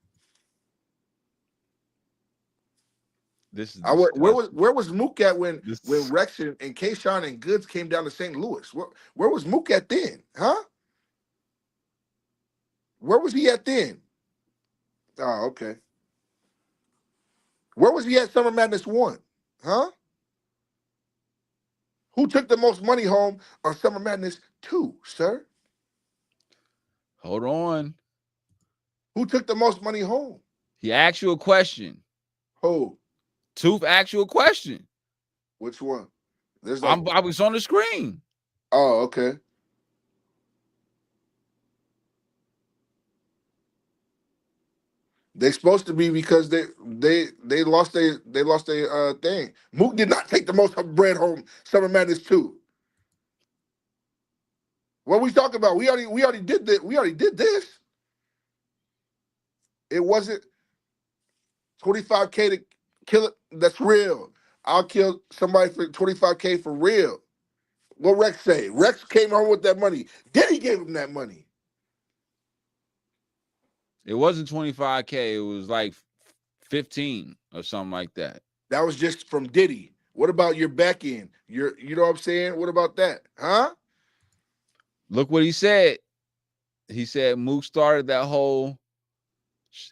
Where was Mook at when Rex and Kayshawn and Goods came down to St. Louis? Where was Mook at then? Huh? Where was he at then? Oh, okay. Where was he at Summer Madness 1? Huh? Who took the most money home on Summer Madness 2, sir? Hold on. Who took the most money home? He asked you a question. Who? Tooth asked you a question. Which one? I was on the screen. Oh, okay. They're supposed to be because they lost their thing. Mook did not take the most bread home Summer Madness 2. What we talking about? We already did that. We already did this. It wasn't $25K to kill it. That's real. I'll kill somebody for 25K for real. What Rex say? Rex came home with that money. Diddy gave him that money. It wasn't 25K. It was like 15 or something like that. That was just from Diddy. What about your back end? You know what I'm saying? What about that? Huh? Look what he said. He said Mook started that whole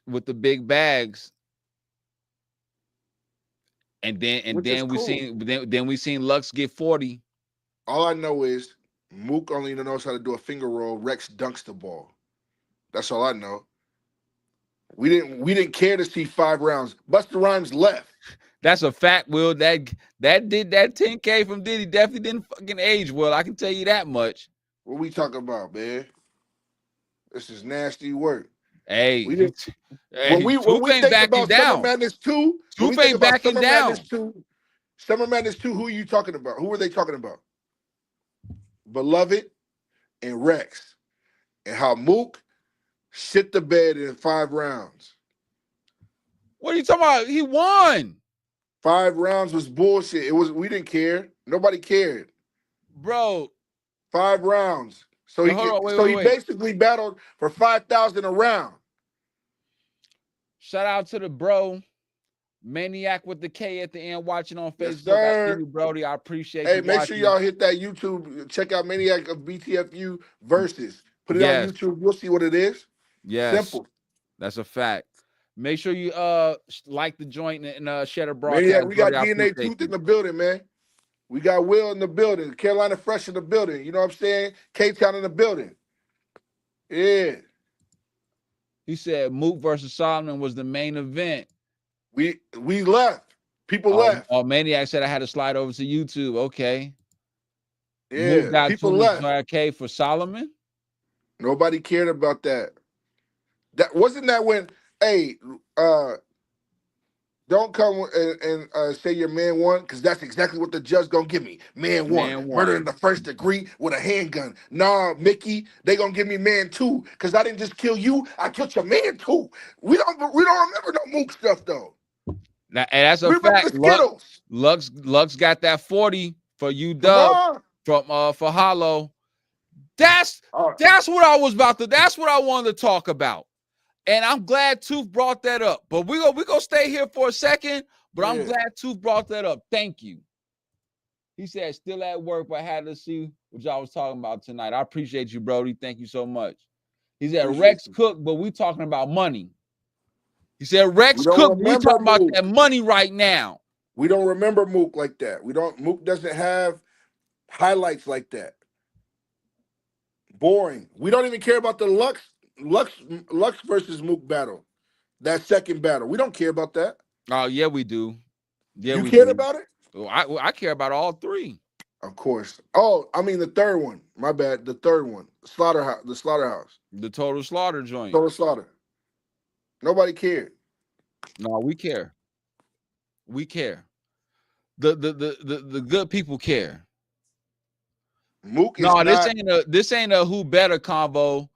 with the big bags. And then we seen Lux get 40. All I know is Mook only knows how to do a finger roll. Rex dunks the ball. That's all I know. We didn't care to see 5 rounds. Busta Rhymes left. That's a fact, Will. That 10K from Diddy definitely didn't fucking age well. I can tell you that much. What we talking about, man? This is nasty work. Hey, when we think about Summer Madness 2, Tooth ain't backing down. Summer Madness 2, who are you talking about? Who are they talking about? Beloved and Rex. And how Mook shit the bed in 5 rounds. What are you talking about? He won. 5 rounds was bullshit. We didn't care. Nobody cared. Bro. 5 rounds. So he basically battled for 5,000 a round. Shout out to the bro. Maniac with the K at the end watching on Facebook. Yes, I see you, Brody. I appreciate you. Hey, make sure y'all hit that YouTube. Check out Maniac of BTFU versus. Put it on YouTube. You'll see what it is. Yes. Simple. That's a fact. Make sure you like the joint and share the broadcast. Maniac, we got DNA Tooth in the building, man. We got Will in the building. Carolina Fresh in the building. You know what I'm saying? K-Town in the building. Yeah. He said Mook versus Solomon was the main event. We left. People left. Oh, Maniac said I had to slide over to YouTube. Okay. Yeah. Mook got people left. 25K for Solomon. Nobody cared about that. That wasn't that when, hey, don't come and say your man won, because that's exactly what the judge gonna give me. Man won. Murder in the first degree with a handgun. Nah, Mickey, they gonna give me man 2, because I didn't just kill you, I killed your man too. We don't remember no Mook stuff though. Now, and that's a fact. Lux got that 40 for you, Dub, from for Hollow. That's what I was about to. That's what I wanted to talk about. And I'm glad Tooth brought that up. But we gonna stay here for a second. But I'm glad Tooth brought that up. Thank you. He said still at work, but had to see what y'all was talking about tonight. I appreciate you, Brody. Thank you so much. He said Rex cooked, but we talking about money. He said Rex cooked. We talking about that money right now. We don't remember Mook like that. Mook doesn't have highlights like that. Boring. We don't even care about the Lux versus Mook battle. That second battle. We don't care about that. Oh, yeah, we do. Yeah, you cared about it? Oh, I care about all 3. Of course. Oh, I mean the third one. My bad. The third one. The slaughterhouse. The total slaughter joint. Total slaughter. Nobody cared. No, we care. We care. The good people care. Mook is this ain't a who better combo.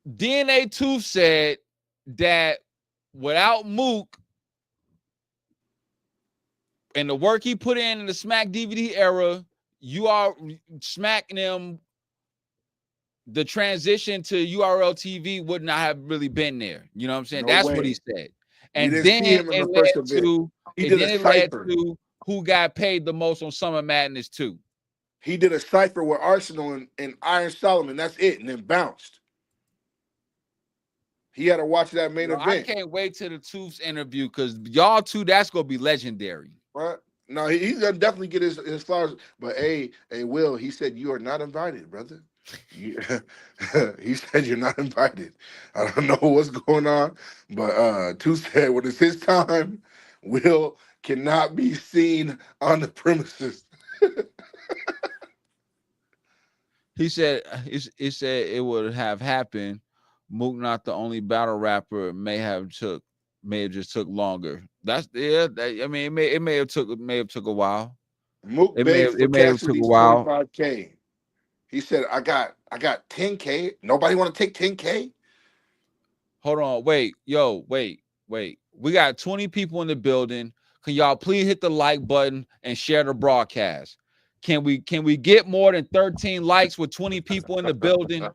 DNA Tooth said that without Mook and the work he put in the Smack DVD era, you are smacking them. The transition to URL TV would not have really been there. You know what I'm saying? That's what he said. And then it led to who got paid the most on Summer Madness 2. He did a cipher with Arsenal and Iron Solomon. That's it. And then bounced. He had to watch that main event. I can't wait till the Tooth's interview, because y'all two, that's going to be legendary. Right? No, he's going to definitely get his flowers. But, hey, Will, he said you are not invited, brother. He said you're not invited. I don't know what's going on, but Tooth said when it's his time, Will cannot be seen on the premises. He said it would have happened. Mook not the only battle rapper, may have just took longer. It may have took a while. Mook it may have took a while. 25K. He said, I got 10K. Nobody want to take 10K? Hold on. Wait. We got 20 people in the building. Can y'all please hit the like button and share the broadcast? Can we get more than 13 likes with 20 people in the building?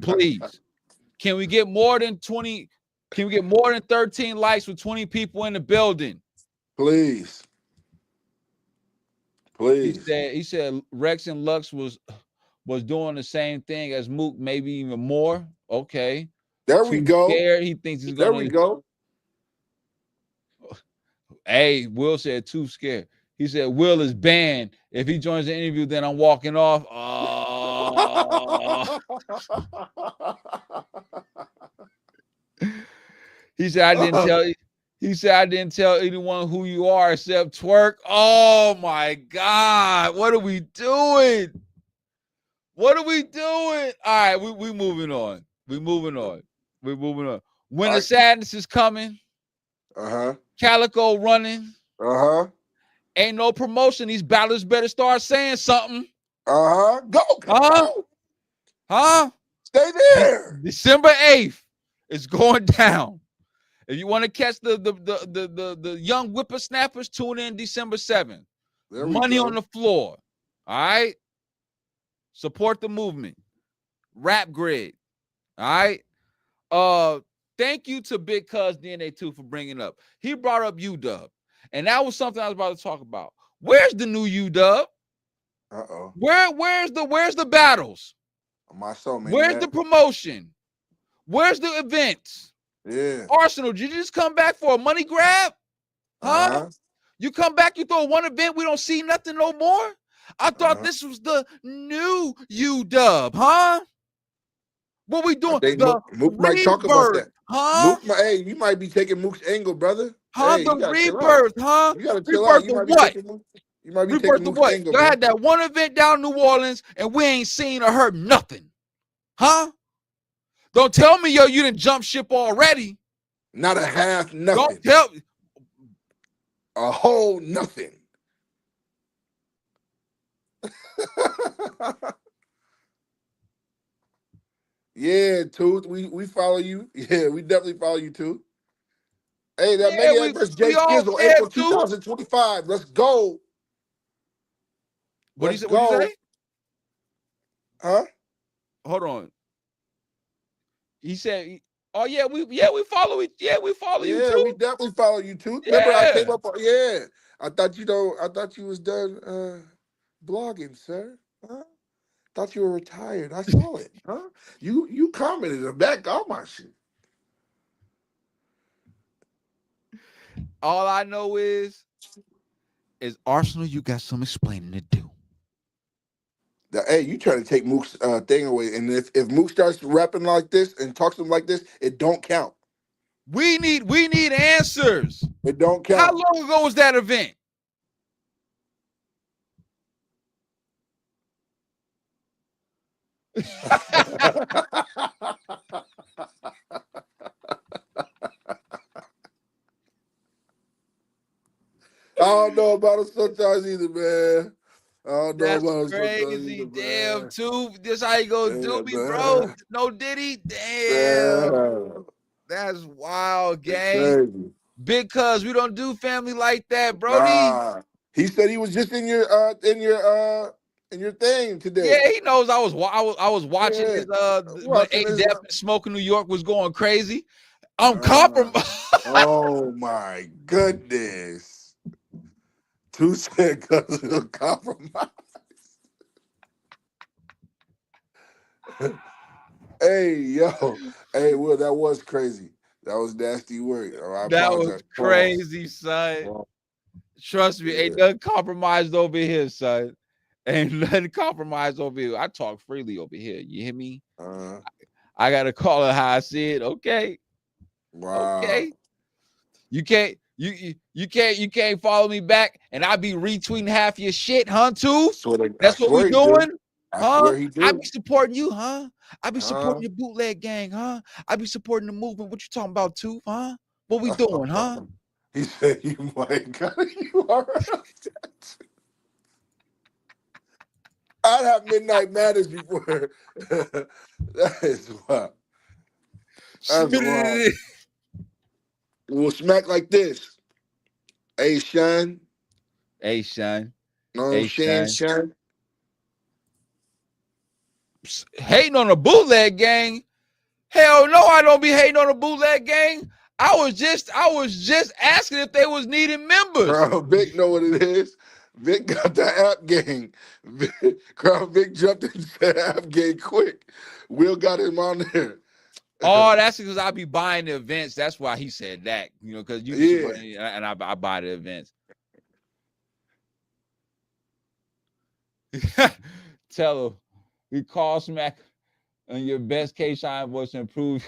Please. Can we get more than 20? Can we get more than 13 likes with 20 people in the building? Please. Please. He said Rex and Lux was doing the same thing as Mook, maybe even more. Okay. There we go. Scared. He thinks he's There gonna. we go. Hey, Will said too scared. He said Will is banned. If he joins the interview, then I'm walking off. He said I didn't tell. He said I didn't tell anyone who you are except Twerk. Oh my God! What are we doing? What are we doing? All right, we moving on. We moving on. We're moving on. Winter Sadness is coming. Calico running. Ain't no promotion. These battlers better start saying something. Go. Stay there. December 8th is going down. If you want to catch the young whippersnappers, tune in December 7th. Money on the floor. All right. Support the movement. Rap Grid. All right. Thank you to Big Cuz DNA 2 for bringing up. He brought up UW. And that was something I was about to talk about. Where's the new UW? Where's the battles? Where's the promotion? Where's the events? Yeah. Arsenal, did you just come back for a money grab? Huh? You come back, you throw one event, we don't see nothing no more? I thought this was the new UW, huh? What we doing? Mook might talk about that. Huh? Mook, hey, you might be taking Mook's angle, brother. Huh? Hey, The rebirth, huh? You gotta chill out. You might be taking Mook's angle. Y'all had that one event down in New Orleans, and we ain't seen or heard nothing. Huh? Don't tell me, yo, you didn't jump ship already. Not a half nothing. Don't tell me. A whole nothing. Yeah, Tooth. We follow you. Yeah, we definitely follow you too. Hey, that Maniac vs. Jay Skizzle, April 2025. Let's go. What do you say? Huh? Hold on. He said, "Oh yeah, we follow it. Yeah, we follow you too. Yeah, we definitely follow you too. Yeah. Remember, I came up. Yeah, I thought you was done blogging, sir. Huh? Thought you were retired. I saw it. Huh? You commented and back on my shit. All I know is Arsenal. You got some explaining to do. Hey, you trying to take Mook's thing away, and if Mook starts rapping like this and talks to him like this, it don't count. We need answers. It don't count. How long ago was that event? I don't know about it sometimes either, man. I don't know That's about it crazy. either, Damn, man. too. This how you gonna do me, man. bro? No Diddy? Damn. That's wild, gang. Because we don't do family like that, Brody. Nah. He said he was just in your thing today. Yeah, he knows I was watching his when A-Dep Smoking New York was going crazy. I'm compromised. Oh my goodness. Two said because of compromise. Hey, yo. Hey, Will, that was crazy. That was nasty work. Oh, that was crazy, son. Trust me, ain't nothing compromised over here, son. Ain't nothing compromised over here. I talk freely over here. You hear me? I gotta call it how I see it. Okay. Wow. Okay. You can't follow me back and I be retweeting half your shit, huh? Too? That's what we doing, huh? I be supporting you, huh? I be supporting your bootleg gang, huh? I be supporting the movement. What you talking about, too, huh? What we doing, huh? He said, "You might got you all right." I'd have Midnight Madness before. That is wild. That's wild. We'll smack like this. Hey, Sean. Hey, son. Know what I'm Hey, saying, son. Sean? Hating on the bootleg gang. Hell no, I don't be hating on the bootleg gang. I was just asking if they was needing members. Crown Vic know what it is. Vic got the app gang. Crown Vic jumped into the app gang quick. Will got him on there. Oh, that's because I be buying the events. That's why he said that. You know, because you Yeah. and I buy the events. Tell him we call smack and your best case shine was improved.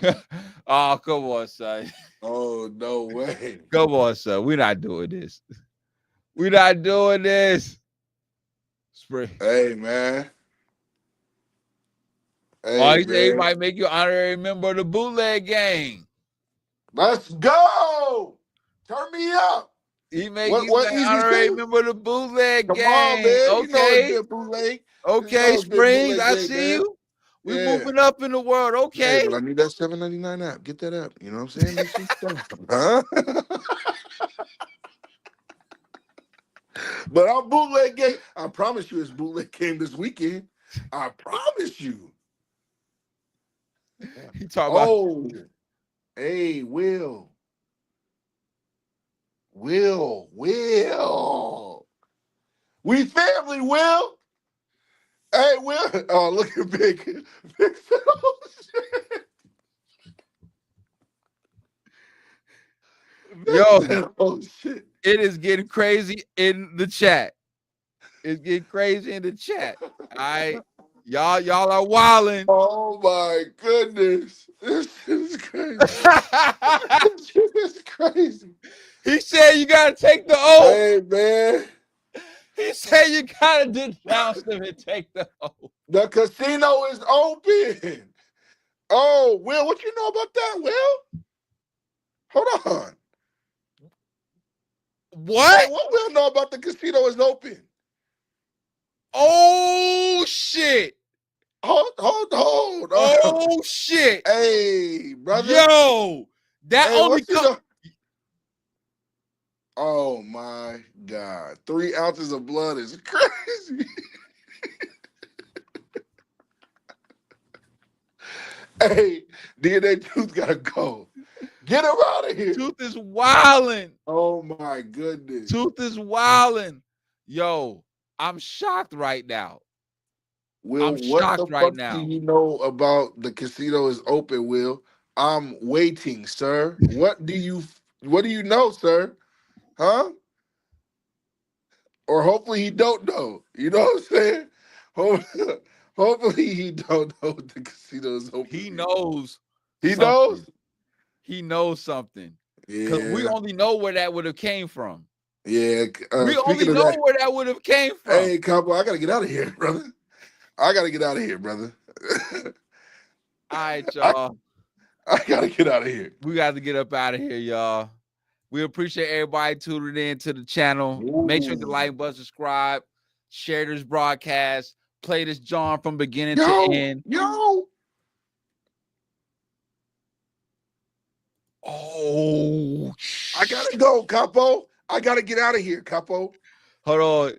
Oh, come on, son. Oh, no way. Come on, son. We're not doing this. We're not doing this. Spring. Hey, man. Oh, Hey, he said he man. might make you honorary member of the bootleg gang. Let's go. Turn me up. He make What you an Easy honorary say? member of the bootleg Come on, gang. man. You know it's Okay. been bootleg. You Okay, know it's been Springz. bootleg I day, see man. you. We Yeah. moving up in the world. Hey, Okay. but I need that $7.99 app. Get that app. You know what I'm saying? Make some stuff. Huh? But I'm bootleg game. I promise you it's bootleg game this weekend. I promise you. He talking about Oh, hey, Will. We family, Will. Hey, Will. Oh, look at Big. Big oh, shit. yo, Oh, shit. it is getting crazy in the chat. It's getting crazy in the chat. All right. Y'all are wilding. Oh, my goodness. This is crazy. This is crazy. He said you gotta take the oath. Hey, man. He said you gotta denounce them and take the oath. The casino is open. Oh, Will, what you know about that, Will? Hold on. What? Hey, what Will know about the casino is open? Oh shit. Hold on. Oh shit. Hey, brother. Yo, that Hey, only what you know? Oh my God. 3 ounces of blood is crazy. Hey, DNA Tooth gotta go. Get him out of here. Tooth is wilding. Oh my goodness. Tooth is wilding. Yo, I'm shocked right now. Will, I'm what shocked the right fuck now. do you know about the casino is open, Will? I'm waiting, sir. What do you know, sir? Huh? Or hopefully he don't know. You know what I'm saying? Hopefully he don't know the casino is open. He knows. He something. knows? He knows something. Because we Yeah. only know where that would have came from. Yeah. We only Speaking of know that, where that would have came from. hey, Capo, I gotta get out of here, brother. I gotta get out of here, brother. All right, y'all. I gotta get out of here. We got to get up out of here, y'all. We appreciate everybody tuning in to the channel. Make sure to like, button, subscribe, share this broadcast, play this John from beginning to end. Yo. Oh, I gotta go, Capo. I gotta get out of here, Capo. hold on.